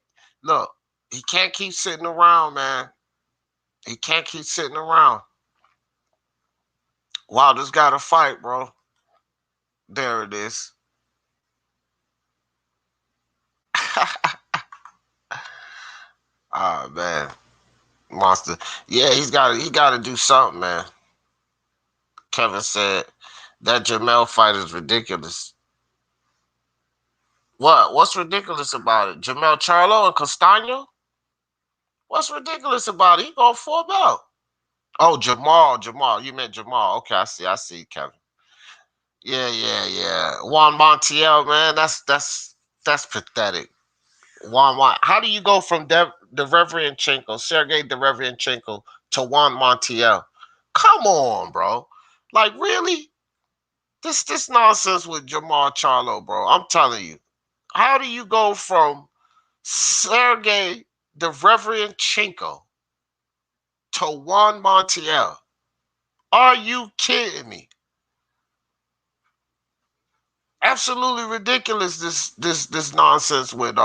A: keep sitting around, man. He can't keep sitting around. Wilder's got to fight, bro. There it is. Oh, man. Monster. Yeah, he got to do something, man. Kevin said that Jamel fight is ridiculous. What? What's ridiculous about it? Jamel Charlo and Castaño? What's ridiculous about it? He going 4 belt. Oh, Jamal. You meant Jamal. Okay, I see, Kevin. Yeah. Juan Montiel, man, that's pathetic. How do you go from Sergey Derevianchenko to Juan Montiel? Come on, bro. Like, really? This nonsense with Jamal Charlo, bro. I'm telling you. How do you go from Sergey Derevyanchenko to Juan Montiel? Are you kidding me? Absolutely ridiculous. This nonsense with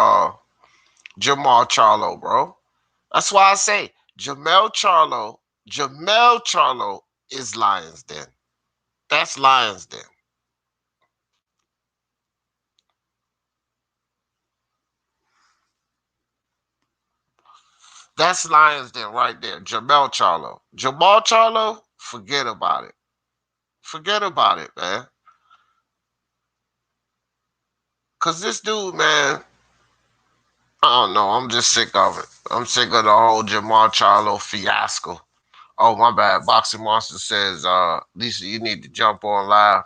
A: Jamal Charlo, bro. That's why I say Jamel Charlo is Lions Den. That's Lions Den. That's Lions Den right there. Jamel Charlo. Jamal Charlo, forget about it. Forget about it, man. Cause this dude, man, I don't know. I'm just sick of it. I'm sick of the whole Jamal Charlo fiasco. Oh, my bad. Boxing Monster says, Lisa, you need to jump on live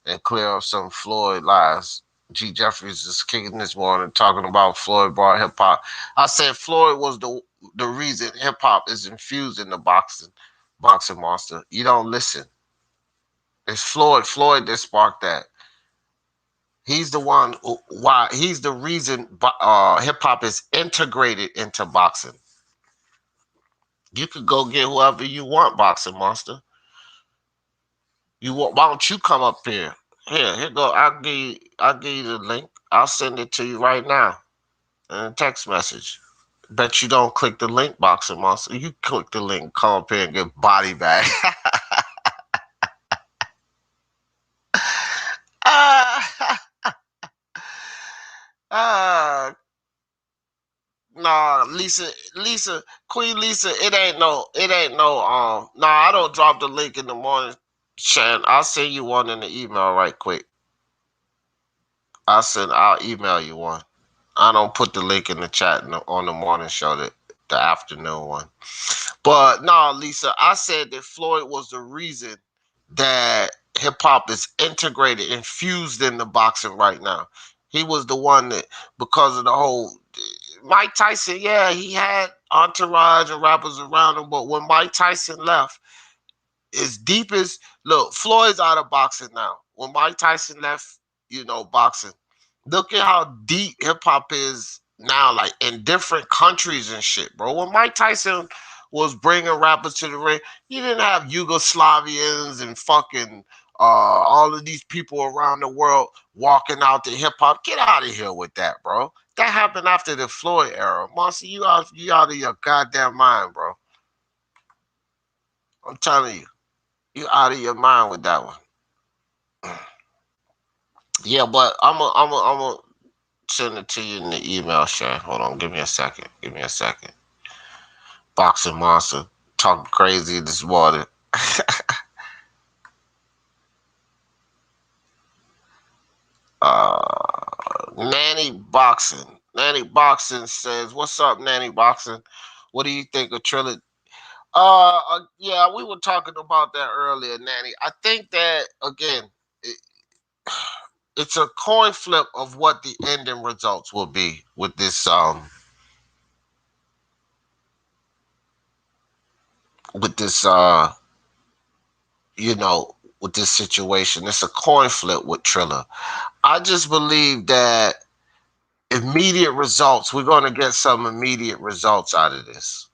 A: and clear up some Floyd lies. G. Jeffries is kicking this morning talking about Floyd brought hip hop. I said Floyd was the reason hip hop is infused in the boxing monster. You don't listen. It's Floyd. Floyd that sparked that. He's the one why he's the reason hip hop is integrated into boxing. You could go get whoever you want, boxing monster. Why don't you come up here? Here go. I'll give you the link. I'll send it to you right now in a text message. Bet you don't click the link, boxing monster. You click the link, come up here and get body bag. ah, ah, nah, Queen Lisa, it ain't no, nah, I don't drop the link in the morning, Shan. I'll send you one in the email right quick. I'll email you one. I don't put the link in the chat on the morning show, the afternoon one. But no, Lisa, I said that Floyd was the reason that hip hop is integrated, infused in the boxing right now. He was the one that, because of the whole Mike Tyson, yeah, he had entourage and rappers around him, but when Mike Tyson left, as deep as look, Floyd's out of boxing now. When Mike Tyson left, boxing, look at how deep hip hop is now, like in different countries and shit, bro. When Mike Tyson was bringing rappers to the ring, you didn't have Yugoslavians and fucking all of these people around the world walking out to hip hop. Get out of here with that, bro. That happened after the Floyd era. Monster, you out of your goddamn mind, bro. I'm telling you. You out of your mind with that one. Yeah, but I'm a send it to you in the email, Shay. Hold on, give me a second. Give me a second. Boxing monster talking crazy this morning. Nanny Boxing. Nanny Boxing says, "What's up, Nanny Boxing? What do you think of Trilogy?" Yeah, we were talking about that earlier, Nanny. I think that again, it's a coin flip of what the ending results will be with this with this with this situation. It's a coin flip with Triller. I just believe that immediate results, we're going to get some immediate results out of this.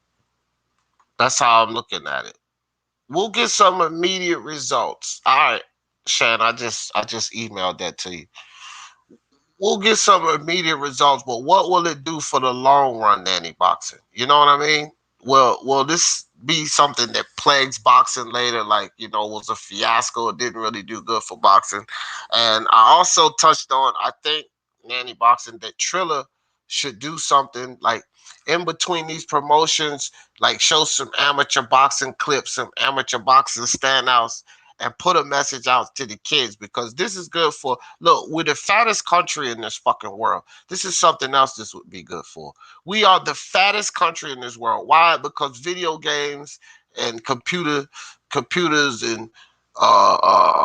A: That's how I'm looking at it. We'll get some immediate results. All right, Shan, I just emailed that to you. We'll get some immediate results, but what will it do for the long run, Nanny Boxing? You know what I mean? Will this be something that plagues boxing later? Like, was a fiasco. It didn't really do good for boxing. And I also touched on, I think, Nanny Boxing, that Triller should do something like in between these promotions, like show some amateur boxing clips, some amateur boxing standouts, and put a message out to the kids, because this is good for, look, we're the fattest country in this fucking world. This is something else this would be good for. We are the fattest country in this world. Why? Because video games and computers and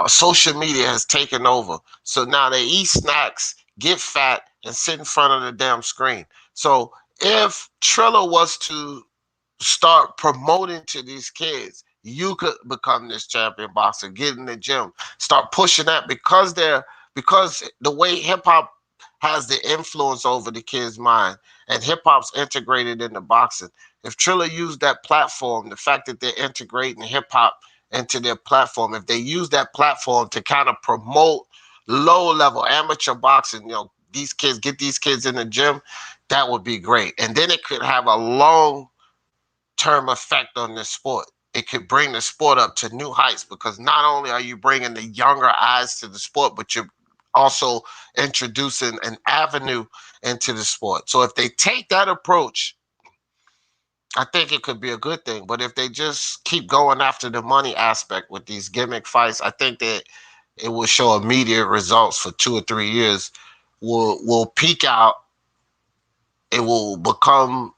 A: social media has taken over. So now they eat snacks, get fat, and sit in front of the damn screen. So if Triller was to start promoting to these kids, You could become this champion boxer. Get in the gym. Start pushing that because the way hip hop has the influence over the kid's mind and hip hop's integrated into boxing. If Triller used that platform, the fact that they're integrating hip hop into their platform, if they use that platform to kind of promote low level amateur boxing, get these kids in the gym, that would be great. And then it could have a long term effect on the sport. It could bring the sport up to new heights because not only are you bringing the younger eyes to the sport, but you're also introducing an avenue into the sport. So if they take that approach, I think it could be a good thing. But if they just keep going after the money aspect with these gimmick fights, I think that it will show immediate results for 2 or 3 years. Will peak out. It will become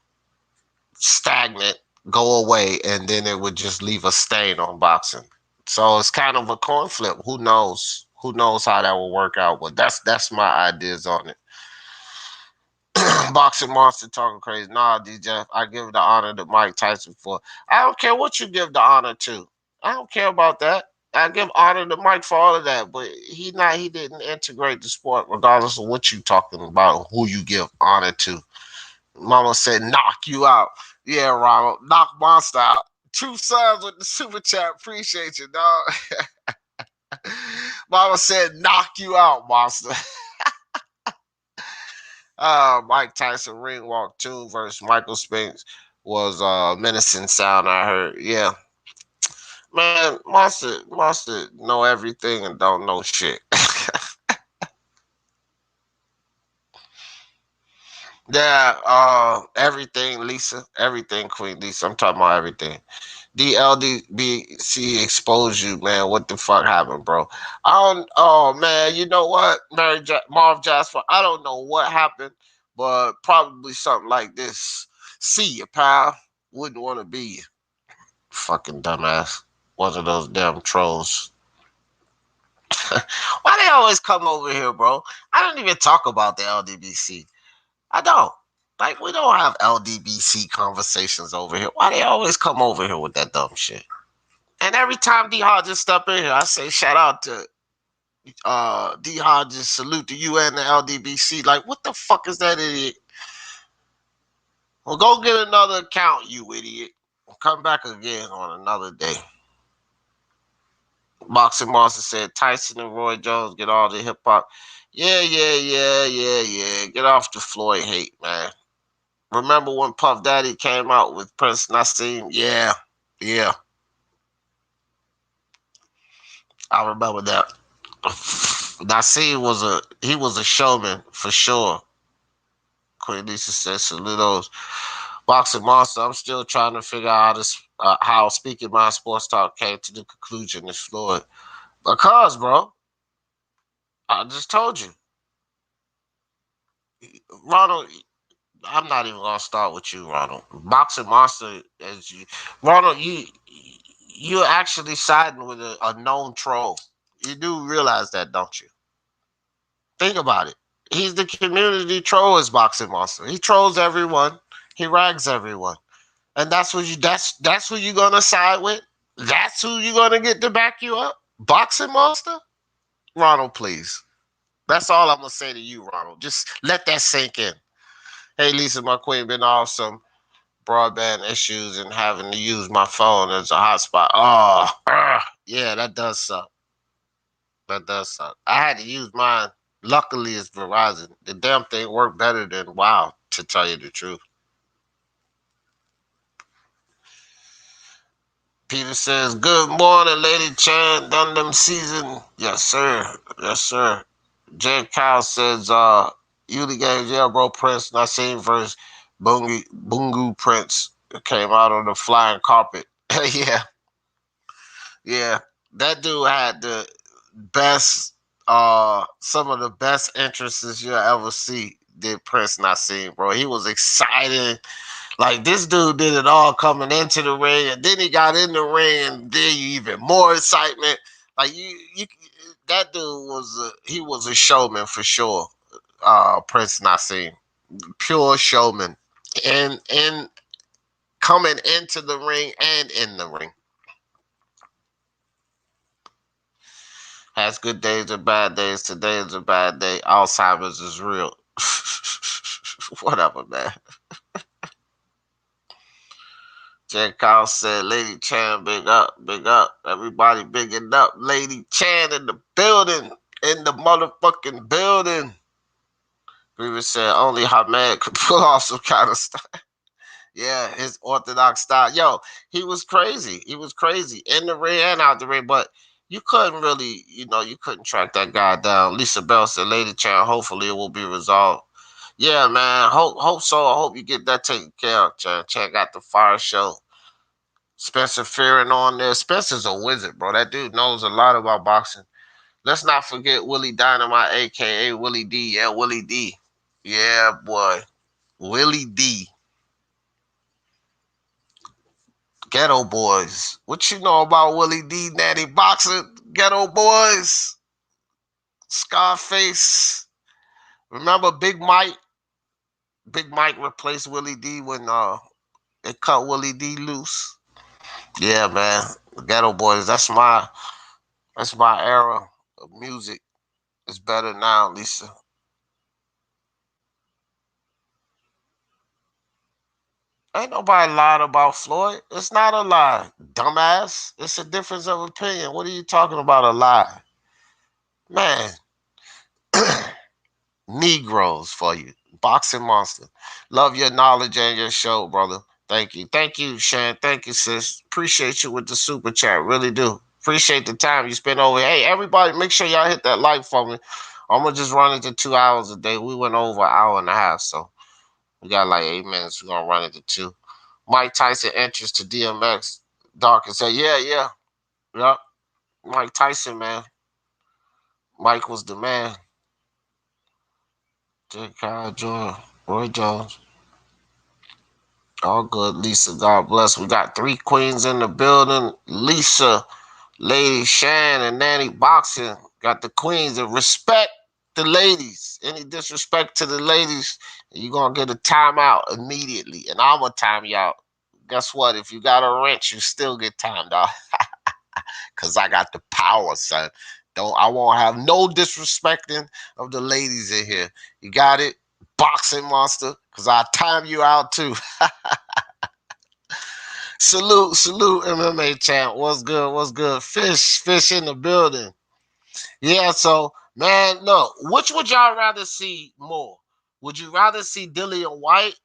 A: stagnant, go away, and then it would just leave a stain on boxing. So it's kind of a coin flip. Who knows? Who knows how that will work out? But that's my ideas on it. Boxing Monster talking crazy. Nah, DJ, I give the honor to Mike Tyson for. I don't care what you give the honor to. I don't care about that. I give honor to Mike for all of that, but he didn't integrate the sport regardless of what you talking about, who you give honor to. Mama said knock you out. Yeah, Ronald. Knock Monster out. Two sons with the super chat. Appreciate you, dog. Mama said knock you out, Monster. Mike Tyson ring walk 2 versus Michael Spinks was menacing sound I heard. Yeah. Man, Monster know everything and don't know shit. Yeah, everything, Lisa. Everything, Queen Lisa. I'm talking about everything. DLDBC exposed you, man. What the fuck happened, bro? Oh, man, you know what? Marv Jasper, I don't know what happened, but probably something like this. See you, pal. Wouldn't want to be you. Fucking dumbass. One of those damn trolls. Why they always come over here, bro? I don't even talk about the LDBC. I don't. Like, we don't have LDBC conversations over here. Why they always come over here with that dumb shit? And every time D Hodges step in here, I say shout out to D Hodges, salute to you and the LDBC. Like, what the fuck is that idiot? Well, go get another account, you idiot. Come back again on another day. Boxing Monster said Tyson and Roy Jones get all the hip hop. Yeah. Get off the Floyd hate, man. Remember when Puff Daddy came out with Prince Nassim? Yeah. I remember that. Nassim was a showman for sure. Queen Lisa says saludos. Boxing Monster, I'm still trying to figure out how Speaking My Sports Talk came to the conclusion it's Floyd. Because, bro, I just told you. Ronald, I'm not even gonna start with you, Ronald. Boxing Monster, Ronald, you're actually siding with a known troll. You do realize that, don't you? Think about it. He's the community troll as Boxing Monster. He trolls everyone. He rags everyone, and that's who you're gonna side with. That's who you're gonna get to back you up. Boxing Monster, Ronald, please. That's all I'm gonna say to you, Ronald. Just let that sink in. Hey, Lisa, my queen, been off some broadband issues and having to use my phone as a hotspot. Oh, yeah, that does suck. That does suck. I had to use mine. Luckily, it's Verizon. The damn thing worked better than WoW, to tell you the truth. Peter says, good morning, Lady Chan. Done them season. Yes, sir. Yes, sir. Jay Kyle says, Yuli Games, yeah, bro, Prince, Nassim versus Bungu Prince came out on the flying carpet. Yeah. Yeah. That dude had the best, some of the best entrances you'll ever see, did Prince Nassim, bro. He was excited. Like, this dude did it all coming into the ring, and then he got in the ring, and then even more excitement. Like, that dude he was a showman for sure. Prince Nassim, pure showman, and coming into the ring and in the ring. Has good days and bad days. Today is a bad day. Alzheimer's is real. Whatever, man. Jen Kyle said, Lady Chan, big up, big up. Everybody bigging up. Lady Chan in the building. In the motherfucking building. Ruiz said, only Hamed could pull off some kind of stuff. Yeah, his orthodox style. Yo, he was crazy. He was crazy in the ring and out the ring, but you couldn't really, you couldn't track that guy down. Lisa Bell said, Lady Chan, hopefully it will be resolved. Yeah, man. Hope so. I hope you get that taken care of, Chan. Chan got the fire show. Spencer Fearing on there. Spencer's a wizard, bro. That dude knows a lot about boxing. Let's not forget Willie Dynamite, a.k.a. Willie D. Yeah, Willie D. Yeah, boy. Willie D. Ghetto Boys. What you know about Willie D, Natty Boxing? Ghetto Boys. Scarface. Remember Big Mike? Big Mike replaced Willie D when they cut Willie D loose. Yeah, man. Ghetto Boys. That's my era of music. It's better now, Lisa. Ain't nobody lied about Floyd. It's not a lie, dumbass. It's a difference of opinion. What are you talking about, a lie? Man, Negroes for you. Boxing Monster. Love your knowledge and your show, brother. Thank you. Thank you, Shan. Thank you, sis. Appreciate you with the super chat. Really do. Appreciate the time you spend over here. Hey, everybody, make sure y'all hit that like for me. I'm going to just run into 2 hours a day. We went over an hour and a half, so we got like 8 minutes. We're going to run into 2. Mike Tyson entrance to DMX. Dark and said, yeah. Yep. Mike Tyson, man. Mike was the man. J. Kyle Jordan. Roy Jones. All good, Lisa. God bless. We got 3 queens in the building. Lisa, Lady Shan, and Nanny Boxing. Got the queens. And respect the ladies. Any disrespect to the ladies, you're going to get a timeout immediately. And I'm going to time you out. Guess what? If you got a wrench, you still get timed out. Because I got the power, son. I won't have no disrespecting of the ladies in here. You got it? Boxing Monster. Because I'll time you out, too. Salute, MMA champ. What's good? Fish in the building. Yeah, so, man, look, which would y'all rather see more? Would you rather see Dillian Whyte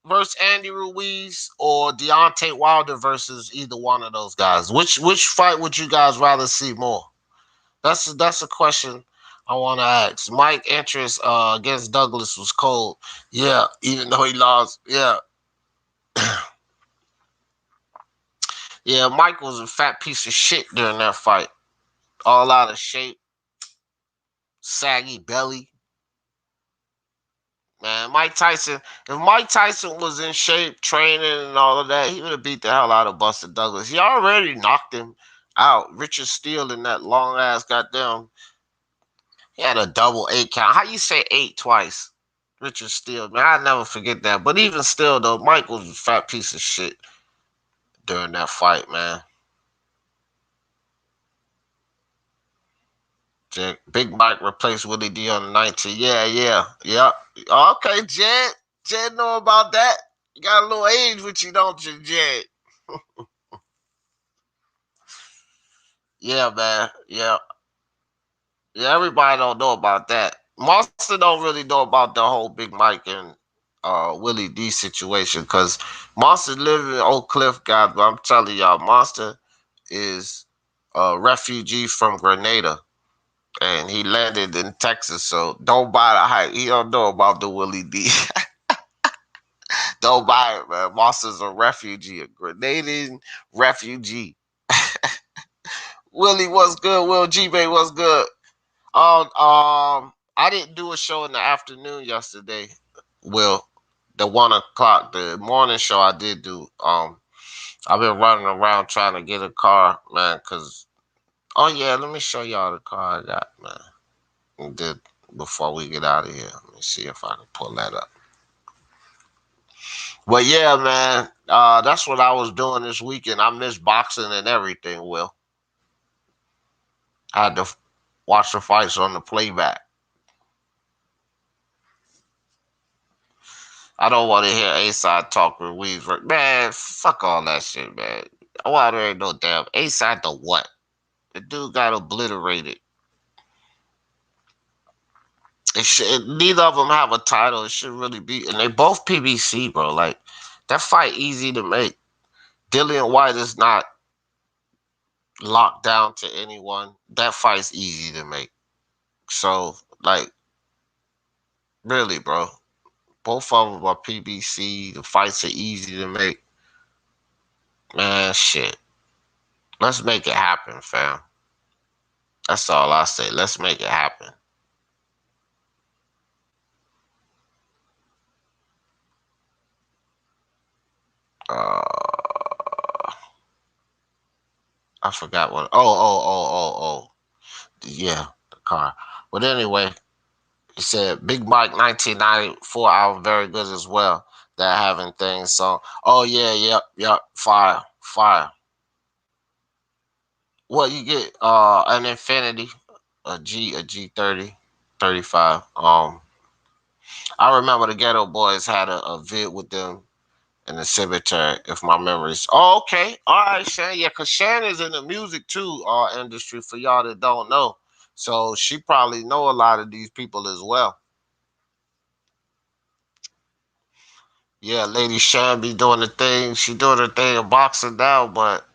A: versus Andy Ruiz or Deontay Wilder versus either one of those guys? Which fight would you guys rather see more? That's a question I want to ask. Mike interest against Douglas was cold. Yeah, even though he lost. Yeah. Yeah, Mike was a fat piece of shit during that fight. All out of shape. Saggy belly. Man, if Mike Tyson was in shape, training and all of that, he would have beat the hell out of Buster Douglas. He already knocked him out. Richard Steele in that long ass goddamn, he had a double 8 count. How you say 8 twice? Richard Steele, man, I never forget that. But even still, though, Mike was a fat piece of shit during that fight, man. Big Mike replaced Willie D on the 19. Yeah. Okay, Jed. Jed know about that. You got a little age with you, don't you, Jed? Yeah, man. Yeah. Yeah, everybody don't know about that. Monster don't really know about the whole Big Mike and Willie D situation because Monster live in Oak Cliff, guys. But I'm telling y'all, Monster is a refugee from Grenada. And he landed in Texas, so don't buy the hype. He don't know about the Willie D. Don't buy it, man. Monster's a refugee, a Grenadian refugee. Willie, what's good? Will G-Bay, what's good? I didn't do a show in the afternoon yesterday. Will, the 1 o'clock, the morning show I did do. I've been running around trying to get a car, man, cause oh yeah, let me show y'all the car I got, man. Did before we get out of here. Let me see if I can pull that up. But yeah, man, that's what I was doing this weekend. I missed boxing and everything, Will. I had to watch the fights on the playback. I don't want to hear A-Side talk with Ruiz. Man, fuck all that shit, man. Why there ain't no damn A-Side the what? The dude got obliterated. Neither of them have a title. It should really be, and they both PBC, bro. Like that fight easy to make. Dillian Whyte is not locked down to anyone. That fight's easy to make. So like, really, bro. Both of them are PBC. The fights are easy to make. Man, shit. Let's make it happen, fam. That's all I say. Let's make it happen. I forgot what. Oh. Yeah, the car. But anyway, he said Big Mike 1994 album very good as well. That having things. So, oh yeah, yep. Fire. What you get? An Infinity, a G30, 35. I remember the Ghetto Boys had a vid with them in the cemetery, if my memory's. Oh, okay. All right, Shan. Yeah, because Shan is in the music too, industry, for y'all that don't know. So she probably know a lot of these people as well. Yeah, Lady Shan be doing the thing. She doing her thing in boxing now, but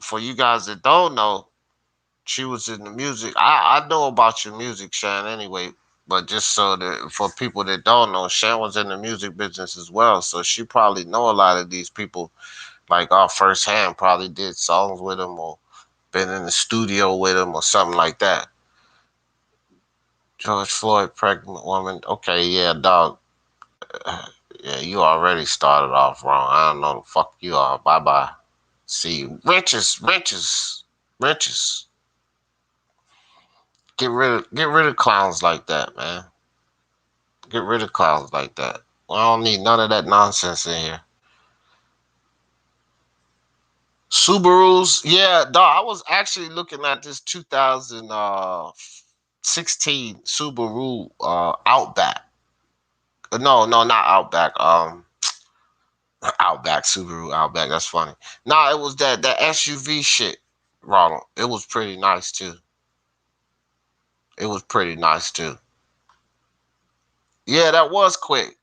A: for you guys that don't know, she was in the music. I know about your music, Shan, anyway. But just so that for people that don't know, Shan was in the music business as well. So she probably know a lot of these people like firsthand, probably did songs with him or been in the studio with him or something like that. George Floyd, pregnant woman. Okay, yeah, dog. Yeah, you already started off wrong. I don't know the fuck you are. Bye bye. See you. Riches. Get rid of clowns like that, man. Get rid of clowns like that. I don't need none of that nonsense in here. Subarus, yeah, dog. I was actually looking at this 2016 Subaru Outback. No, not Outback. Outback Subaru Outback. That's funny. Nah, it was that SUV shit, Ronald. It was pretty nice too. It was pretty nice too. Yeah, that was quick.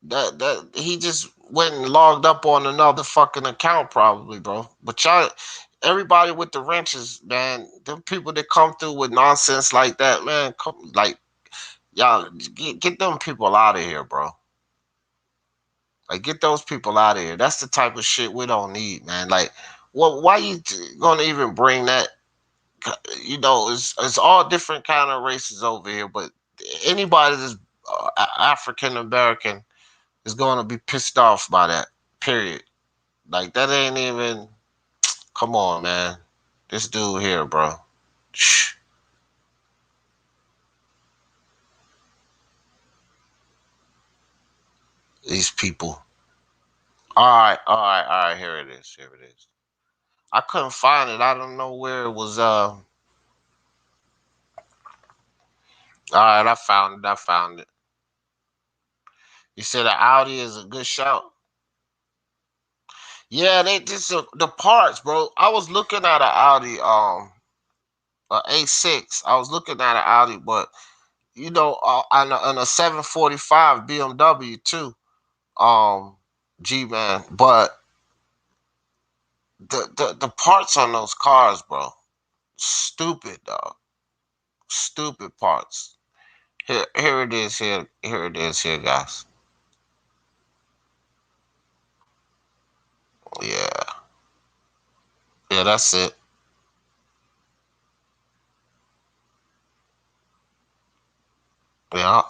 A: That he just went and logged up on another fucking account probably, bro. But y'all, everybody with the wrenches, man, them people that come through with nonsense like that, man, come like y'all get them people out of here, bro. Like get those people out of here. That's the type of shit we don't need, man. Like, well, why you gonna even bring that? You know, it's all different kind of races over here, but anybody that's African American is going to be pissed off by that. Period. Like that ain't even. Come on, man. This dude here, bro. Shh. These people. All right. Here it is. I couldn't find it. I don't know where it was. All right, I found it. You said the Audi is a good shout. Yeah, they just the parts, bro. I was looking at an Audi, A6. I was looking at an Audi, but you know, on a 745 BMW too. G man, but the parts on those cars, bro, stupid, dog. Stupid parts. Here it is. Here it is. Here, guys. Yeah, yeah, that's it. Yeah,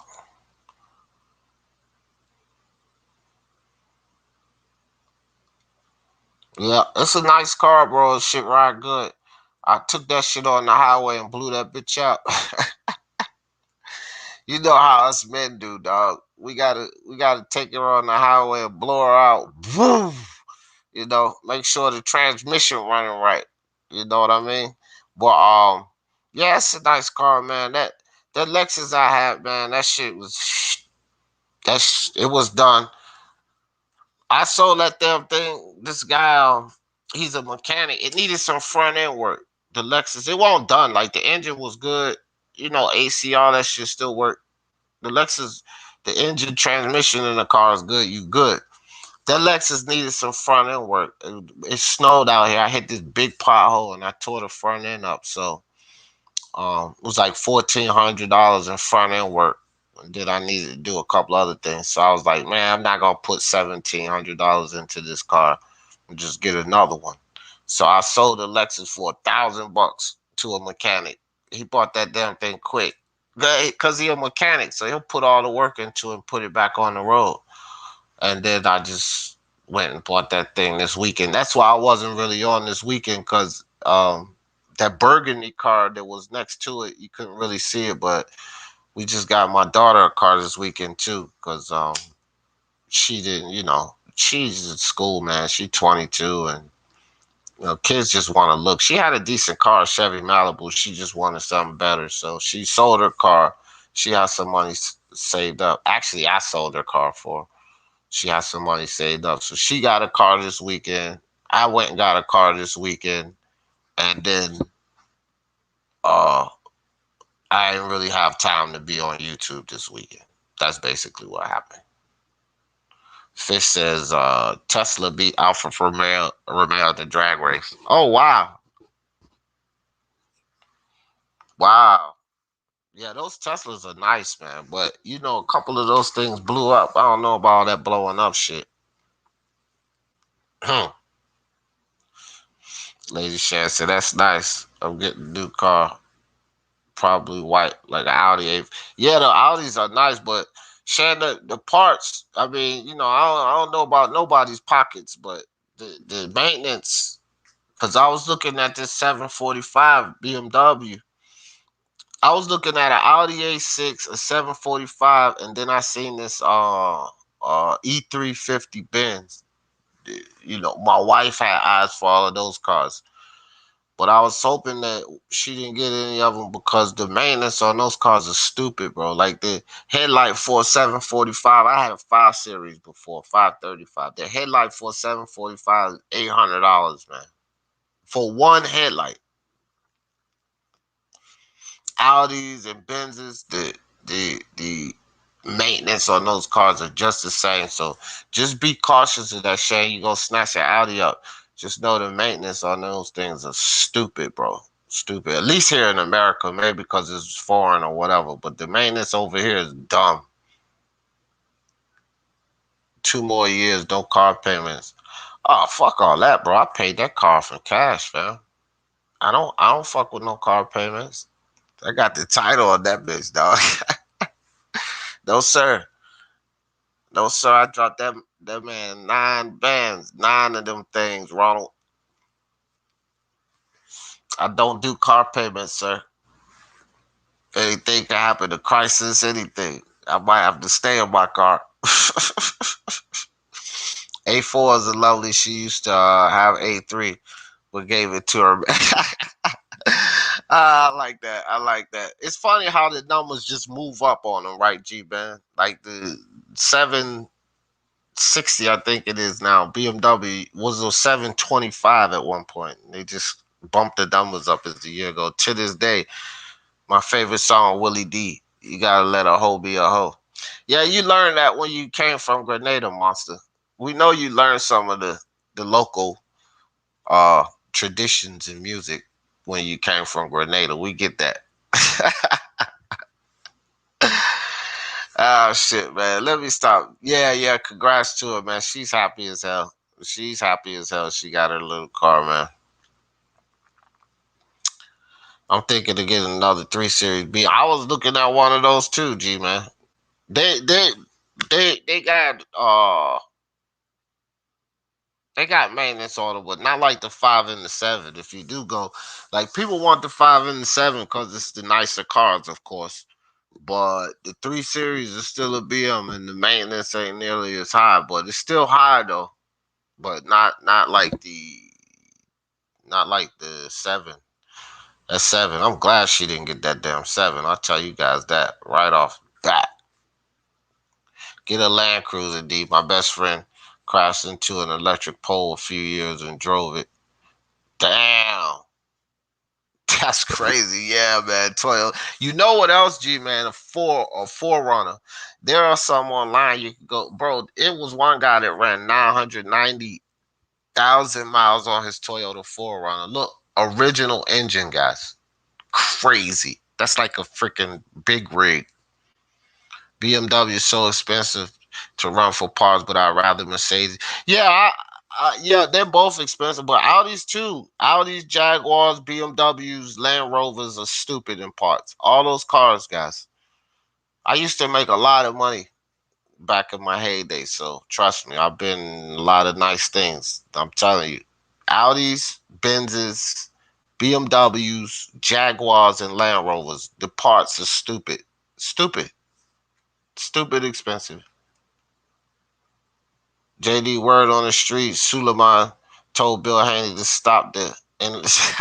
A: yeah, it's a nice car, bro. Shit ride good. I took that shit on the highway and blew that bitch out. You know how us men do, dog. We gotta take her on the highway and blow her out. Boom. You know, make sure the transmission running right. You know what I mean? But yeah, it's a nice car, man. That Lexus I had, man, that shit was it was done. I sold that damn thing. This guy, he's a mechanic. It needed some front end work. The Lexus, it wasn't done. Like the engine was good, AC, all that shit still worked. The Lexus, the engine, transmission in the car is good. You good. That Lexus needed some front end work. It snowed out here. I hit this big pothole and I tore the front end up. So it was like $1,400 in front end work. And then I needed to do a couple other things. So I was like, man, I'm not gonna put $1,700 into this car and just get another one. So I sold the Lexus for $1,000 to a mechanic. He bought that damn thing quick. Because he a mechanic, so he'll put all the work into it and put it back on the road. And then I just went and bought that thing this weekend. That's why I wasn't really on this weekend because that burgundy car that was next to it, you couldn't really see it. But we just got my daughter a car this weekend too because she didn't, she's at school, man. She's 22 and kids just want to look. She had a decent car, Chevy Malibu. She just wanted something better, so she sold her car. She has some money saved up. Actually, I sold her car for her. She has some money saved up. So she got a car this weekend. I went and got a car this weekend. And then I didn't really have time to be on YouTube this weekend. That's basically what happened. Fish says Tesla beat Alfa Romeo at the drag race. Oh, wow. Wow. Yeah, those Teslas are nice, man. But, a couple of those things blew up. I don't know about all that blowing up shit. Lady Shan said, that's nice. I'm getting a new car. Probably white, like an Audi 8. Yeah, the Audis are nice, but Shan, the parts, I mean, I don't know about nobody's pockets, but the maintenance, because I was looking at this 745 BMW. I was looking at an Audi A6, a 745, and then I seen this E350 Benz. My wife had eyes for all of those cars. But I was hoping that she didn't get any of them because the maintenance on those cars is stupid, bro. Like the headlight for a 745, I had a 5 Series before, 535. The headlight for a 745 is $800, man. For one headlight. Audis and Benzes, the maintenance on those cars are just the same. So just be cautious of that, Shane. You're gonna snatch your Audi up. Just know the maintenance on those things are stupid, bro. Stupid. At least here in America, maybe because it's foreign or whatever. But the maintenance over here is dumb. 2 more years, no car payments. Oh, fuck all that, bro. I paid that car for cash, fam. I don't fuck with no car payments. I got the title on that bitch, dog. No, sir. No, sir. I dropped that man 9 bands, 9 of them things, Ronald. I don't do car payments, sir. Anything can happen, a crisis, anything. I might have to stay in my car. A4 is a lovely. She used to have A3, but gave it to her. I like that. I like that. It's funny how the numbers just move up on them, right, G-Man? Like the 760, I think it is now. BMW was a 725 at one point. They just bumped the numbers up as the year go. To this day, my favorite song, Willie D. You gotta let a hoe be a hoe. Yeah, you learned that when you came from Grenada, Monster. We know you learned some of the local uh traditions and music when you came from Grenada. We get that. Oh shit, man. Let me stop. Yeah. Congrats to her, man. She's happy as hell. She's happy as hell. She got her little car, man. I'm thinking of getting another 3 Series B. I was looking at one of those too, G man. They got maintenance on them, but not like the 5 and the 7. If you do go, like people want the 5 and the 7 because it's the nicer cars, of course. But the 3 Series is still a BM, and the maintenance ain't nearly as high, but it's still high though. But not like the 7. That's 7. I'm glad she didn't get that damn 7. I'll tell you guys that right off bat. Get a Land Cruiser, D. My best friend crashed into an electric pole a few years and drove it. Damn. That's crazy. Yeah, man. 12. You know what else, G, man? A Forerunner. There are some online you can go. Bro, it was one guy that ran 990,000 miles on his Toyota Forerunner. Look, original engine, guys. Crazy. That's like a freaking big rig. BMW is so expensive to run for parts, but I'd rather Mercedes. Yeah, yeah, they're both expensive, but Audis too. Audis, Jaguars, BMWs, Land Rovers are stupid in parts. All those cars, guys. I used to make a lot of money back in my heyday, so trust me, I've been a lot of nice things. I'm telling you, Audis, Benzes, BMWs, Jaguars, and Land Rovers. The parts are stupid, stupid, stupid expensive. JD word on the street, Suleiman told Bill Haney to stop the endless.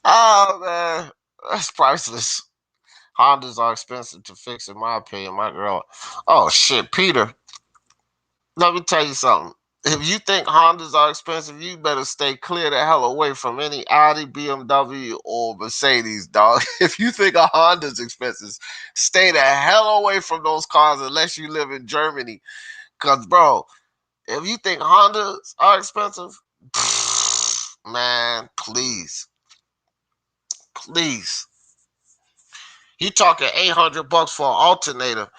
A: Oh man, that's priceless. Hondas are expensive to fix, in my opinion. My girl. Oh shit, Peter. Let me tell you something. If you think Hondas are expensive, you better stay clear the hell away from any Audi, BMW, or Mercedes, dog. If you think a Honda's expensive, stay the hell away from those cars unless you live in Germany. Cause bro, if you think Hondas are expensive, man, please, please. You talking $800 for an alternator,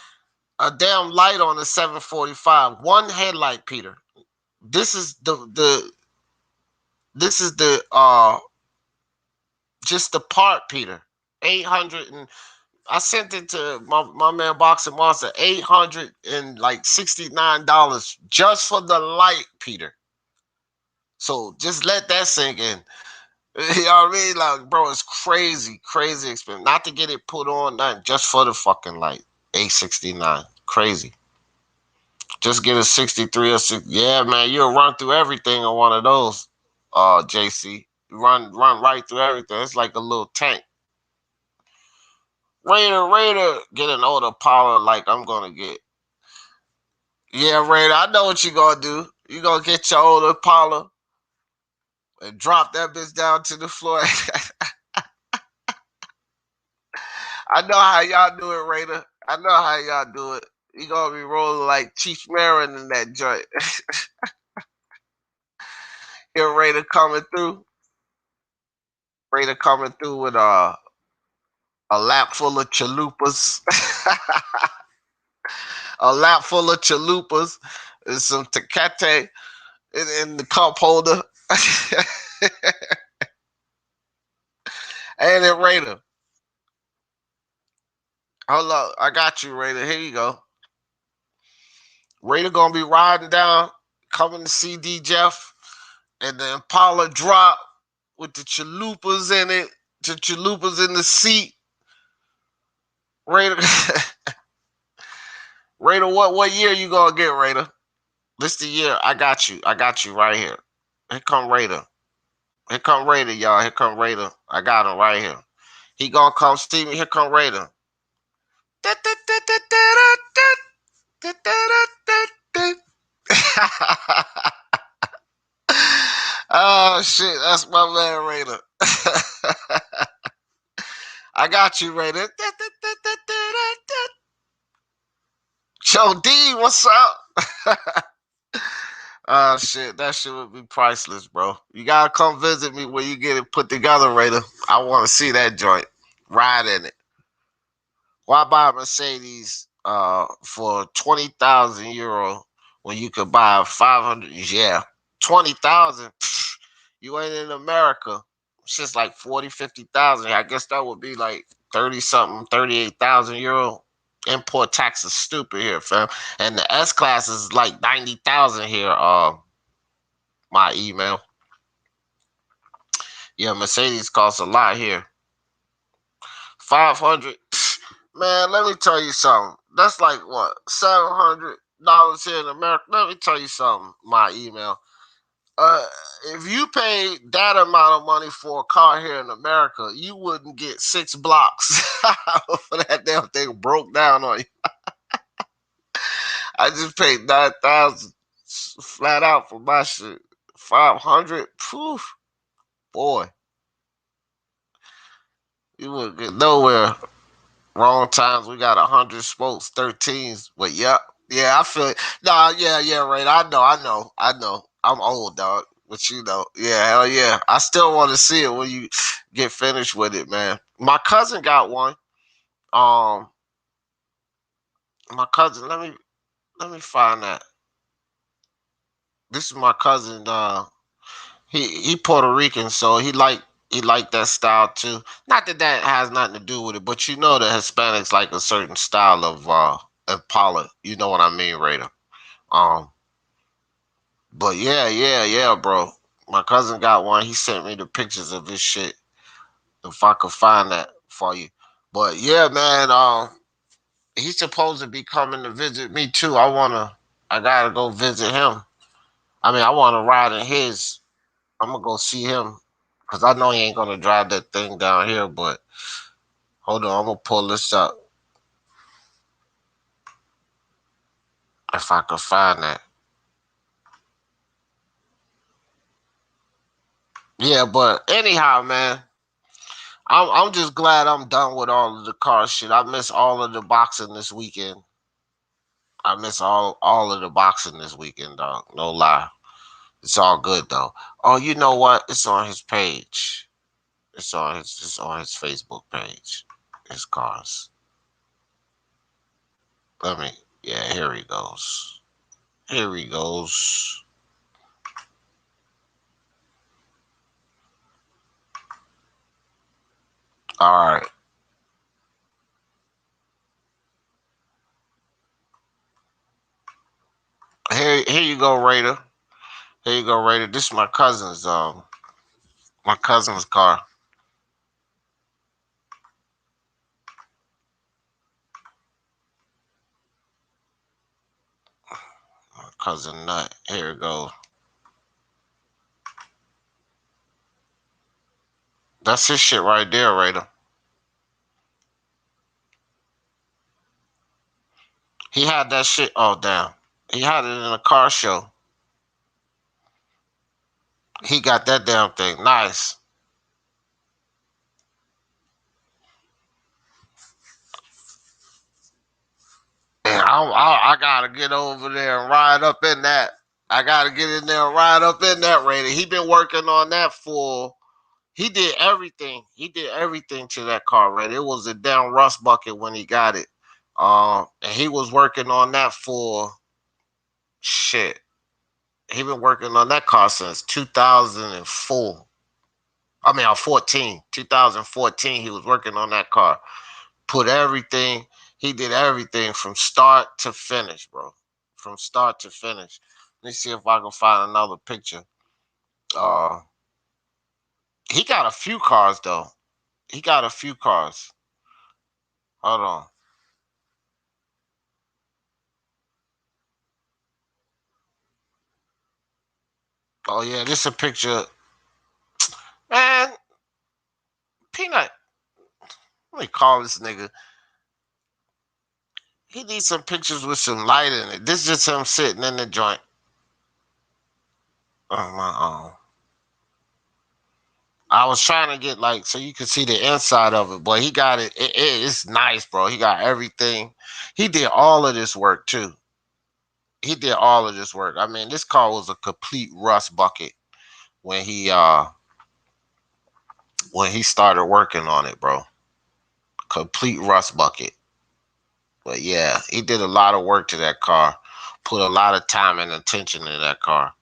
A: a damn light on the 745, one headlight, Peter. This is the this is the just the part, Peter. 800 and I sent it to my man Boxing Monster. $869 just for the light, Peter. So just let that sink in. You know what I mean? Like, bro, it's crazy, crazy expensive. Not to get it put on, nothing, just for the fucking light. 869. Crazy. Just get a 63 or 6. Yeah, man, you'll run through everything on one of those, JC. Run right through everything. It's like a little tank. Raider, get an old Apollo like I'm gonna get. Yeah, Raider, I know what you gonna do. You gonna get your old Apollo and drop that bitch down to the floor. I know how y'all do it, Raider. I know how y'all do it. You gonna be rolling like Chief Marin in that joint. Here, Raider coming through. Raider coming through with a lap full of chalupas. A lap full of chalupas and some Tecate in the cup holder. And then Raider. Hold up. I got you, Raider. Here you go. Raider gonna be riding down, coming to see D Jeff, and the Impala drop with the chalupas in it, the chalupas in the seat. Raider, Raider, what year you gonna get, Raider? This the year. I got you. I got you right here. Here come Raider. Here come Raider, y'all. Here come Raider. I got him right here. He gonna come see me. Here come Raider. Oh shit, that's my man Raider. I got you, Raider. Yo, D, what's up? Shit, that shit would be priceless, bro. You gotta come visit me when you get it put together, Raider. I want to see that joint. Ride in it. Why buy a Mercedes for 20,000 euro when you could buy 500? Yeah, 20,000. You ain't in America. It's just like 40, 50,000. I guess that would be like 30 something, 38,000 euro. Import tax is stupid here, fam. And the S class is like 90,000 here. My email. Yeah, Mercedes costs a lot here. 500. Man, let me tell you something. That's like what, $700 here in America. Let me tell you something. My email. Uh, if you paid that amount of money for a car here in America, you wouldn't get 6 blocks for that damn thing broke down on you. I just paid 9,000 flat out for my shit. 500, poof, boy, you wouldn't get nowhere. Wrong times. We got 100 spokes, 13s. But yeah, I feel it. Nah, yeah, right. I know. I'm old, dog. But yeah, hell yeah. I still want to see it when you get finished with it, man. My cousin got one. Um, my cousin. Let me find that. This is my cousin. He Puerto Rican, so he like that style too. Not that that has nothing to do with it, but the Hispanics like a certain style of Impala. You know what I mean, Raider? Um, but yeah, bro. My cousin got one. He sent me the pictures of his shit. If I could find that for you. But yeah, man. He's supposed to be coming to visit me too. I gotta go visit him. I mean, I want to ride in his. I'm gonna go see him because I know he ain't gonna drive that thing down here. But hold on, I'm gonna pull this up if I could find that. Yeah, but anyhow, man, I'm just glad I'm done with all of the car shit. I miss all of the boxing this weekend. I miss all of the boxing this weekend, dog. No lie, it's all good though. Oh, you know what? It's on his page. It's on his Facebook page. His cars. Let me. Yeah, here he goes. Here he goes. All right. Here you go, Raider. Here you go, Raider. This is my cousin's car. My cousin Nut. Here it goes. That's his shit right there, Raider. He had that shit. Oh damn. He had it in a car show. He got that damn thing. Nice. And I gotta get over there and ride up in that. I gotta get in there and ride up in that, Raider. He been working on that for. He did everything. He did everything to that car, Raider. It was a damn rust bucket when he got it. And he was working on that for shit. He been working on that car since 2004. I mean, 14, 2014. He was working on that car. Put everything. He did everything from start to finish, bro. From start to finish. Let me see if I can find another picture. Uh, he got a few cars though. He got a few cars. Hold on. Oh yeah, this is a picture. Man, Peanut. Let me call this nigga. He needs some pictures with some light in it. This is just him sitting in the joint. Oh my own. I was trying to get like so you could see the inside of it, but he got it. It's nice, bro. He got everything. He did all of this work too. He did all of this work. I mean, this car was a complete rust bucket when he started working on it, bro. Complete rust bucket. But yeah, he did a lot of work to that car. Put a lot of time and attention in that car.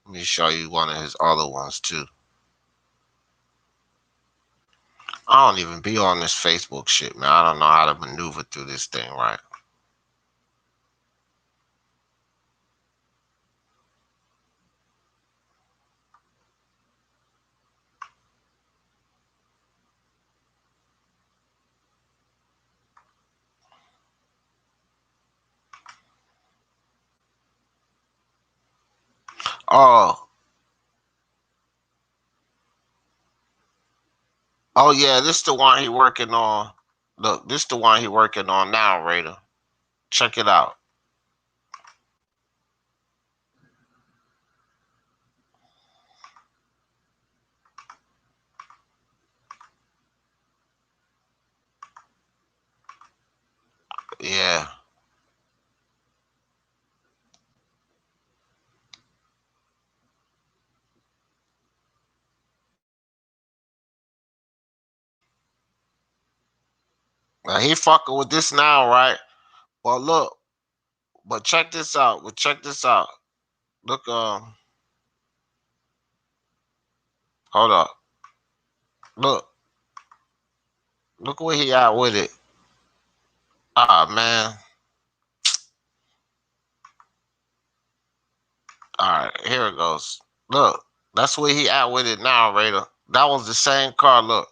A: Let me show you one of his other ones too. I don't even be on this Facebook shit, man. I don't know how to maneuver through this thing right. Oh, Oh yeah, this the one he working on. Look, this the one he working on now, Raider. Check it out. Yeah, now he fucking with this now, right? Well, look, but check this out. But check this out. Look, hold up. Look, look where he at with it. Ah man. All right, here it goes. Look, that's where he at with it now, Raider. That was the same car. Look,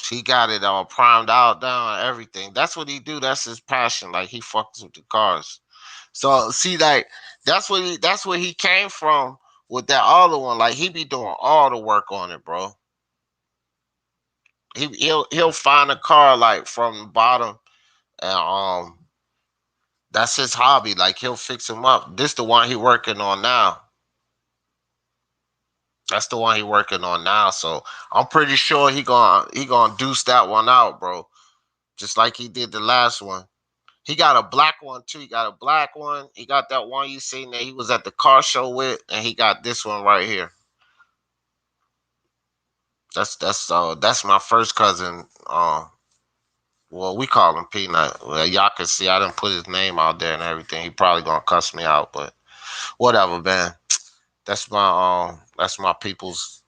A: he got it all primed out, down, everything. That's what he do. That's his passion. Like he fucks with the cars. So see, like that's where he came from with that other one. Like he be doing all the work on it, bro. He'll find a car like from the bottom, and that's his hobby. Like he'll fix them up. This the one he working on now. That's the one he working on now. So I'm pretty sure he gonna deuce that one out, bro. Just like he did the last one. He got a black one too. He got a black one. He got that one you seen that he was at the car show with, and he got this one right here. That's my first cousin. Well, we call him Peanut. Well, y'all can see I didn't put his name out there and everything. He probably gonna cuss me out, but whatever, man. That's my people's.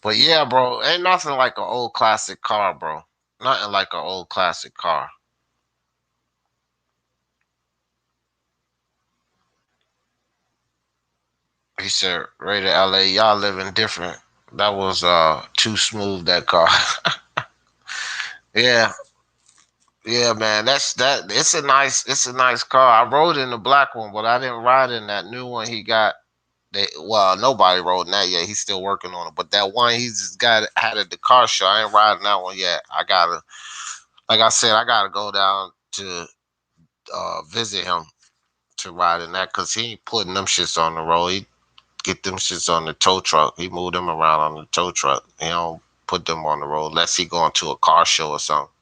A: But yeah, bro, ain't nothing like an old classic car, bro. Nothing like an old classic car. He said, Raider LA, y'all living different. That was too smooth, that car. Yeah, yeah, man. It's a nice car. I rode in the black one, but I didn't ride in that new one he got. Well, nobody rode in that yet. He's still working on it. But that one he just got had at the car show. I ain't riding that one yet. I gotta, like I said, I gotta go down to visit him to ride in that because he ain't putting them shits on the road. He get them shits on the tow truck. He move them around on the tow truck. He don't put them on the road unless he going to a car show or something.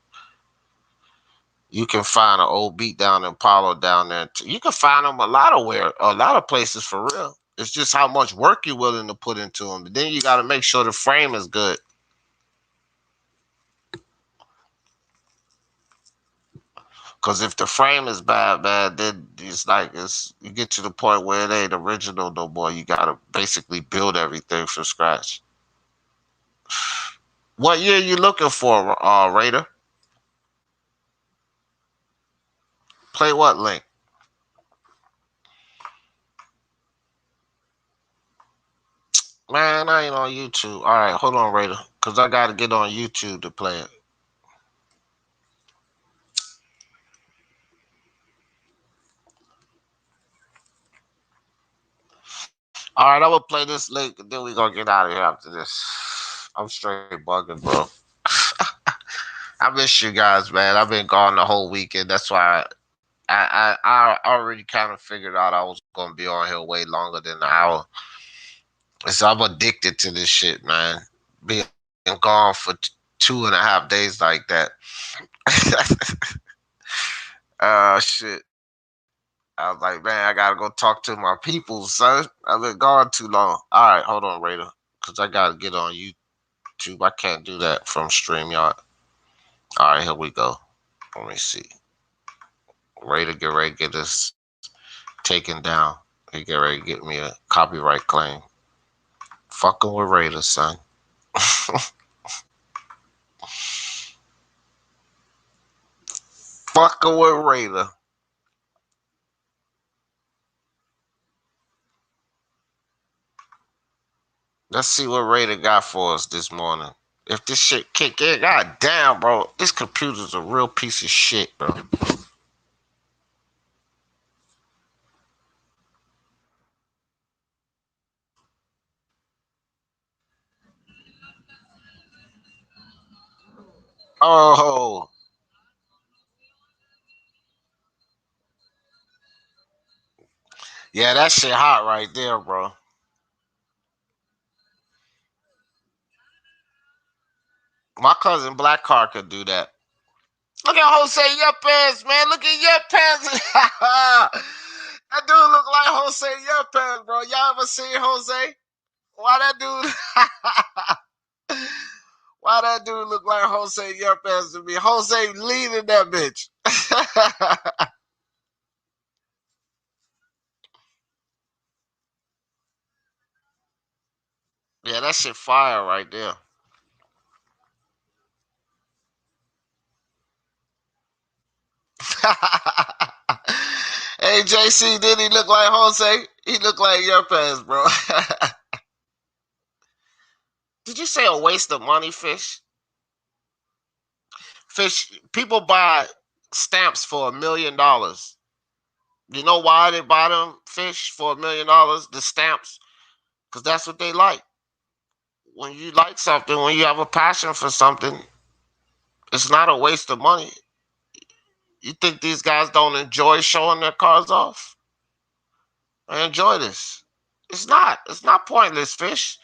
A: You can find an old beat down in Palo down there. You can find them a lot of places for real. It's just how much work you're willing to put into them. But then you got to make sure the frame is good. Cause if the frame is bad, then it's like you get to the point where it ain't original no more. You gotta basically build everything from scratch. What year you looking for, Raider? Play what link? Man, I ain't on YouTube. All right, hold on, Raider, cause I gotta get on YouTube to play it. All right, I'm gonna play this link, and then we gonna get out of here after this. I'm straight bugging, bro. I miss you guys, man. I've been gone the whole weekend. That's why I already kind of figured out I was gonna be on here way longer than an hour. So I'm addicted to this shit, man. Being gone for 2.5 days like that. Shit. I was like, man, I gotta go talk to my people, son. I've been gone too long. All right, hold on, Raider, because I gotta get on YouTube. I can't do that from StreamYard. All right, here we go. Let me see. Raider get ready to get this taken down. He get ready to get me a copyright claim. Fucking with Raider, son. Fucking with Raider. Let's see what Raider got for us this morning. If this shit kick in, god damn, bro, this computer's a real piece of shit, bro. Oh, yeah, that shit hot right there, bro. My cousin Black Car could do that. Look at Jose Yepes, man. Look at Yepes. That dude look like Jose Yepes, bro. Y'all ever seen Jose? Why that dude? Why that dude look like Jose Yepes to me? Jose leading that bitch. Yeah, that shit fire right there. Hey, JC, did he look like Jose? He looked like Yepes, bro. Did you say a waste of money, Fish? Fish, people buy stamps for $1 million. You know why they buy them, Fish, for $1 million? The stamps, because that's what they like. When you like something, when you have a passion for something, it's not a waste of money. You think these guys don't enjoy showing their cars off? I enjoy this. It's not. It's not pointless, Fish.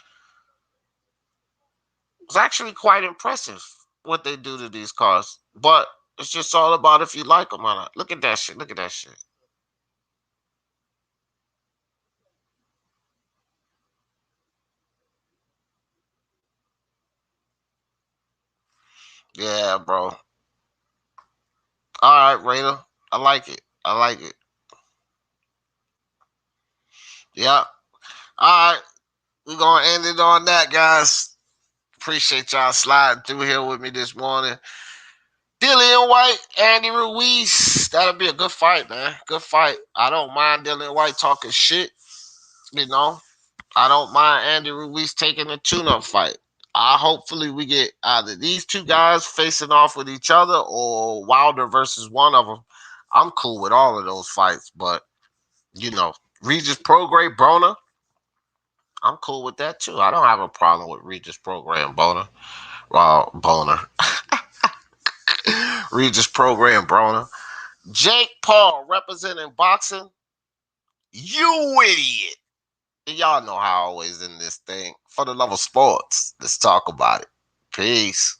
A: It's actually quite impressive what they do to these cars. But it's just all about if you like them or not. Look at that shit. Look at that shit. Yeah, bro. All right, Raider. I like it. I like it. Yeah. All right. We're going to end it on that, guys. Appreciate y'all sliding through here with me this morning. Dillian Whyte, Andy Ruiz. That'll be a good fight, man. Good fight. I don't mind Dillian Whyte talking shit. You know, I don't mind Andy Ruiz taking a tune-up fight. Hopefully we get either these two guys facing off with each other or Wilder versus one of them. I'm cool with all of those fights, but you know, Regis Prograis, Broner, I'm cool with that too. I don't have a problem with Regis Prograis and Boner. Regis Prograis and Broner. Jake Paul representing boxing. You idiot. And y'all know how I always in this thing. For the love of sports, let's talk about it. Peace.